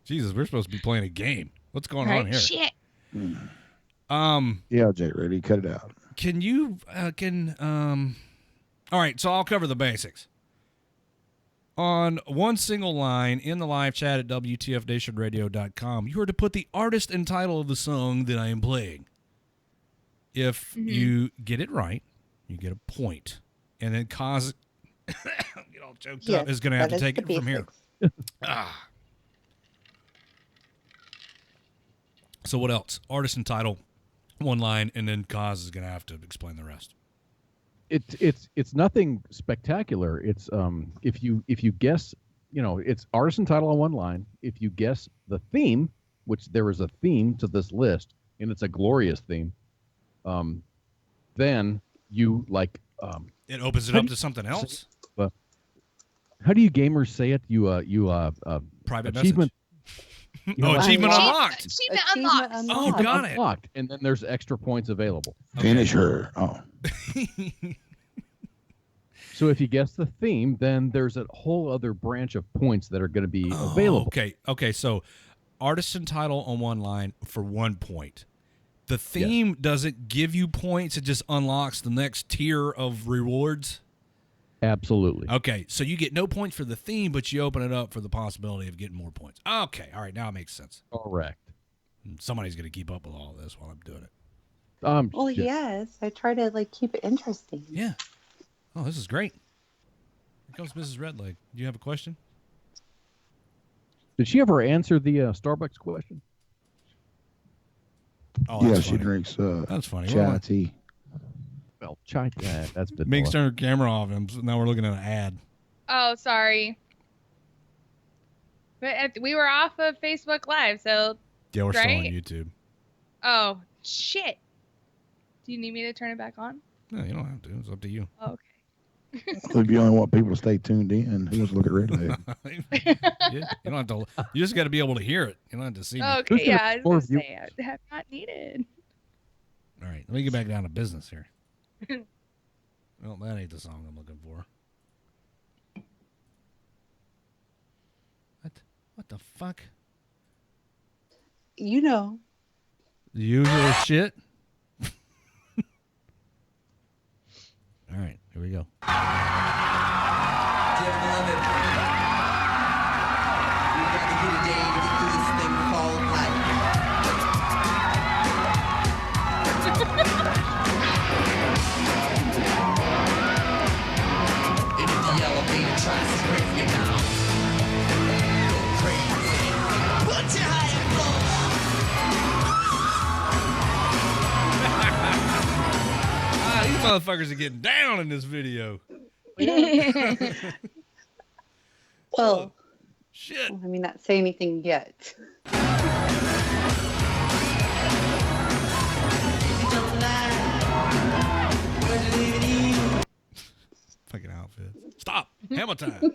Jesus, we're supposed to be playing a game. What's going
Right?
on here?
Shit.
Yeah, Jay, ready? Cut it out.
Can you all right, so I'll cover the basics. On one single line in the live chat at WTFNationRadio.com, you are to put the artist and title of the song that I am playing. If you get it right, you get a point. And then Cause get all choked up is going to have to take it from here. So what else? Artist and title, one line, and then Cause is going to have to explain the rest.
It's nothing spectacular. It's if you guess, it's artist and title on one line. If you guess the theme, which there is a theme to this list, and it's a glorious theme, then you
it opens it up to something else.
How do you gamers say it? You
private
achievement.
Achievement unlocked.
Achievement unlocked.
Oh, got it.
Unlocked, and then there's extra points available.
Finish her. Oh.
So if you guess the theme, then there's a whole other branch of points that are going to be available.
Okay. So, artist and title on one line for 1 point. The theme doesn't give you points; it just unlocks the next tier of rewards.
Absolutely.
Okay, so you get no points for the theme, but you open it up for the possibility of getting more points. Okay, all right, now it makes sense.
Correct.
Somebody's going to keep up with all this while I'm doing it.
Well, yes. I try to keep it interesting.
Yeah. Oh, this is great. Here comes Mrs. Redleg. Do you have a question?
Did she ever answer the Starbucks question?
Oh,
Yeah,
that's
she
funny.
drinks
That's funny.
chai tea.
Well, chai. That's been.
Minx turned her camera off, and now we're looking at an ad.
Oh, sorry. But we were off of Facebook Live, so
Yeah, we're still on
right?
YouTube.
Oh, shit. Do you need me to turn it back on?
No, you don't have to. It's up to you.
Oh, okay.
If you only want people to stay tuned in, who wants to look at Redleg?
You don't have to. You just got to be able to hear it. You don't have to see me.
Okay, yeah, I was going to say, I have not needed.
All right, let me get back down to business here. Well, that ain't the song I'm looking for. What the fuck?
You know.
The usual shit. All right, here we go.
Dear beloved, we got to get a day to get through this thing called life. And if the elevator tries to break you down, go crazy. Put your high and low.
These motherfuckers are getting down in this video.
Well,
shit.
I mean, not say anything yet.
Fucking outfit. Stop. Hammer time.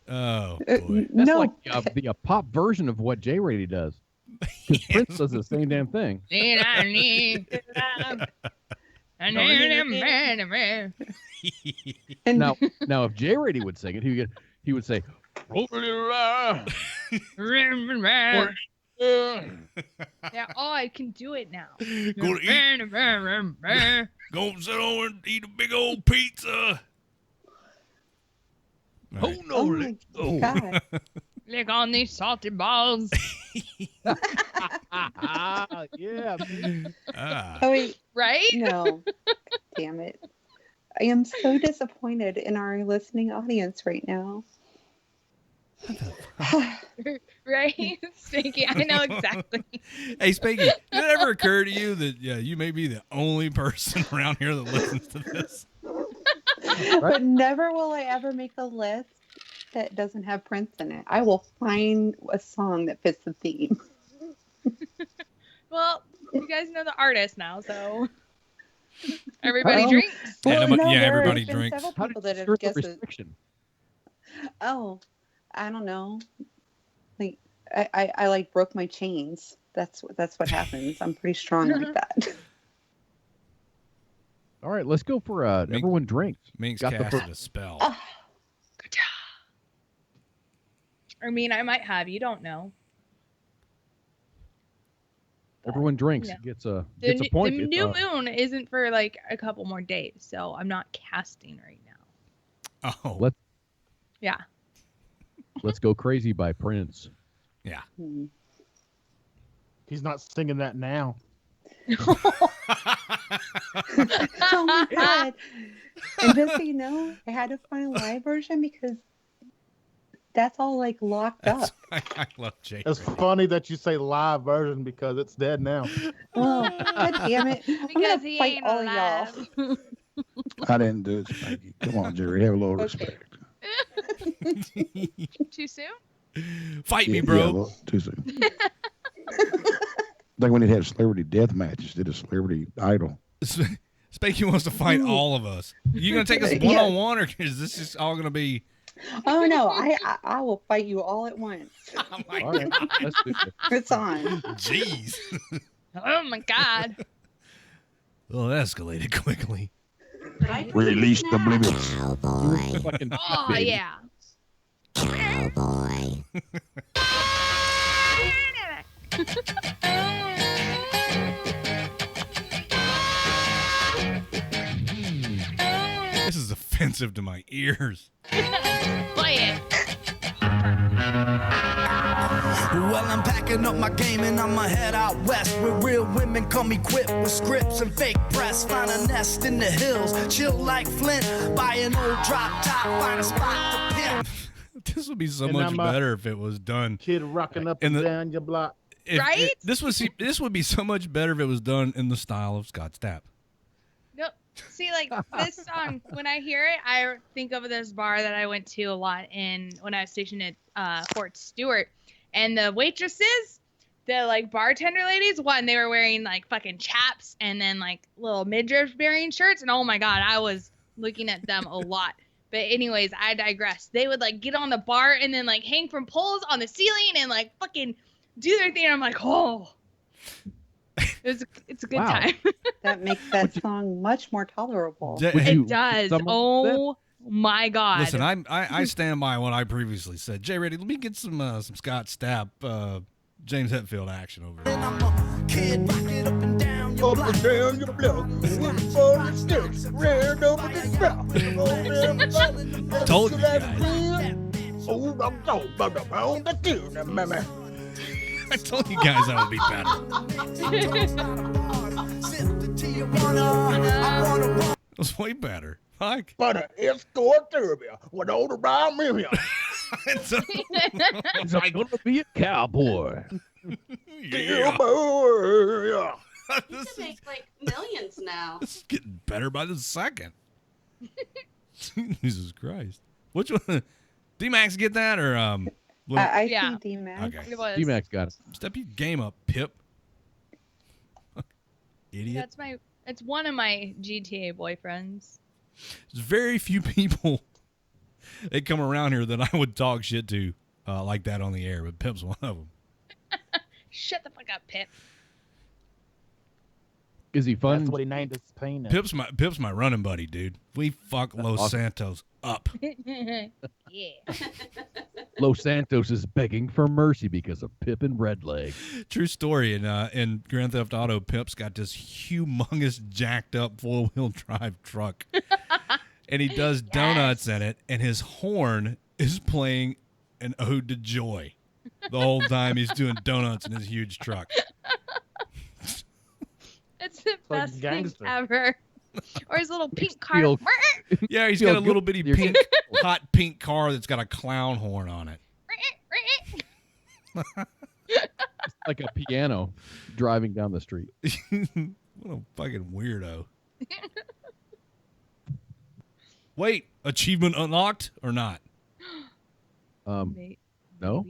Oh, boy.
That's like the pop version of what J Rady does. Because Prince does the same damn thing. Now, if J Rady would sing it, he would say,
Yeah, oh, I can do it now.
Go sit over and eat a big old pizza.
Oh, no.
my God.
Lick on these salty balls.
Yeah.
Oh, wait.
Right?
No. Damn it. I am so disappointed in our listening audience right now.
Right? Stinky, I know exactly.
Hey, Spanky, did it ever occur to you that you may be the only person around here that listens to this?
But never will I ever make a list that doesn't have Prince in it. I will find a song that fits the theme.
Well, you guys know the artist now, so everybody drinks.
Everybody
been
drinks.
Several
How
people
did
that
you
have
skirt the
guessed it.
restriction?
Oh, I don't know. Like I like broke my chains. That's what happens. I'm pretty strong like that.
All right, let's go for everyone drinks.
Minx
Got the
casted
first-
a spell.
I mean, I might have. You don't know.
Everyone drinks.
No.
Gets a
The
point.
new moon isn't for like a couple more days, so I'm not casting right now.
Oh.
Yeah.
Let's Go Crazy by Prince.
Yeah.
He's not singing that now.
Oh my God. And just so you know, I had to find a live version because that's all like locked up.
I love Jay.
It's funny that you say live version because it's dead now.
Oh, God damn it. I'm
Because
gonna
he
fight
ain't
all
alive.
y'all.
I didn't do it, Spanky. Come on, Jerry. Have a little respect.
Too soon?
Fight me,
Yeah,
bro.
well, too soon. Like when they had celebrity death matches, did a celebrity idol.
Spanky wants to fight all of us. You gonna take us one-on-one, or is this just all gonna be?
Oh no, I will fight you all at once.
Oh my
All right,
God.
let's do it.
It's on.
Jeez.
Oh my God.
Well, it escalated quickly.
Release the blizzards.
Fucking
Oh
baby.
yeah.
Cowboy.
This is offensive to my ears.
Play it.
Well, I'm packing up my game and I'ma head out west where real women come equipped with scripts and fake press. Find a nest in the hills, chill like Flint. Buy an old drop top, find a spot to pimp.
This would be so
And
much
I'm a
better if it was done.
Kid rocking up
In
and
the-
down your block.
Right?
This would be so much better if it was done in the style of Scott Stapp.
No, see, like this song, when I hear it, I think of this bar that I went to a lot when I was stationed at Fort Stewart, and the waitresses, the like bartender ladies, they were wearing like fucking chaps and then like little midriff bearing shirts, and oh my God, I was looking at them a lot. But anyways, I digress. They would like get on the bar and then like hang from poles on the ceiling and like fucking do their thing. And I'm like, oh. It's a good time.
That makes that song much more tolerable.
It does. Oh my God.
Listen, I stand by what I previously said. Jay, ready? Let me get some Scott Stapp, James Hetfield action over here.
Kid, rock it up and down your block.
Told you guys. I told you guys that would be better. It was way better. Fuck.
But an escort derby with all around me.
It's gonna be a cowboy.
Yeah.
You could make like millions now.
This is getting better by the second. Jesus Christ. Which one? D-Max get that or
I think D-Max.
Okay.
D-Max got it.
Step your game up, Pip. Idiot.
It's one of my GTA boyfriends.
There's very few people that come around here that I would talk shit to like that on the air, but Pip's one of them.
Shut the fuck up, Pip.
Is he fun?
That's what he named his penis.
Pip's my running buddy, dude. We fuck Los
awesome.
Santos up.
Yeah.
Los Santos is begging for mercy because of Pip and Redleg.
True story. In Grand Theft Auto, Pip's got this humongous, jacked up 4-wheel drive truck, and he does donuts in it, and his horn is playing an ode to joy the whole time he's doing donuts in his huge truck.
It's the best thing
gangster.
ever. Or his little pink car.
Yeah, he's got a little bitty pink, hot pink car that's got a clown horn on it.
It's like a piano driving down the street.
What a fucking weirdo. Wait, achievement unlocked or not?
No,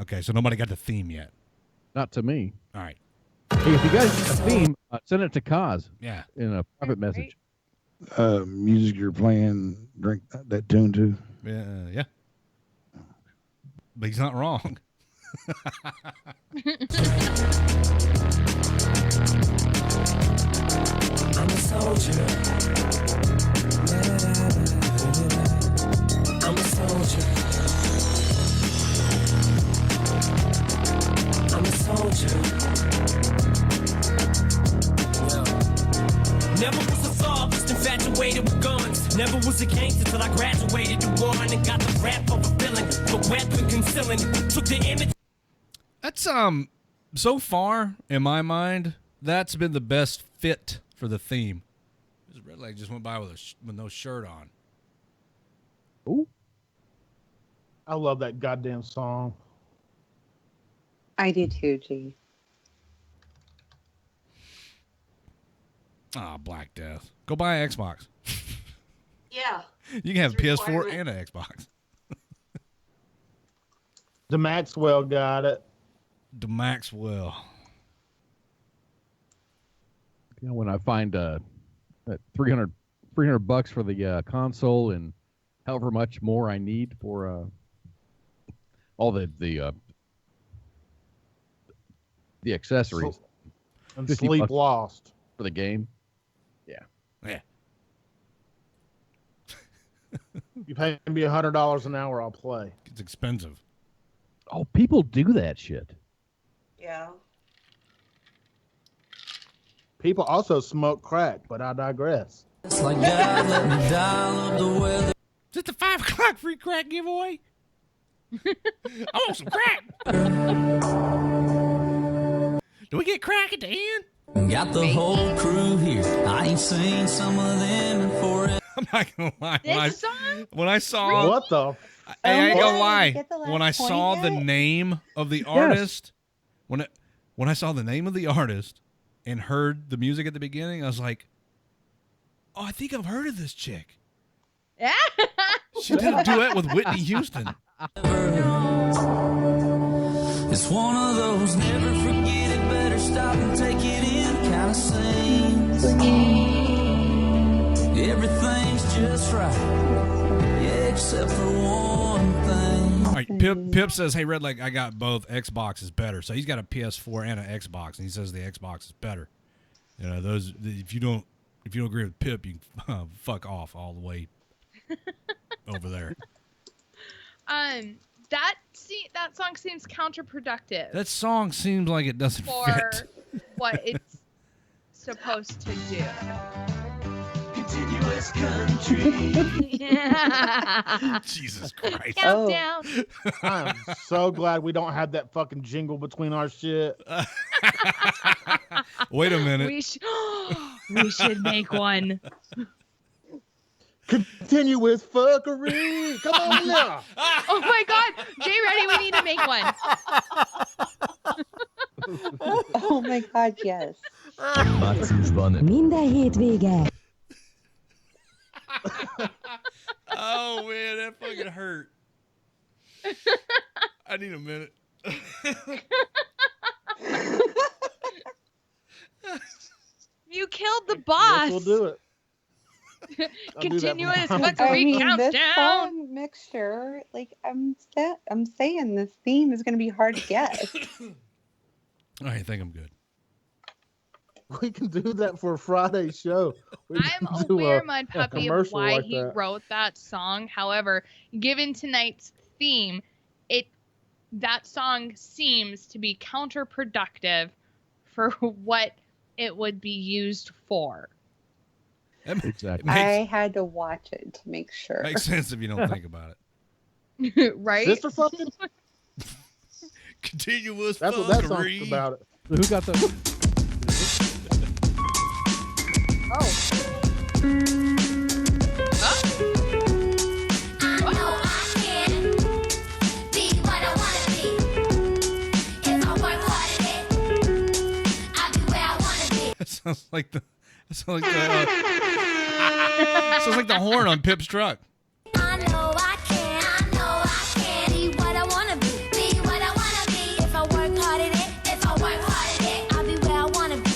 Okay, so nobody got the theme yet.
not to me.
All right.
Hey, if you guys have a theme, send it to Kaz.
Yeah.
In a private message.
Music you're playing, drink that tune to.
Yeah. But he's not wrong.
I'm a soldier. I'm a soldier. I'm a soldier. Never was a thug, just infatuated with guns. Never was a gangster till I graduated to one and got the rap of a villain, the weapon concealing. Took the image.
That's so far in my mind, that's been the best fit for the theme. This Redleg just went by with no shirt on.
Ooh.
I love that goddamn song.
I do too, G.
Ah, Black Death. Go buy an Xbox.
Yeah.
You can have
It's a
PS4
requirement.
and an Xbox.
The Maxwell got it.
The Maxwell.
You know, when I find that $300 bucks for the console and however much more I need for all the accessories.
And
50
Sleep
bucks
Lost.
for the game.
Yeah.
You pay me $100 an hour, I'll play.
It's expensive.
Oh, people do that shit.
Yeah.
People also smoke crack, but I digress.
It's like God let me down the weather.
Is it the 5 o'clock free crack giveaway? I want some crack. Do we get crack at the end?
Got the whole crew here. I ain't seen some of them in forever.
I'm not gonna lie.
This song?
When I saw
What the?
I ain't gonna lie.
Get the last
When I
point
saw the
yet?
name of the artist, when I saw the name of the artist and heard the music at the beginning, I was like, "Oh, I think I've heard of this chick."
Yeah.
She did a duet with Whitney Houston.
It's one of those never forget it, better stop and take it in kind of scenes. Everything's just right, yeah, except for one thing.
All right, Pip says, "Hey, Redleg, I got both. Xbox is better." So he's got a PS4 and an Xbox, and he says the Xbox is better. You know, those if you don't if you don't agree with Pip, you can fuck off all the way over there.
That song seems counterproductive.
That song seems like it doesn't
for
fit.
what it's supposed to do.
Continuous country.
Jesus Christ.
Countdown.
I'm so glad we don't have that fucking jingle between our shit.
Wait a minute.
We should make one.
Continuous fuckery. Come on now.
Oh my God. Jay Ready, we need to make one.
Oh my God, yes.
Minden hétvége.
Oh man, that fucking hurt. I need a minute.
You killed the boss.
Yes, we'll do it.
Continuous
Fuckery
countdown.
This song mixture, like I'm saying, this theme is going to be hard to guess.
I think I'm good.
We can do that for a Friday show.
I'm aware, Mud Puppy, of why he wrote that song. However, given tonight's theme, that song seems to be counterproductive for what it would be used for.
Exactly.
I had to watch it to make sure.
Makes sense if you don't think about it.
Right?
Sister fucking?
Continuous
That's
fuckery.
what that song's about. It.
So who got the?
Sounds like the sounds like the horn on Pip's truck.
I know I can be what I wanna be what I wanna be. If I work hard at it, I'll be where I wanna be,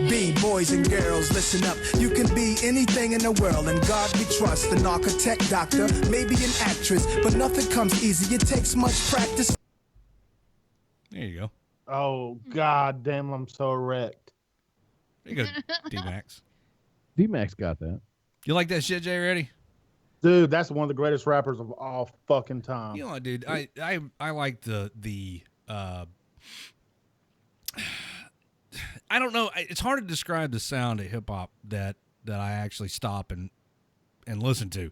Be boys and girls, listen up. You can be anything in the world, and God we trust. An architect, doctor, maybe an actress, but nothing comes easy. It takes much practice.
There you go.
Oh God damn! I'm so wrecked.
There you go, D-Max.
D-Max got that.
You like that shit, Jay Ready?
Dude, that's one of the greatest rappers of all fucking time.
You know what, dude? I like the I don't know. It's hard to describe the sound of hip hop that I actually stop and listen to.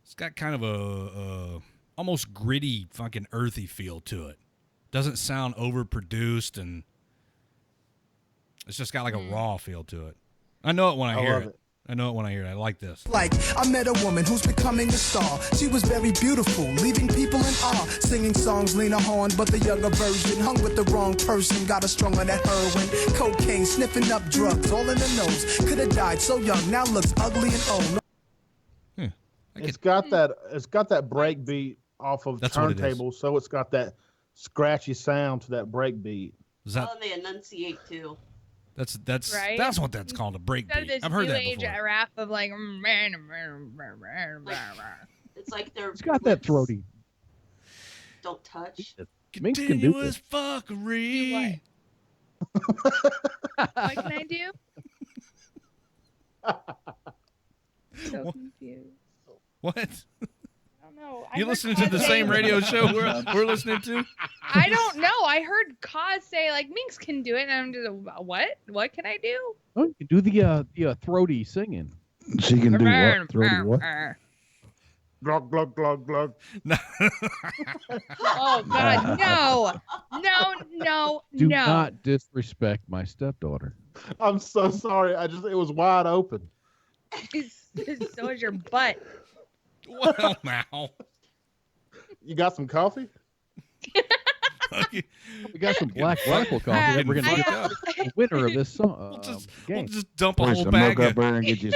It's got kind of a almost gritty, fucking earthy feel to it. Doesn't sound overproduced, and it's just got like a raw feel to it. I know it when I hear it. I know it when I hear it. I like this.
Like, I met a woman who's becoming a star. She was very beautiful, leaving people in awe. Singing songs, Lena Horne, but the younger version. Hung with the wrong person, got her strung on that heroin. Cocaine, sniffing up drugs, all in the nose. Could have died so young, now looks ugly and old.
It's got that break beat off of turntable, so it's got that scratchy sound to that break beat.
Is that?
Oh, and they enunciate too.
That's
Right?
that's what that's called, a break beat. I've heard that before.
Rap of like.
It's like they're.
It's got that throaty.
Don't touch.
Minx can do
Continuous
this.
fuckery.
What can I do? So confused.
What?
I don't know.
You listening to the same radio show we're listening to?
I don't know. I heard Kaz say like Minx can do it, and I'm just what? What can I do?
Oh, you can do the throaty singing.
She can do what? Throaty what?
Glug glug glug glug.
Oh God, no!
Do not disrespect my stepdaughter.
I'm so sorry. It was wide open.
So is your butt.
Well, now.
You got some coffee?
We got some Black Rifle coffee that we're going to get the winner of this song.
We'll just dump a
Put
whole
some
bag
milk
of.
up there and get you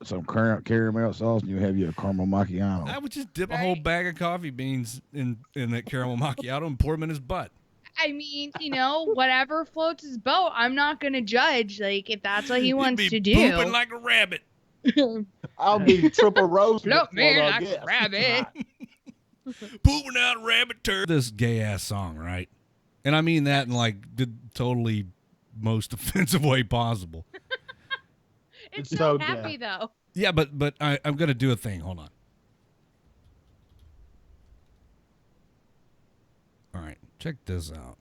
some caramel sauce, and you have you a caramel macchiato.
I would just dip a whole bag of coffee beans in that caramel macchiato and pour them in his butt.
I mean, whatever floats his boat. I'm not gonna judge. Like if that's what he wants to do.
Pooping like a rabbit.
I'll be triple roast.
Float me like a rabbit.
Pooping out rabbit turd. This gay ass song, right? And I mean that in like the totally most offensive way possible.
It's
so
so
dead.
happy though.
Yeah, but I'm gonna do a thing. Hold on. All right, check this out.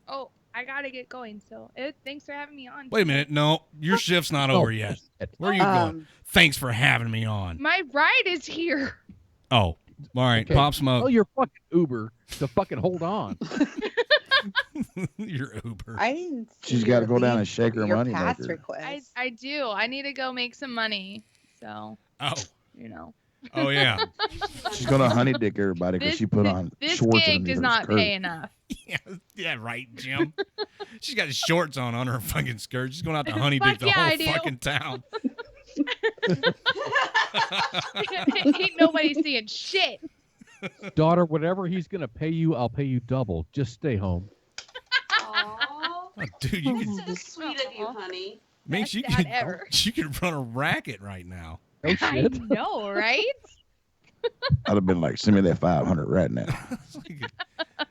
Oh, I gotta get going. So thanks for having me on.
Wait a minute. No, your shift's not over yet. Where are you going? Thanks for having me on.
My ride is here.
Oh, all right.
Okay.
Pop Smoke.
Oh, you're fucking Uber to fucking hold on.
Your Uber.
I didn't.
She's got to go down and shake her money
past
maker.
request.
I do. I need to go make some money. So.
Oh.
You know.
Oh yeah.
She's gonna honey dick everybody because she put on
this
shorts
gig
and
does
her
not
skirt.
pay enough.
Yeah, right, Jim. She's got shorts on her fucking skirt. She's going out to honey dick the
yeah,
whole
I do.
fucking town.
Ain't nobody seeing shit.
Daughter, whatever he's gonna pay you, I'll pay you double. Just stay home.
Aw.
Oh, dude, you can.
That's so sweet of you, honey.
Makes you
Best
can.
dad ever.
You can run a racket right now.
Oh
I
shit.
know, right?
I'd have been like, send me that 500 right now.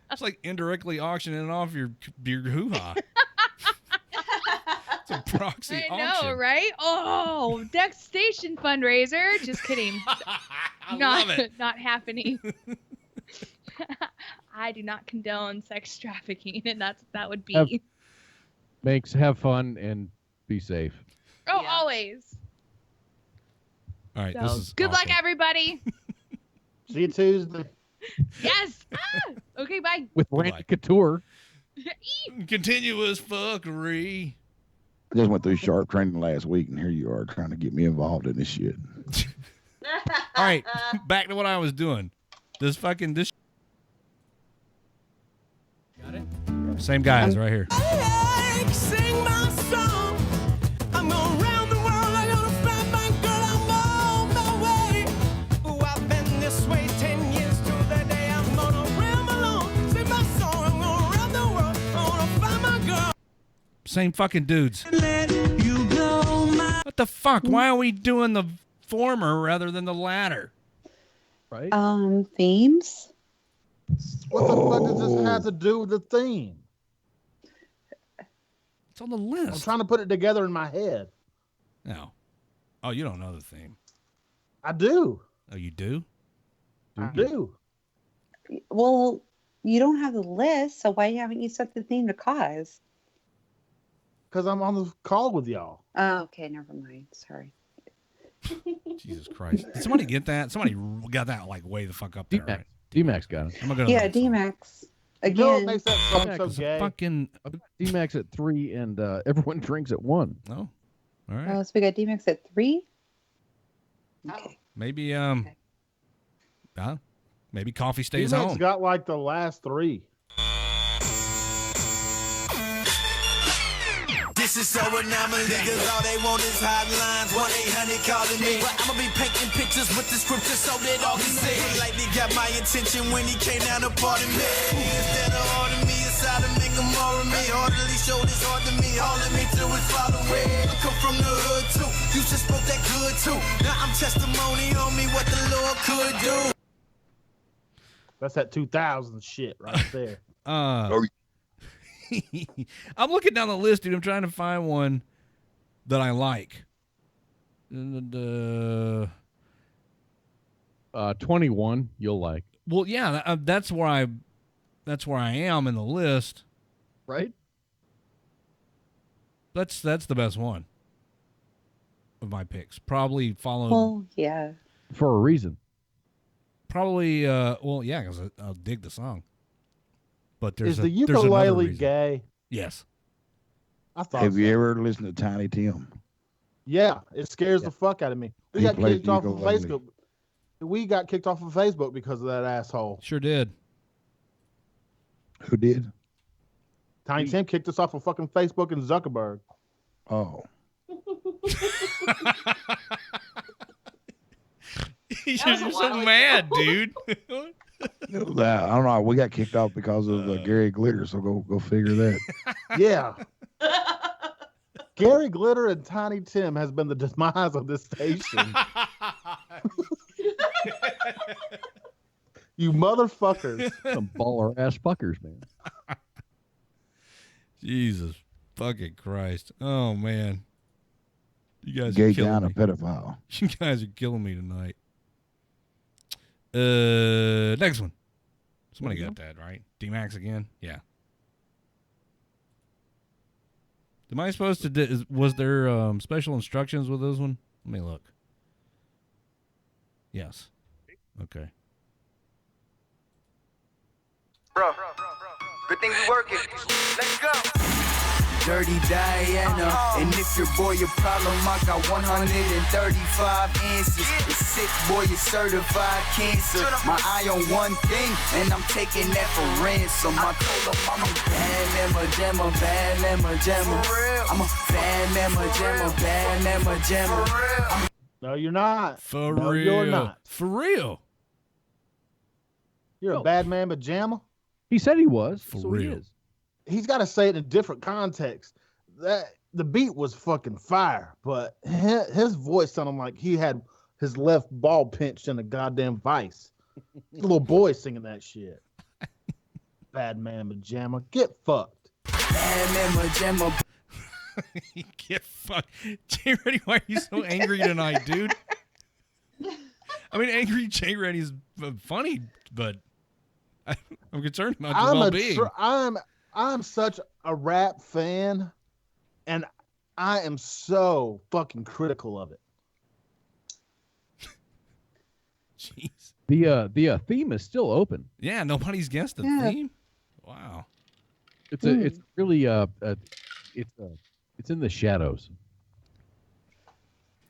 It's like indirectly auctioning off your hoo-ha. It's a proxy
I
auction.
know, right? Oh, next station fundraiser. Just kidding.
I
not,
love it.
Not happening. I do not condone sex trafficking, and that would be.
Have fun and be safe.
Oh, always.
All right,
So,
this is
good
awesome.
luck, everybody.
See you Tuesday.
Yes. Okay, bye.
With Randy Couture.
Continuous fuckery.
I just went through sharp training last week, and here you are trying to get me involved in this shit.
All right, back to what I was doing. This. Got it. Same guys right here.
Sing my song. I'm going round the world. I gotta find my girl. I'm on my way. Ooh, I've been this way 10 years to the day. I'm gonna ramble on. Sing my song. I'm going round the world. I wanna find my girl.
Same fucking dudes.
Let you go, my.
What the fuck? Why are we doing the former rather than the latter?
Right?
Themes.
What the fuck does this have to do with the theme?
It's on the
I'm
list.
trying to put it together in my head.
No. Oh, you don't know the theme.
I do.
Oh, you do?
I do.
Well, you don't have the list, so why haven't you set the theme to cause?
Because I'm on the call with y'all.
Oh, okay, never mind. Sorry.
Jesus Christ. Did somebody get that? Somebody got that like way the fuck up there, right?
D-Max got it.
I'm gonna go to
Yeah,
that song.
D-Max.
You know what
Again.
makes that song so
It's a
gay?
fucking.
D-Max at 3 and everyone drinks at 1.
Oh, all right.
Oh, so we got D-Max at 3? Okay.
Maybe maybe coffee stays
D-Max
home.
got like the last 3.
This is so anomaly, cause all they want is hotlines. 1-800 calling me. But I'ma be painting pictures with the scripture so that all can see. Like they got my attention when he came down to party me. Instead of ordering me aside and make him more of me. Hardly showed his heart to me, all of me to his following. I come from the hood too, you just spoke that good too. Now I'm testimony on me what the Lord could do.
That's that 2000 shit right there.
I'm looking down the list, dude. I'm trying to find one that I like.
21, you'll like.
Well, yeah, that's where I am in the list.
Right?
That's the best one of my picks. Probably followed.
Well, yeah.
For a reason.
Probably. Well, yeah, because I'll dig the song. But there's
Is the
there's another
ukulele
reason.
gay?
Yes.
I thought
Have
so.
you ever listened to Tiny Tim?
Yeah, it scares the fuck out of me. We
He
got
played
kicked off of
ukulele.
Facebook. We got kicked off of Facebook because of that asshole.
Sure did.
Who did?
Tiny Tim kicked us off of fucking Facebook and Zuckerberg.
Oh.
You're so mad, dude.
I don't know. We got kicked off because of Gary Glitter, so go figure that.
Yeah. Gary Glitter and Tiny Tim has been the demise of this station. You motherfuckers.
Some baller ass fuckers, man.
Jesus fucking Christ. Oh, man. You guys
Gay
are killing
down a
me.
pedophile.
You guys are killing me tonight. Next one. Somebody got that, right? D-Max again? Yeah. Am I supposed to... was there special instructions with this one? Let me look. Yes. Okay.
Bro, good thing we working. Let's go.
Dirty Diana, and if your boy a problem, I got 135 answers. It's sick, boy, you certified cancer. My eye on one thing, and I'm taking that for ransom. I told her I'm a bad mamma jamma, bad mamma jamma. I'm a bad mamma jamma, bad mamma jamma.
No, you're not.
For
no,
real.
You're not.
For real.
You're a bad man pajama.
He said he was.
For
so
real.
He is.
He's got to say it in a different context. That the beat was fucking fire, but his voice sounded like he had his left ball pinched in a goddamn vice. Little boy singing that shit. Bad man pajama. Get fucked.
Bad man pajama.
Get fucked. Jay Reddy, why are you so angry tonight, dude? I mean, angry Jay Reddy's funny, but I'm concerned about your well-being.
I'm such a rap fan, and I am so fucking critical of it.
Jeez.
The theme is still open.
Yeah, nobody's guessed the theme. Wow.
It's really it's in the shadows.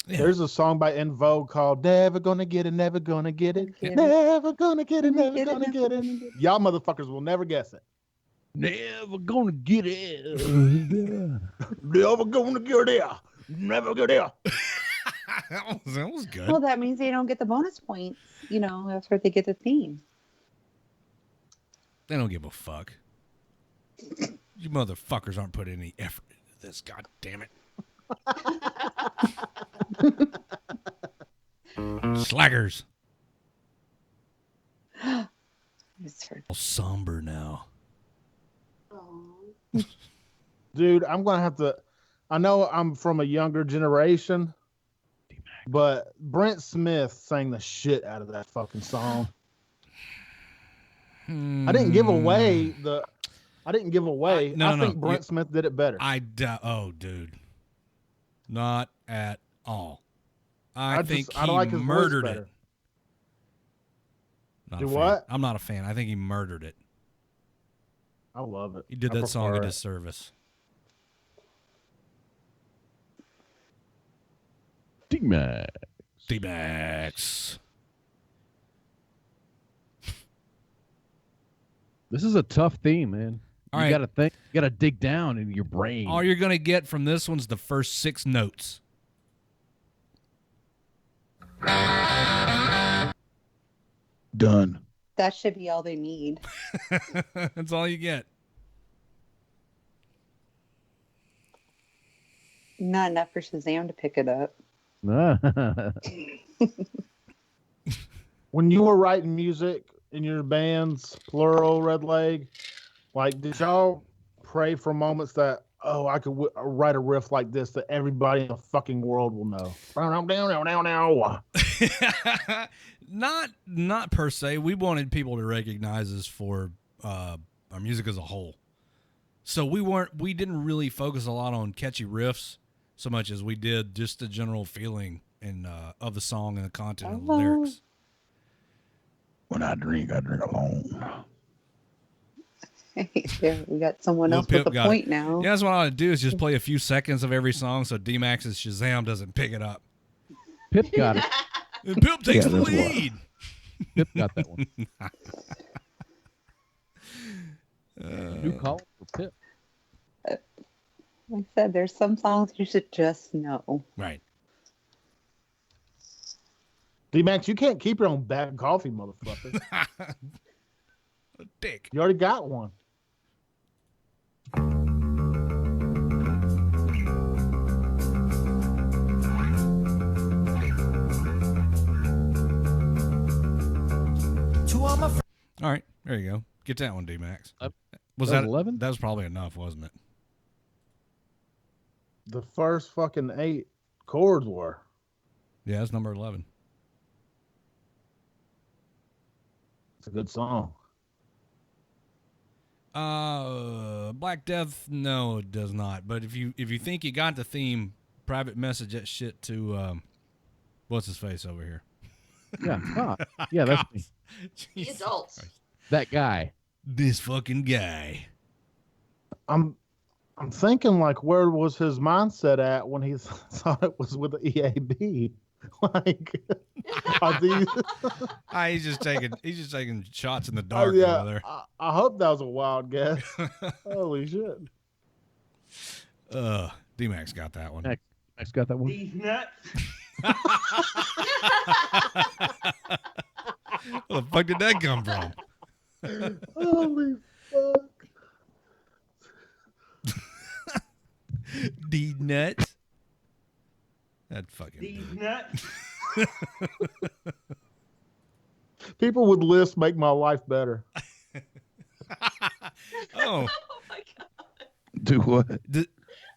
Yeah.
There's a song by En Vogue called "Never Gonna Get It, Never Gonna Get It, Never Gonna Get It, Never Gonna Get It." Y'all motherfuckers will never guess it.
Never gonna get it.
Never gonna get it. Never get it.
That was good.
Well, that means they don't get the bonus points. You know, that's where they get the theme.
They don't give a fuck. You motherfuckers aren't putting any effort into this. God damn it. Slackers. All somber now.
Dude, I'm gonna have to. I know I'm from a younger generation, but Brent Smith sang the shit out of that fucking song. I didn't give away the. I didn't give away. I think Brent Smith did it better.
Oh, dude, not at all. I think
I
he
like his
murdered
voice
it.
better.
Not
Do
a fan.
what?
I'm not a fan. I think he murdered it.
I love it.
He did that song a disservice.
D-Max.
D-Max.
This is a tough theme, man.
All
you
right.
gotta think. You gotta dig down into your brain.
All you're gonna get from this one's the first 6 notes.
Done.
That should be all they need.
That's all you get.
Not enough for Shazam to pick it up.
When you were writing music in your bands, plural, Redleg, like, did y'all pray for moments that, oh, I could write a riff like this that everybody in the fucking world will know?
Not per se. We wanted people to recognize us for our music as a whole. So we didn't really focus a lot on catchy riffs so much as we did just the general feeling and of the song and the content of the lyrics.
When I drink alone.
Yeah, we got someone else with a point now.
Yeah, that's what I would do is just play a few seconds of every song so D-Max's Shazam doesn't pick it up.
Pip got it.
And Pip takes the lead.
Pip got that one. New call for Pip.
Like I said, there's some songs you should just know.
Right.
D-Max, you can't keep your own bag of coffee, motherfucker.
A dick.
You already got one.
All right, there you go. Get that one, D-Max. Was
that
that
11?
That was probably enough, wasn't it?
The first fucking 8 chords were.
Yeah, that's number 11.
It's a good song.
Black Death, no, it does not. But if you think you got the theme, private message that shit to what's his face over here.
Yeah, yeah, that's me.
The adults.
Christ.
That guy.
This fucking guy.
I'm thinking, like, where was his mindset at when he thought it was with the EAB? Like, are these?
He's just taking shots in the dark
yeah,
over there.
I hope that was a wild guess. Holy shit!
D-Max got that one.
Max got that one.
These nuts.
Where the fuck did that come from?
Holy fuck!
D nuts. That fucking
These nuts.
People with lists make my life better.
Oh.
my God.
Do what?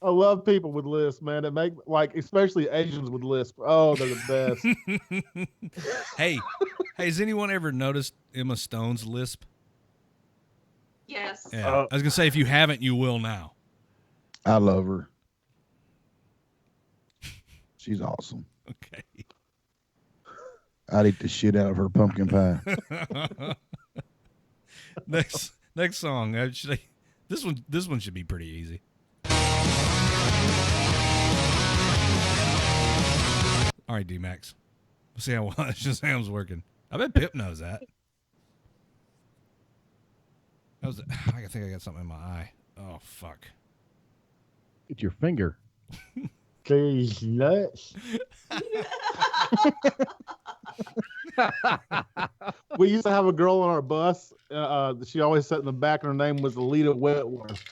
I love people with lists, man. It make, like, especially Asians with lists. Oh, they're the best.
Hey, has anyone ever noticed Emma Stone's lisp?
Yes.
Yeah. I was gonna say, if you haven't, you will now.
I love her. She's awesome.
Okay.
I'd eat the shit out of her pumpkin pie.
Next song. This one should be pretty easy. All right, D-Max. Let's see how Shazam's working. I bet Pip knows that. I think I got something in my eye. Oh, fuck.
It's your finger.
These nuts. We used to have a girl on our bus. She always sat in the back, and her name was Alita Whitworth.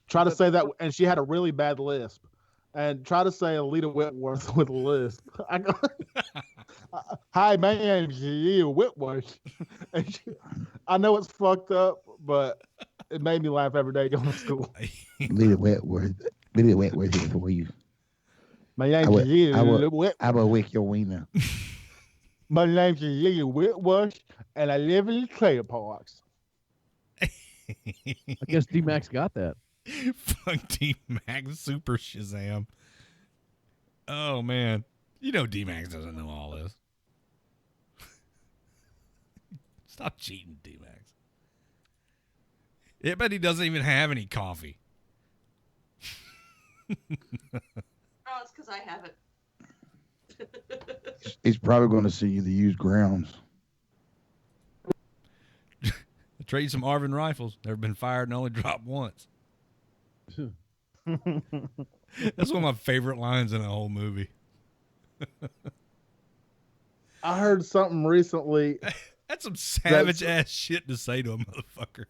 Try to say that, and she had a really bad lisp. And try to say Alita Whitworth with a lisp. I go, hi, my name's Alita Whitworth. And I know it's fucked up, but it made me laugh every day going to school.
Alita Whitworth here for you.
My name's Alita Whitworth.
I will wick your wiener.
My name's Alita Whitworth, and I live in the trailer parks.
I guess D-Max got that.
Fuck D-Max, Super Shazam. Oh, man. You know D-Max doesn't know all this. Stop cheating, D-Max. I bet he doesn't even have any coffee.
Oh, it's because I have it.
He's probably going to see you the used grounds.
Trade some Arvin rifles. Never been fired and only dropped once. That's one of my favorite lines in the whole movie.
I heard something recently.
That's some savage ass shit to say to a motherfucker.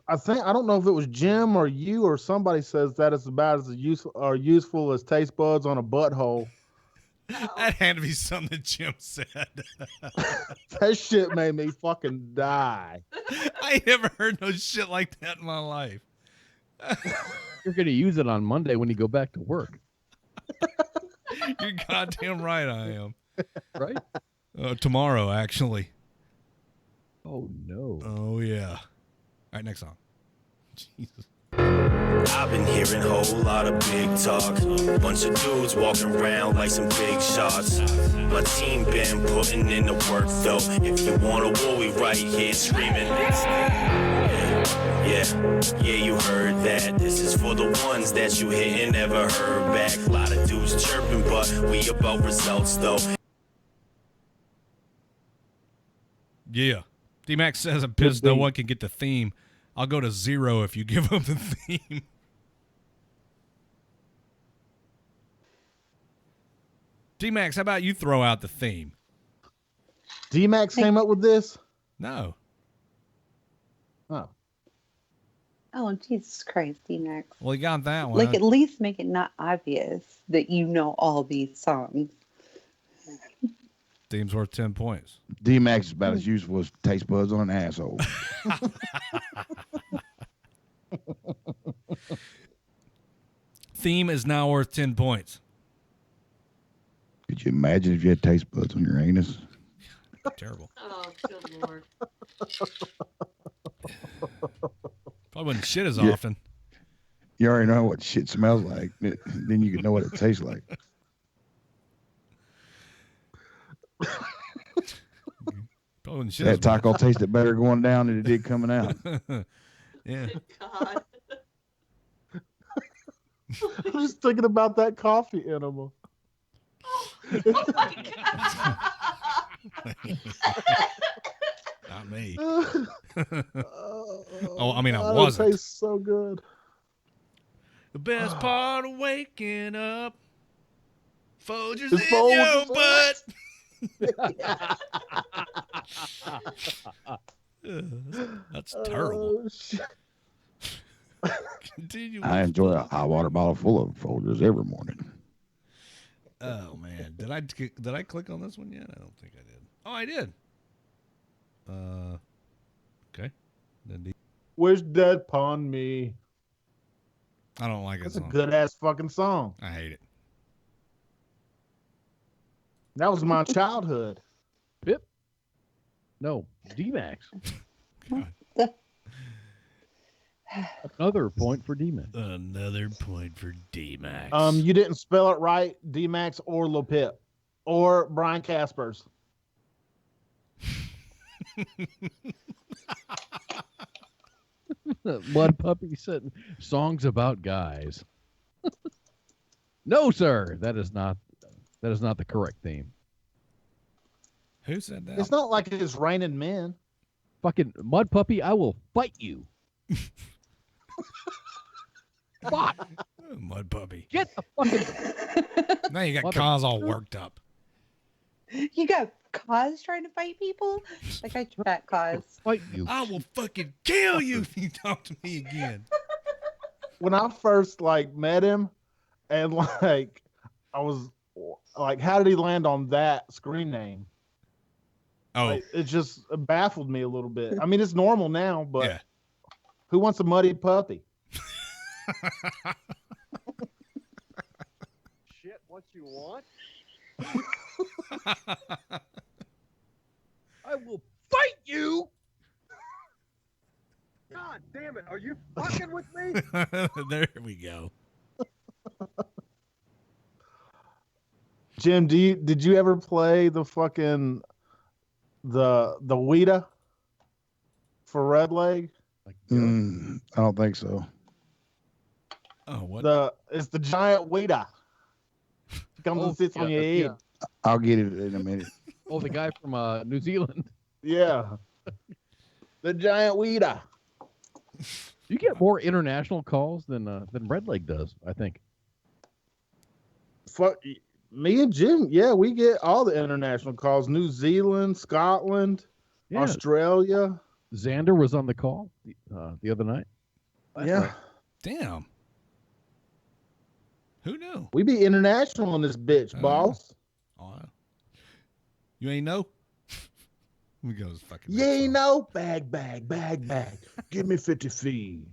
I don't know if it was Jim or you or somebody says that it's about as useful as taste buds on a butthole.
That had to be something that Jim said.
That shit made me fucking die.
I ain't never heard no shit like that in my life.
You're going to use it on Monday when you go back to work.
You're goddamn right I am.
Right?
Tomorrow, actually.
Oh, no.
Oh, yeah. All right, next song. Jesus.
I've been hearing a whole lot of big talk. Bunch of dudes walking around like some big shots. My team been putting in the work though. If you want a war, we right here screaming. Yeah, you heard that. This is for the ones that you hit and never heard back. A lot of dudes chirping, but we about results though.
Yeah. D-Max says I'm pissed no one can get the theme. I'll go to 0 if you give them the theme. D-Max, how about you throw out the theme?
D-Max came up with this?
No.
Oh.
Oh, Jesus Christ, D-Max.
Well, you got that one.
Like, at least make it not obvious that you know all these songs.
Theme's worth 10 points.
D-Max is about as useful as taste buds on an asshole.
theme is now worth 10 points.
Could you imagine if you had taste buds on your anus?
Terrible.
Oh, good lord.
Probably wouldn't shit as often.
You already know what shit smells like. Then you can know what it tastes like.
Probably wouldn't shit
That
as
taco
much.
tasted better going down than it did coming out.
Yeah.
God.
I'm just thinking about that coffee animal.
Oh my God.
Not me.
Oh,
I mean, I
God,
wasn't.
It tastes so good.
The best part of waking up, Folgers
It's
in
Folgers.
your butt. That's terrible.
Oh, shit.
Continue.
I enjoy a hot water bottle full of Folgers every morning.
Oh man, did I click on this one yet? I don't think I did. Oh, I did. Okay.
Wish dead upon me.
I don't like it.
That's a good ass fucking song.
I hate it.
That was my childhood.
Pip? No, D-Max. Another point for D-Max.
Another point for D-Max.
You didn't spell it right, D-Max or Lil Pip or Brian Caspers.
Mud Puppy said songs about guys. No, sir, that is not the correct theme.
Who said that?
It's not like it's raining men.
Fucking Mud Puppy, I will fight you. Fuck.
Mud Puppy.
Get the fucking.
Now you got Kaz all worked up.
You got Cause trying to fight people? Like I bet Cause.
Fight you.
I will fucking kill you if you talk to me again.
When I first met him, and I was like, how did he land on that screen name?
Oh,
It just baffled me a little bit. I mean, it's normal now, but
yeah.
Who wants a muddy puppy?
Shit, what you want?
I will fight you.
God damn it! Are you fucking with me?
There we go.
Jim, did you ever play the fucking the Ouija for Redleg?
I don't think so.
Oh, what?
It's the giant Ouija. Comes and sits on your head.
Yeah.
I'll get it in a minute.
Oh, the guy from New Zealand.
Yeah. The giant Ouija.
You get more international calls than Redleg does, I think.
Fuck me and Jim. Yeah, we get all the international calls. New Zealand, Scotland, Australia.
Xander was on the call the other night.
Yeah.
Damn. Who knew?
We be international in this bitch, boss.
Oh, you ain't know? We goes fucking.
You ain't know? Bag. Give me 50 feet.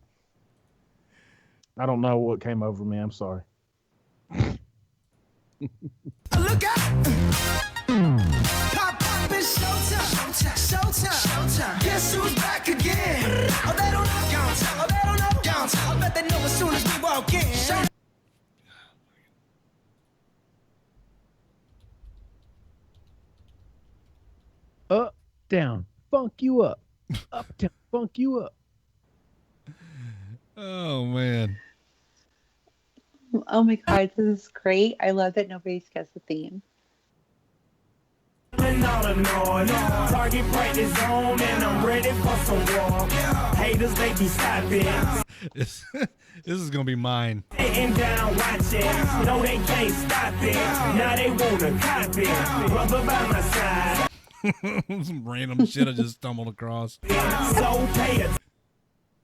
I don't know what came over me. I'm sorry.
Look out! Pop, it's showtime. Guess who's back again? Oh, they don't know count. I bet they know as soon as we walk in.
Up, down, funk you up. Up, down, funk you up.
Oh, man.
Oh my God, this is great. I love that nobody's guessed the theme.
Target practice on and I'm ready for some war. Haters, they be stopping.
This is going to be mine.
Sitting down watching. No, they can't stop it. Now they wanna copy. Brother by my side.
Some random shit I just stumbled across.
So pay it.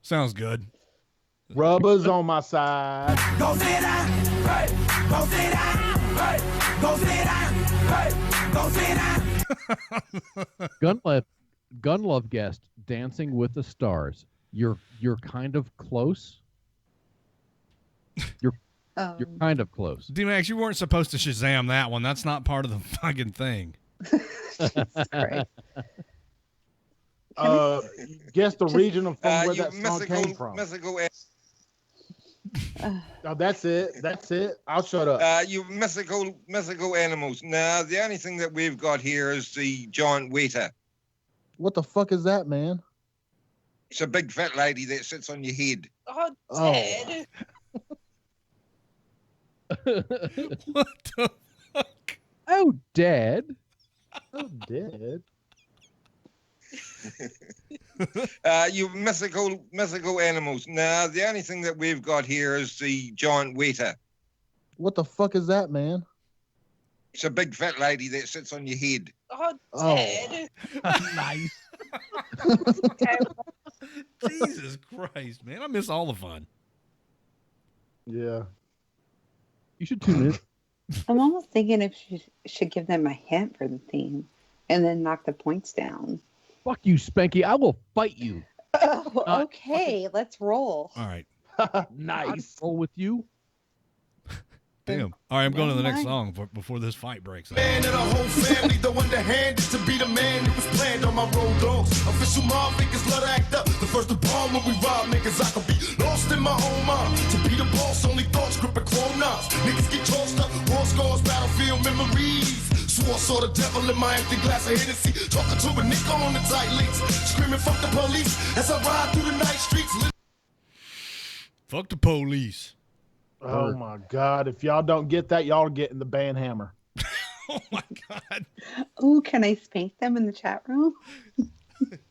Sounds good.
Rubber's on my side.
Go sit down. Hey. Go sit down. Hey. Go sit down. Hey. Go sit down.
Gunlove guest, Dancing with the Stars. You're kind of close. You're kind of close.
D-Max, you weren't supposed to Shazam that one. That's not part of the fucking thing.
Guess the region from where that song came from. Oh, that's it. That's it. I'll shut up.
You mythical animals. Now, the only thing that we've got here is the giant weta.
What the fuck is that, man?
It's a big fat lady that sits on your head.
Oh, Ted.
What the fuck?
Oh, Dad.
Oh, Dad.
You mythical animals. Now, the only thing that we've got here is the giant weta.
What the fuck is that, man?
It's a big fat lady that sits on your head.
Oh, Ted.
Nice.
Jesus Christ, man. I miss all the fun.
Yeah.
You should tune in.
I'm almost thinking if she should give them a hint for the theme and then knock the points down.
Fuck you, Spanky. I will fight you.
Oh, okay. Let's roll.
All right.
Nice. Roll with you.
Damn. All right, I'm going to the next song before this fight breaks out.
Man and a whole family, the underhand to be the man that was planned on my road dogs. Official mob niggas love to act up. The first to bomb when we rob niggas, I could be lost in my own mind. To be the boss, only thoughts gripping chrome knives. Niggas get tossed up, war scars, battlefield memories. Swore saw the devil in my empty glass of Hennessy. Talking to a nigga on the tight links. Screaming fuck the police as I ride through the night streets.
Fuck the police.
Oh my God! If y'all don't get that, y'all are getting the band hammer.
Oh my God!
Oh, can I spank them in the chat room?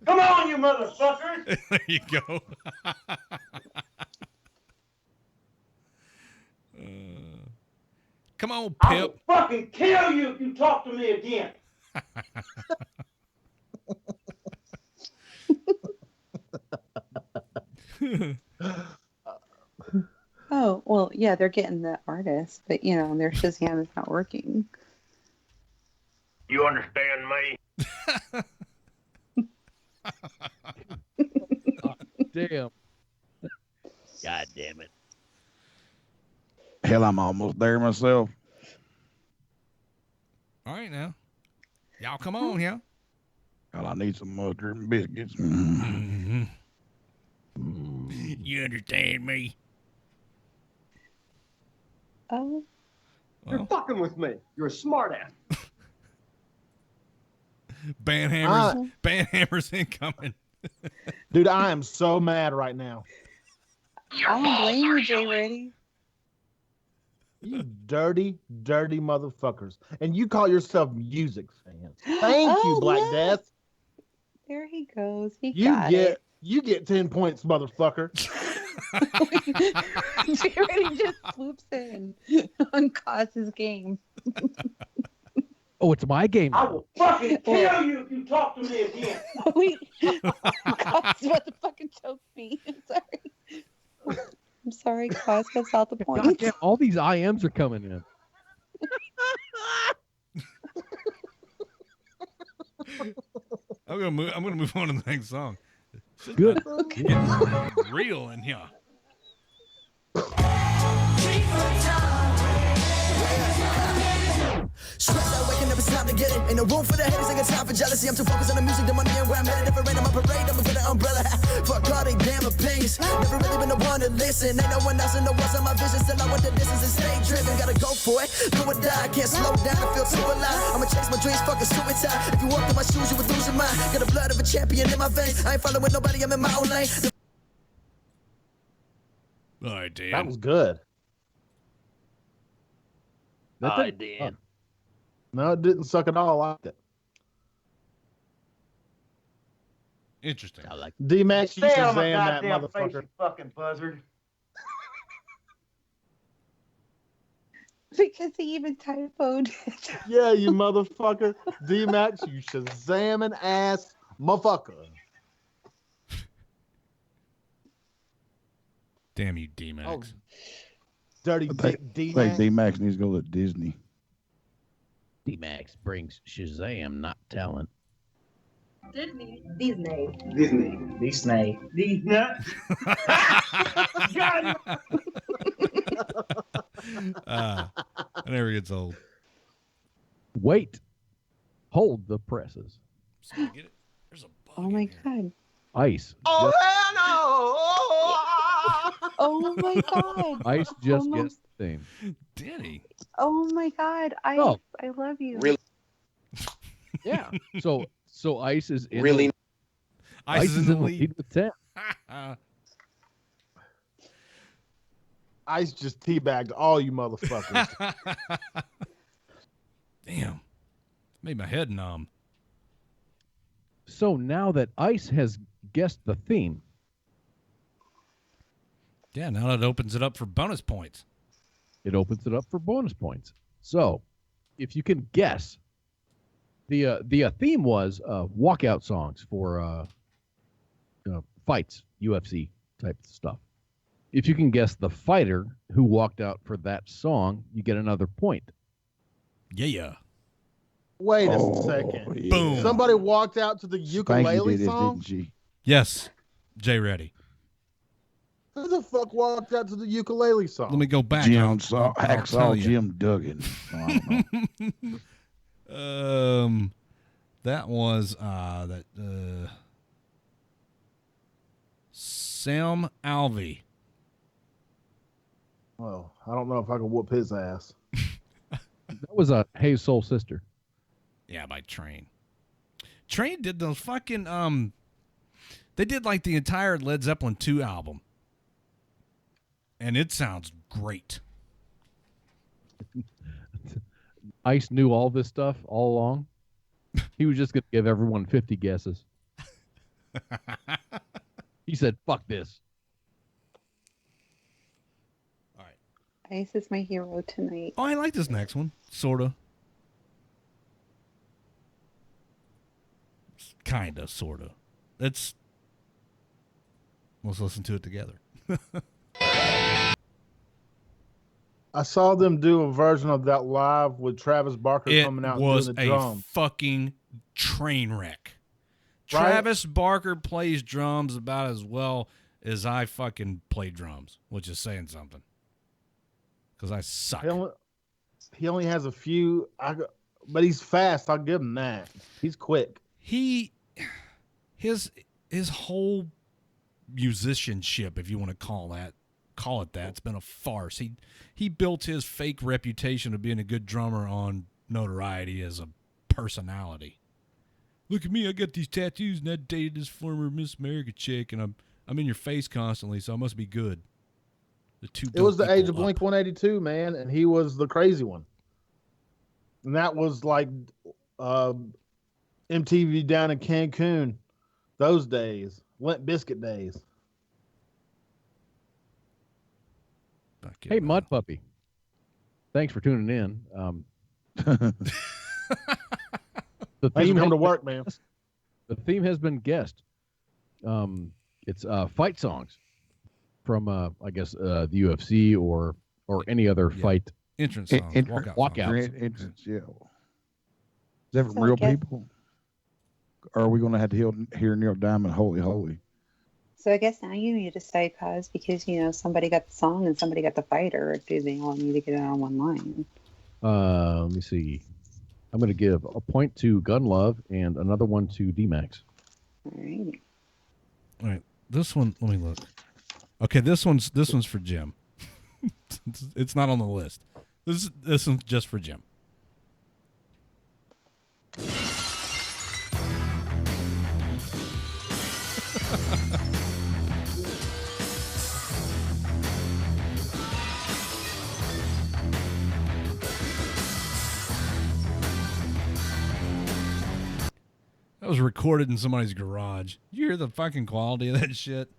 Come on, you motherfucker!
There you go. Come on,
I
Pip.
will fucking kill you if you talk to me again.
Oh, well, yeah, they're getting the artist, but, you know, their Shazam is not working.
You understand me?
Damn.
God damn it.
Hell, I'm almost there myself.
All right, now. Y'all come on, yeah.
Hell, I need some mustard and biscuits.
Mm-hmm. You understand me?
Oh.
You're fucking with me. You're a smartass.
Band hammers incoming.
Dude, I am so mad right now.
I don't blame you, Jay Reddy.
You dirty, dirty motherfuckers. And you call yourself music fans. Thank you, Black
look.
Death.
There he goes. He
You
got
get
it.
you get 10 points, motherfucker.
Jay Reddy just swoops in on Cos's game.
Oh, it's my game.
I will fucking kill you if you talk to me again.
Wait, Cos about to fucking choke me. I'm sorry. I'm sorry, Cos. That's not the point.
God damn, all these IMs are coming in.
I'm gonna move on to the next song.
Good.
Getting real in here.
Stress out, waking up, it's time to get it. Ain't no room for the haters, ain't got time for jealousy. I'm too focused on the music, the money, and where I'm headed. If it rain on my parade, I'ma get an umbrella. Fuck all they damn opinions. Never really been the one to listen. Ain't no one else in the world's on my vision. Still I want the distance and stay driven. Gotta go for it, do or die. I can't slow down, I feel too alive. I'ma chase my dreams, fucking suicide. If you walked in my shoes, you would lose your mind. Got the blood of a champion in my veins. I ain't following nobody, I'm in my own lane.
All right, Dan.
That was good.
I did.
No, it didn't suck at all. I liked it.
Interesting.
I like
D-Max, you
Stay on
Shazam
my
that
goddamn face,
motherfucker.
you fucking buzzard.
Because he even typoed.
Yeah, you motherfucker. D-Max, you Shazamming ass motherfucker.
Damn you, D-Max.
Dirty
I
dick
think
D-Max.
D-Max needs to go to Disney.
D-Max brings Shazam, not talent.
Disney.
Disney. These nuts. God.
It never gets old.
Wait. Hold the presses.
Get it? There's a bug.
Oh my god.
Ice.
Oh,
Oh my god.
Ice just
Almost.
gets the theme.
Did he?
Oh my god. I love you.
Really?
Yeah. So Ice is in
Really?
Ice is in the lead with 10.
Ice just teabagged all you motherfuckers.
Damn. Made my head numb.
So now that Ice has guessed the theme.
Yeah, now it opens it up for bonus points.
It opens it up for bonus points. So, if you can guess, the theme was walkout songs for fights, UFC type stuff. If you can guess the fighter who walked out for that song, you get another point.
Yeah.
Wait a second.
Yeah.
Boom.
Somebody walked out to the ukulele
Spanky did it,
song?
didn't she?
Yes. Jay Reddy.
Who the fuck walked out to the ukulele song?
Let me go back.
Jim
I'll tell
Hacksaw
you.
Jim Duggan. I don't know.
That was Sam Alvey.
Well, I don't know if I can whoop his ass.
That was a Hey Soul Sister.
Yeah, by Train. Train did those fucking they did like the entire Led Zeppelin 2 album. And it sounds great.
Ice knew all this stuff all along. He was just going to give everyone 50 guesses. He said, fuck this.
Ice is my hero tonight.
Oh, I like this next one. Sorta. Kinda, sorta. Let's listen to it together.
I saw them do a version of that live with Travis Barker coming out
It was
doing the drums.
a fucking train wreck.
Right?
Travis Barker plays drums about as well as I fucking play drums, which is saying something. Because I suck.
He only has a few, but he's fast. I'll give him that. He's quick.
His whole musicianship, if you want to call it that, it's been a farce. He built his fake reputation of being a good drummer on notoriety as a personality. Look at me, I got these tattoos and I dated this former Miss America chick, and I'm in your face constantly, so I must be good.
It was the age of Blink 182, man, and he was the crazy one. And that was like MTV down in Cancun, those days, Limp Biscuit days.
Hey, Mud Puppy. Thanks for tuning in. The
Thanks
theme
for coming to
has
work,
been-
man.
The theme has been guessed. It's fight songs from I guess the UFC or any other fight
entrance songs,
walkouts.
Entrance, yeah. Is that from real people? Or are we going to have to hear Neil Diamond, Holy Holy?
So I guess now you need to decide, Cause, because somebody got the song and somebody got the fighter. Or do they all need to get it on one line?
Let me see. I'm going to give a point to Gun Love and another one to D-Max.
All right.
All right, this one. Let me look. Okay, this one's for Jim. It's not on the list. This one's just for Jim. That was recorded in somebody's garage. You hear the fucking quality of that shit?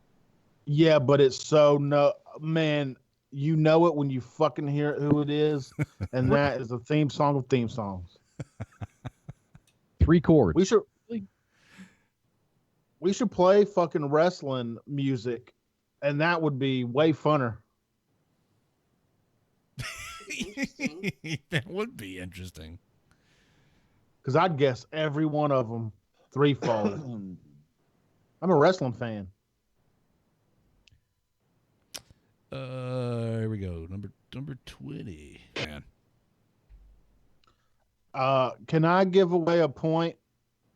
Yeah, but it's so man, you know it when you fucking hear who it is, and that is the theme song of theme songs.
3 chords.
We should play fucking wrestling music, and that would be way funner.
That would be interesting.
Because I'd guess every one of them threefold. I'm a wrestling fan.
Here we go. Number Number 20. Man.
Can I give away a point,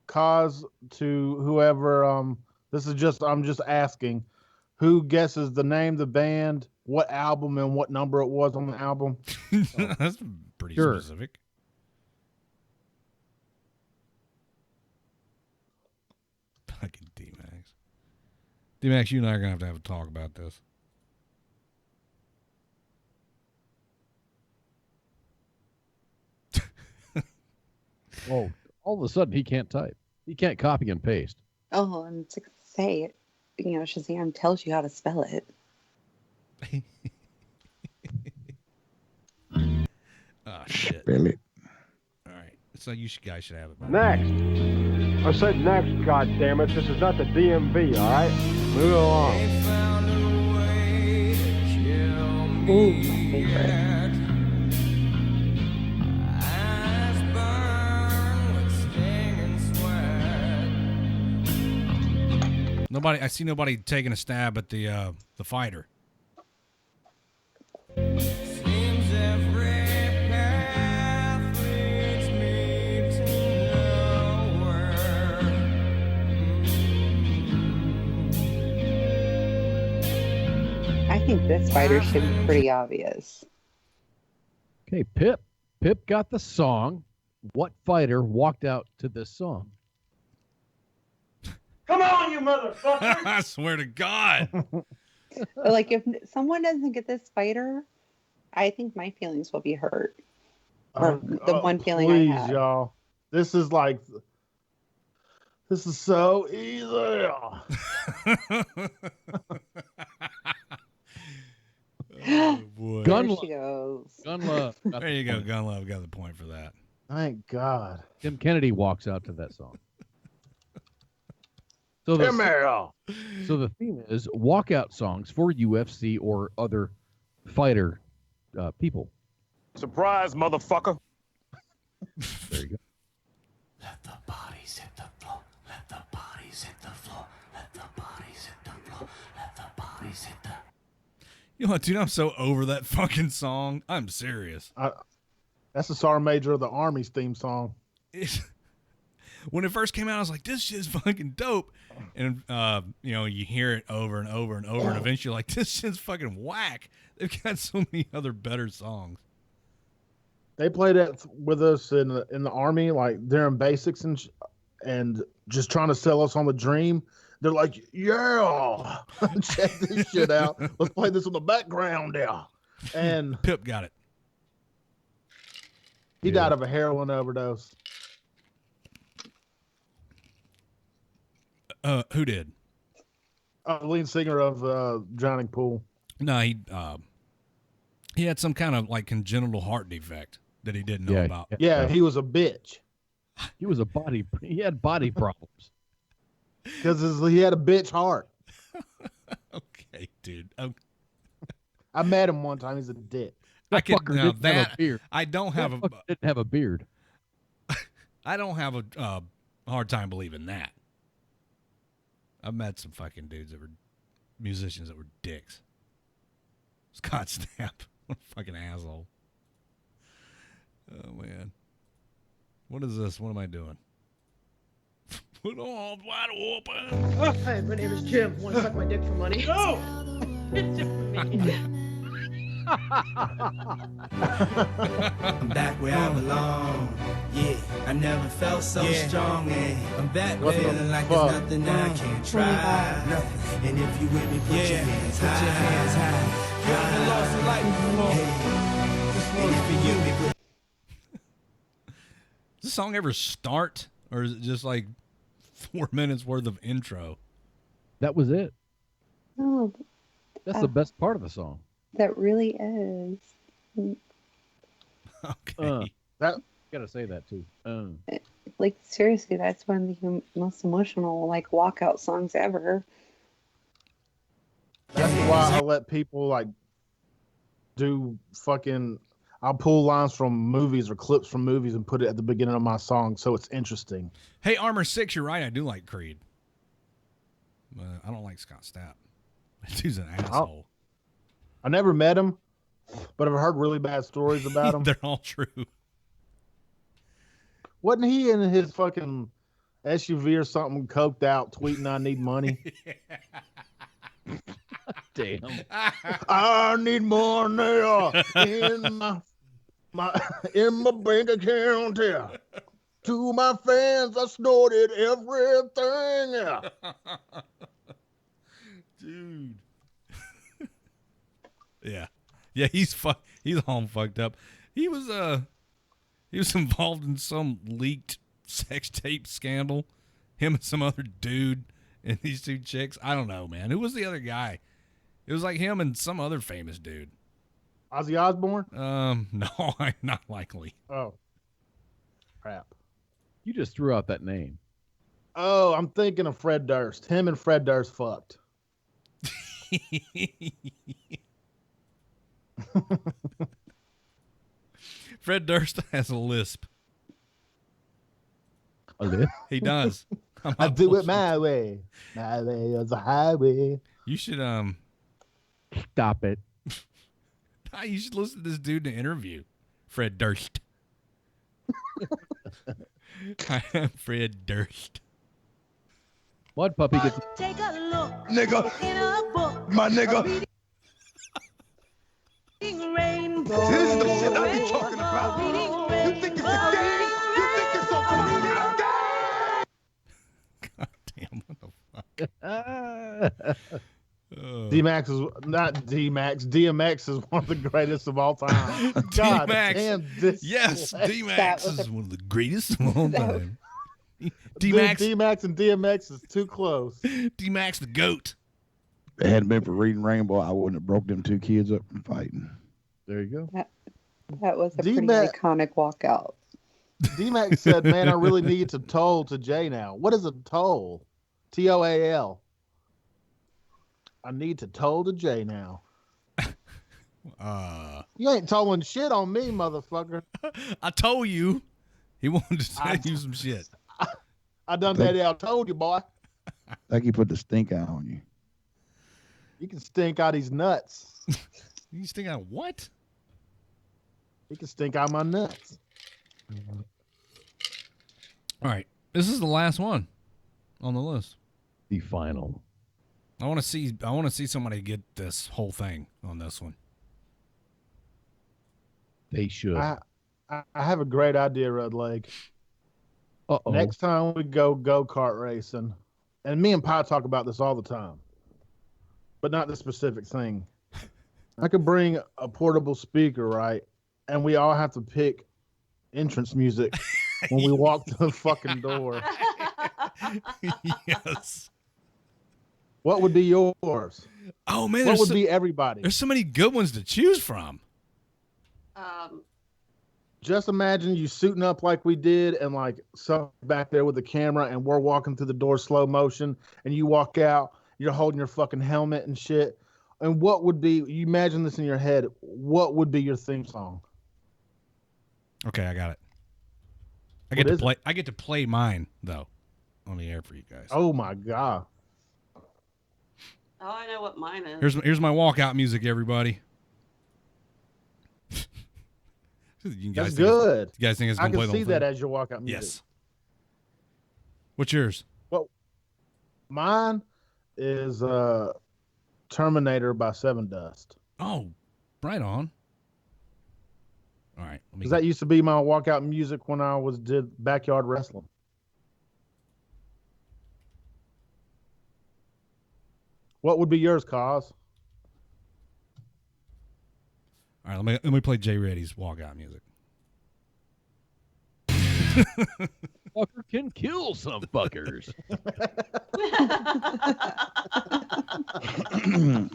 cause to whoever? I'm just asking, who guesses the name, the band, what album, and what number it was on the album?
That's pretty specific. Fucking D-Max. D-Max, you and I are going to have a talk about this.
Whoa. All of a sudden, he can't type. He can't copy and paste.
Oh, and to say, Shazam tells you how to spell it.
Oh, shit.
Really?
All right. So you guys should have it.
Next. I said next, goddammit. This is not the DMV, all right? Move along.
Ooh, my favorite.
I see nobody taking a stab at the fighter.
I think this fighter should be pretty obvious.
Okay, Pip. Pip got the song. What fighter walked out to this song?
Come on, you motherfucker!
I swear to God.
Like, if someone doesn't get this fighter, I think my feelings will be hurt. Or the one feeling
please,
I have.
y'all. This is so easy.
Oh, boy.
There she goes.
Gunlove.
There you go. Gunlove got the point for that.
Thank God.
Tim Kennedy walks out to that song. So the theme is walkout songs for UFC or other fighter people.
Surprise, motherfucker.
There you go.
Let the bodies hit the floor. Let the bodies hit the floor. Let the bodies hit the floor. Let the bodies hit the.
You know what, dude? I'm so over that fucking song. I'm serious.
That's the Sergeant Major of the Army's theme song.
When it first came out, I was like, this shit's fucking dope. And, you hear it over and over and over, and eventually you're like, this shit's fucking whack. They've got so many other better songs.
They played it with us in the Army, like during basics and just trying to sell us on the dream. They're like, yeah, check this shit out. Let's play this in the background now. And
Pip got it.
He died of a heroin overdose.
Who did?
Lead singer of Drowning Pool.
No, he had some kind of like congenital heart defect that he didn't know about.
Yeah, he was a bitch.
He had body problems.
Because he had a bitch heart.
Okay, dude.
I met him one time. He's a dick.
I could
fucker
now
didn't have
that
a beard.
I don't have
That fucker didn't have a beard.
I don't have a hard time believing that. I've met some fucking dudes that were musicians that were dicks. Scott Stapp, what a fucking asshole. Oh man, what is this? What am I doing? Put all wide open.
Hi, my name is Jim. Want to suck my dick for money? No!
I'm back where I belong. Yeah, I never felt so strong. Yeah, I'm back feeling like there's nothing that I can't try. Nothing. And if you with me, put your hands high. Put your hands high. Yeah, I lost a light before. Hey, and if you with me,
Does this song ever start, or is it just like 4 minutes worth of intro?
That was it.
Oh,
That's the best part of the song.
that really is.
Okay.
Gotta say that too.
Like, seriously, that's one of the most emotional, like, walkout songs ever.
That's why I let people like do fucking. I'll pull lines from movies or clips from movies and put it at the beginning of my song, so it's interesting.
Hey, Armor 6, you're right. I do like Creed. But I don't like Scott Stapp. That dude's an asshole.
I never met him, but I've heard really bad stories about him.
They're all true.
Wasn't he in his fucking SUV or something, coked out, tweeting, "I need money"?
Damn.
I need money in my bank account. Yeah. To my fans, I snorted everything. Yeah.
Dude. Yeah. He's all fucked up. He was involved in some leaked sex tape scandal. Him and some other dude and these two chicks. I don't know, man. Who was the other guy? It was like him and some other famous dude.
Ozzy Osbourne?
No, not likely.
Oh. Crap.
You just threw out that name.
Oh, I'm thinking of Fred Durst. Him and Fred Durst fucked.
Fred Durst has a lisp.
A lisp?
He does.
I do it my way. My way is a highway.
You should
stop it.
You should listen to this dude in an interview. Fred Durst. I am Fred Durst.
What puppy gets
Take a look.
Nigga.
In a book.
My nigga.
Rainbow.
This is the shit I be talking about. You think it's a game? You think it's so funny?
God damn, what the fuck?
D-Max is not D-Max. DMX is one of the greatest of all time. God
D-Max.
damn, this
Yes,
that
D-Max
was
is one of the greatest of all time.
D-Max.
D-Max.
D-Max and DMX is too close.
D-Max the GOAT.
If it hadn't been for reading Rainbow, I wouldn't have broke them two kids up from fighting.
There you go.
That was a pretty
D-Mac-
iconic walkout.
D-Max said, "Man, I really need to toll to Jay now." What is a toll? T-O-A-L. I need to toll to Jay now. You ain't tolling shit on me, motherfucker.
I told you. He wanted to tell you some shit.
I done that. I told you, boy.
Like he put the stink eye on you.
You can stink out these nuts.
You stink out what?
You can stink out my nuts.
All right. This is the last one on the list.
The final.
I want to see somebody get this whole thing on this one.
They should.
I have a great idea, Redleg.
Uh-oh.
Next time we go-kart racing, and me and Pi talk about this all the time, but not this specific thing. I could bring a portable speaker, right? And we all have to pick entrance music when we walk to the fucking door.
Yes.
What would be yours?
Oh, man.
What would be everybody?
There's so many good ones to choose from.
Just imagine you suiting up like we did and like some back there with the camera and we're walking through the door slow motion and you walk out, you're holding your fucking helmet and shit. And what would be, you imagine this in your head, what would be your theme song?
Okay, I got it. I get to play mine though on the air for you guys.
Oh my God.
Oh, I know what mine is.
Here's my walkout music, everybody.
That's good.
You guys think it's
I
gonna play
can
the
see
whole
that
thing?
as your walkout music.
Yes. What's yours?
Well, mine is Terminator by Seven Dust.
Oh, right on. All right.
Because that used to be my walkout music when I did backyard wrestling. What would be yours, Cause?
All right, let me play Jay Reddy's walkout music.
Fucker can kill some fuckers.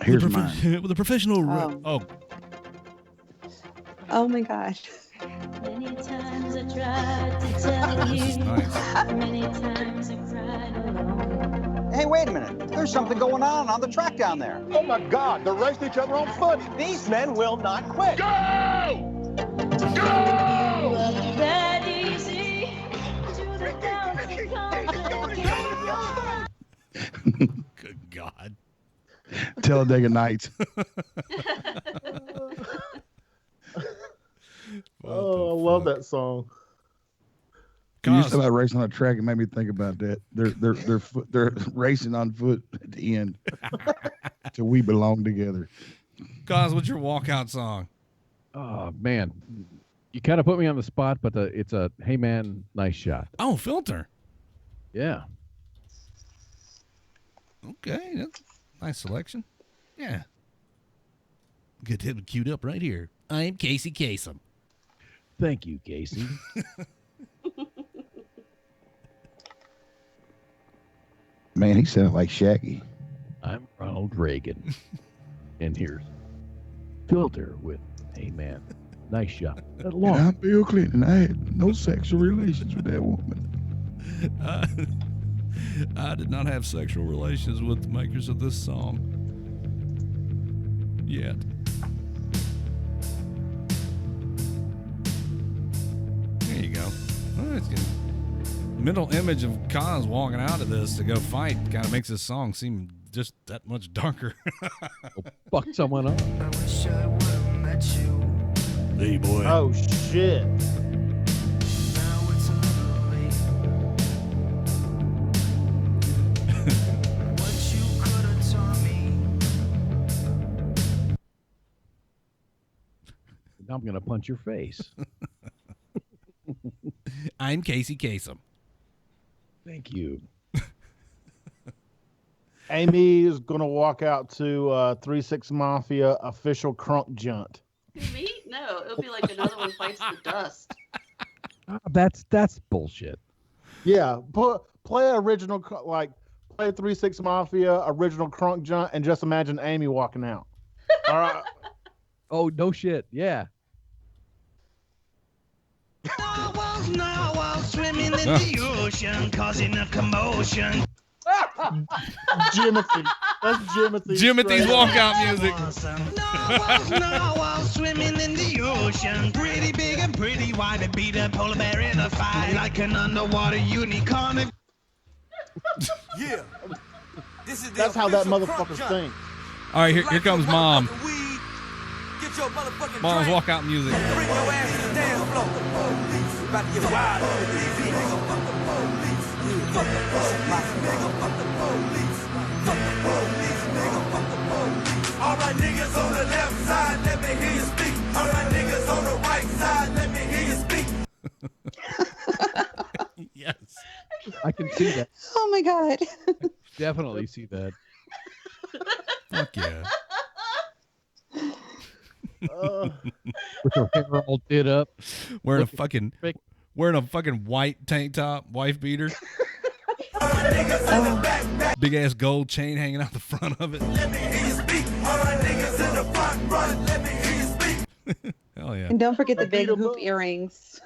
Here's mine.
With a professional.
Oh my gosh.
Many times I tried to tell you. Many times I cried alone.
Hey, wait a minute. There's something going on the track down there. Oh my God, they're racing each other on foot. These men will not quit. Go!
That easy to the down
Good God.
Talladega Nights.
love that song.
You used to about racing on a track. It made me think about that. They're racing on foot at the end. Till we belong together.
Cause, what's your walkout song?
Oh man, you kind of put me on the spot, but it's a "Hey Man, Nice Shot."
Oh, Filter.
Yeah.
Okay, that's a nice selection. Yeah. Get him queued up right here. I'm Casey Kasem.
Thank you, Casey.
Man, he sounded like Shaggy.
I'm Ronald Reagan. And here's Filter with "Hey Man, Nice Shot." At
And
long.
I'm Bill Clinton. I had no sexual relations with that woman.
I did not have sexual relations with the makers of this song yet. There you go. Well, that's good. Mental image of Kaz walking out of this to go fight kind of makes this song seem just that much darker.
Fuck someone up.
Hey, boy.
Oh, shit.
I'm going to punch your face.
I'm Casey Kasem.
Thank you.
Amy is going to walk out to 3-6 Mafia official crunk junt.
Me? No, it'll be like another one fights the dust.
That's bullshit.
Yeah, play original, like play 3-6 Mafia original crunk junt, and just imagine Amy walking out. All right.
Oh, no shit. Yeah.
Narwhals swimming in the ocean, causing a commotion.
Jimothy. That's Jimothy.
Jimothy's walkout music.
Narwhals swimming in the ocean, pretty big and pretty wide, and beat a polar bear in a fight like an underwater unicorn.
Yeah.
That's how that motherfucker sings.
All right, here comes Mom.
Get your motherfucking
Mom's
drink.
walkout music.
Bring your ass to the dance floor. Police about to get wild on the police. Fuck the police. Fuck the police. Nigga, fuck the police. Fuck the police. Nigga, fuck the police. All right, niggas on the left side, let me hear you speak. All right, niggas on the right side, let me hear you speak.
Yes.
I can see that.
Oh my god.
Definitely see that.
Fuck yeah.
With her hair all did up.
Wearing a fucking white tank top, wife beater. Big ass gold chain hanging out the front of it.
Let me hear you speak. All right, niggas in the front run, let me hear you speak.
Hell yeah.
And don't forget the big hoop earrings.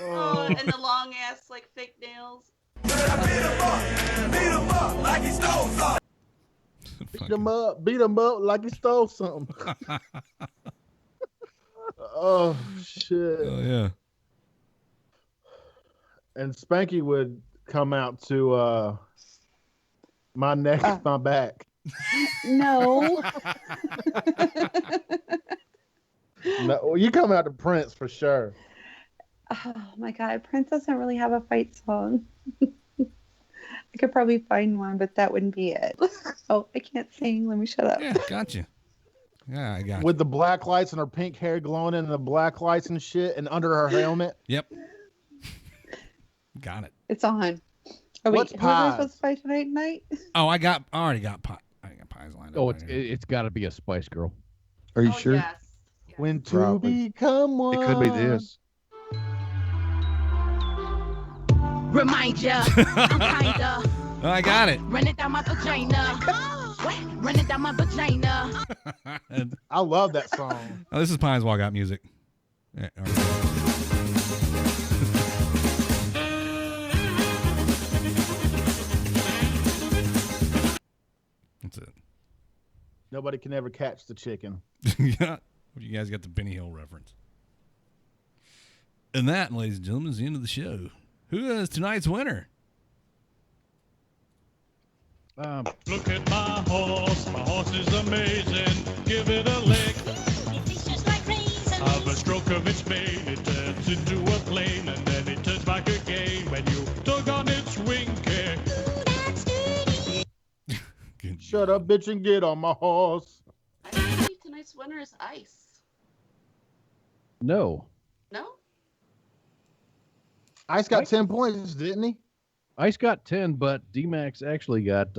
Oh, and the long ass like fake nails.
Beat him up like he stole something.
Beat him up like he stole something. Oh shit.
Oh yeah.
And Spanky would come out to My Neck is My Back.
No.
No, you come out to Prince for sure.
Oh my god, Prince doesn't really have a fight song. I could probably find one, but that wouldn't be it. Oh, I can't sing. Let me shut up.
Yeah, gotcha. Yeah, I got
With the black lights and her pink hair glowing in the black lights and shit, and under her helmet.
Yep. Got it.
It's on. Oh,
What's
wait, who am I
pies?
supposed to fight tonight?
Oh, I already got pie. I got pies lined up.
Oh,
right here.
it's got to be a Spice Girl.
Are you
Oh,
sure?
yes.
When to
Probably.
become one.
It could be this.
Remind ya, I'm kinda
Oh, I got it.
running down my vagina. Running down my vagina.
I love that song.
Oh, this is Pine's walkout music. Yeah, all right. That's it.
Nobody can ever catch the chicken.
Yeah. You guys got the Benny Hill reference. And that, ladies and gentlemen, is the end of the show. Who is tonight's winner?
Look at my horse. My horse is amazing. Give it a lick. Of a stroke of its mane, it turns gets into a plane and then it turns back again when you tug on its wing kick.
Shut up, bitch, and get on my horse.
I think tonight's winner is Ice.
No.
No?
Ice got 10 points, didn't he?
Ice got 10, but D-Max actually got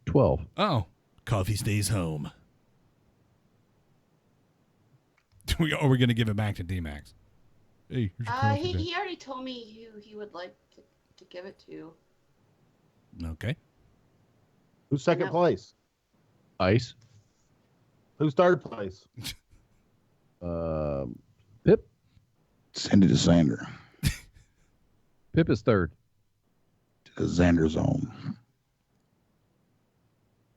12.
Oh, Coffee stays home. Are we going to give it back to D-Max? Hey, here's your coffee back.
He already told me who he would like to give it to.
Okay.
Who's second place?
Ice.
Who's third place?
Pip.
Send it to Xander.
Pip is third.
Xander's home.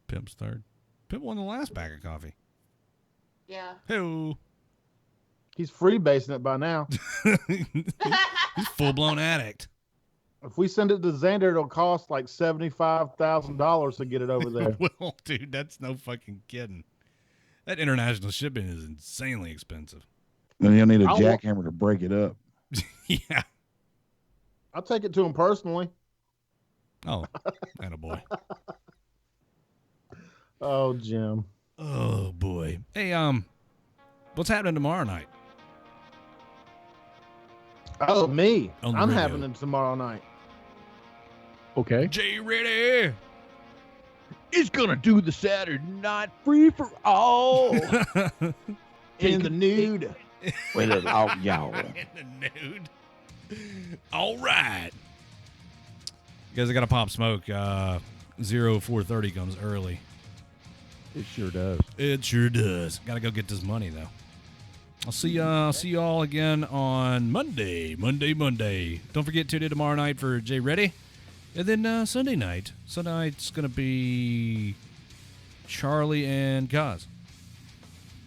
Pip's third. Pip won the last bag of coffee.
Yeah.
Hey.
He's freebasing it by now.
He's full-blown addict.
If we send it to Xander, it'll cost like $75,000 to get it over there.
Well, dude, that's no fucking kidding. That international shipping is insanely expensive.
Then you'll need a jackhammer to break it up.
Yeah.
I'll take it to him personally.
Oh, attaboy.
Oh, Jim.
Oh, boy. Hey, what's happening tomorrow night?
Oh, me.
On the
I'm
radio.
having it tomorrow night.
Okay.
Jay ready?
He's gonna do the Saturday night free for all.
In the nude.
With it all, y'all.
In the nude. All right. You guys, I got to pop smoke. 0430 comes early.
It sure does.
It sure does. Got to go get this money, though. I'll see y'all again on Monday. Don't forget to tune in tomorrow night for Jay Ready. And then Sunday night. Sunday night's going to be Charlie and Kaz.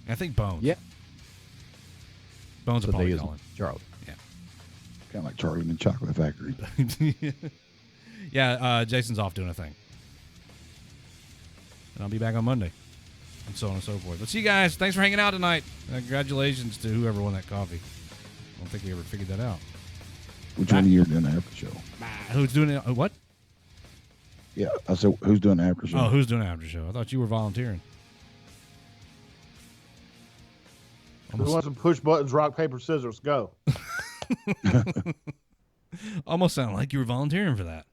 I think Bones.
Yeah.
Bones will
Sunday
probably
is
call in.
Charlie.
Yeah.
Kind of like Charlie in the Chocolate Factory.
Yeah, Jason's off doing a thing. And I'll be back on Monday. And so on and so forth. But see you guys. Thanks for hanging out tonight. Congratulations to whoever won that coffee. I don't think we ever figured that out.
Which one of you are doing the after show?
Who's doing it? What?
Yeah, I said, who's doing the after show?
Oh, who's doing the after show? I thought you were volunteering.
Who wants to push buttons, rock, paper, scissors? Go.
Almost sounded like you were volunteering for that.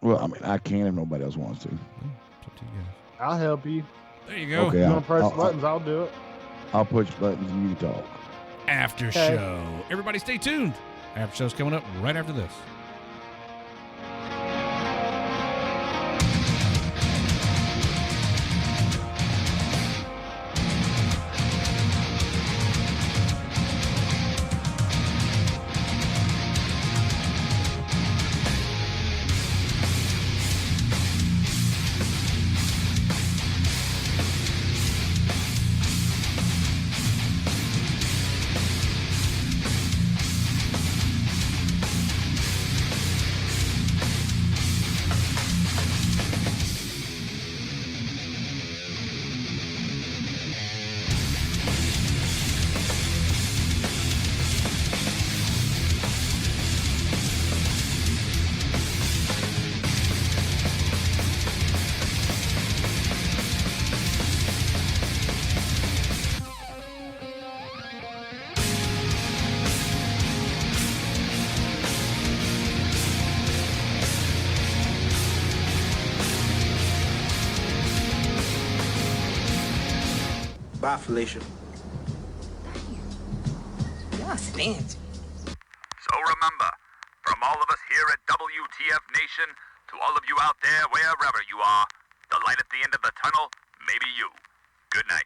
Well, I mean, I can if nobody else wants to.
It's up to you guys.
I'll help you.
There you go.
Okay,
You want to press buttons? I'll do it.
I'll push buttons and you talk.
After
Okay.
show. Everybody stay tuned. After show's coming up right after this.
Bye, Felicia.
Y'all fancy.
So remember, from all of us here at WTF Nation, to all of you out there, wherever you are, the light at the end of the tunnel may be you. Good night.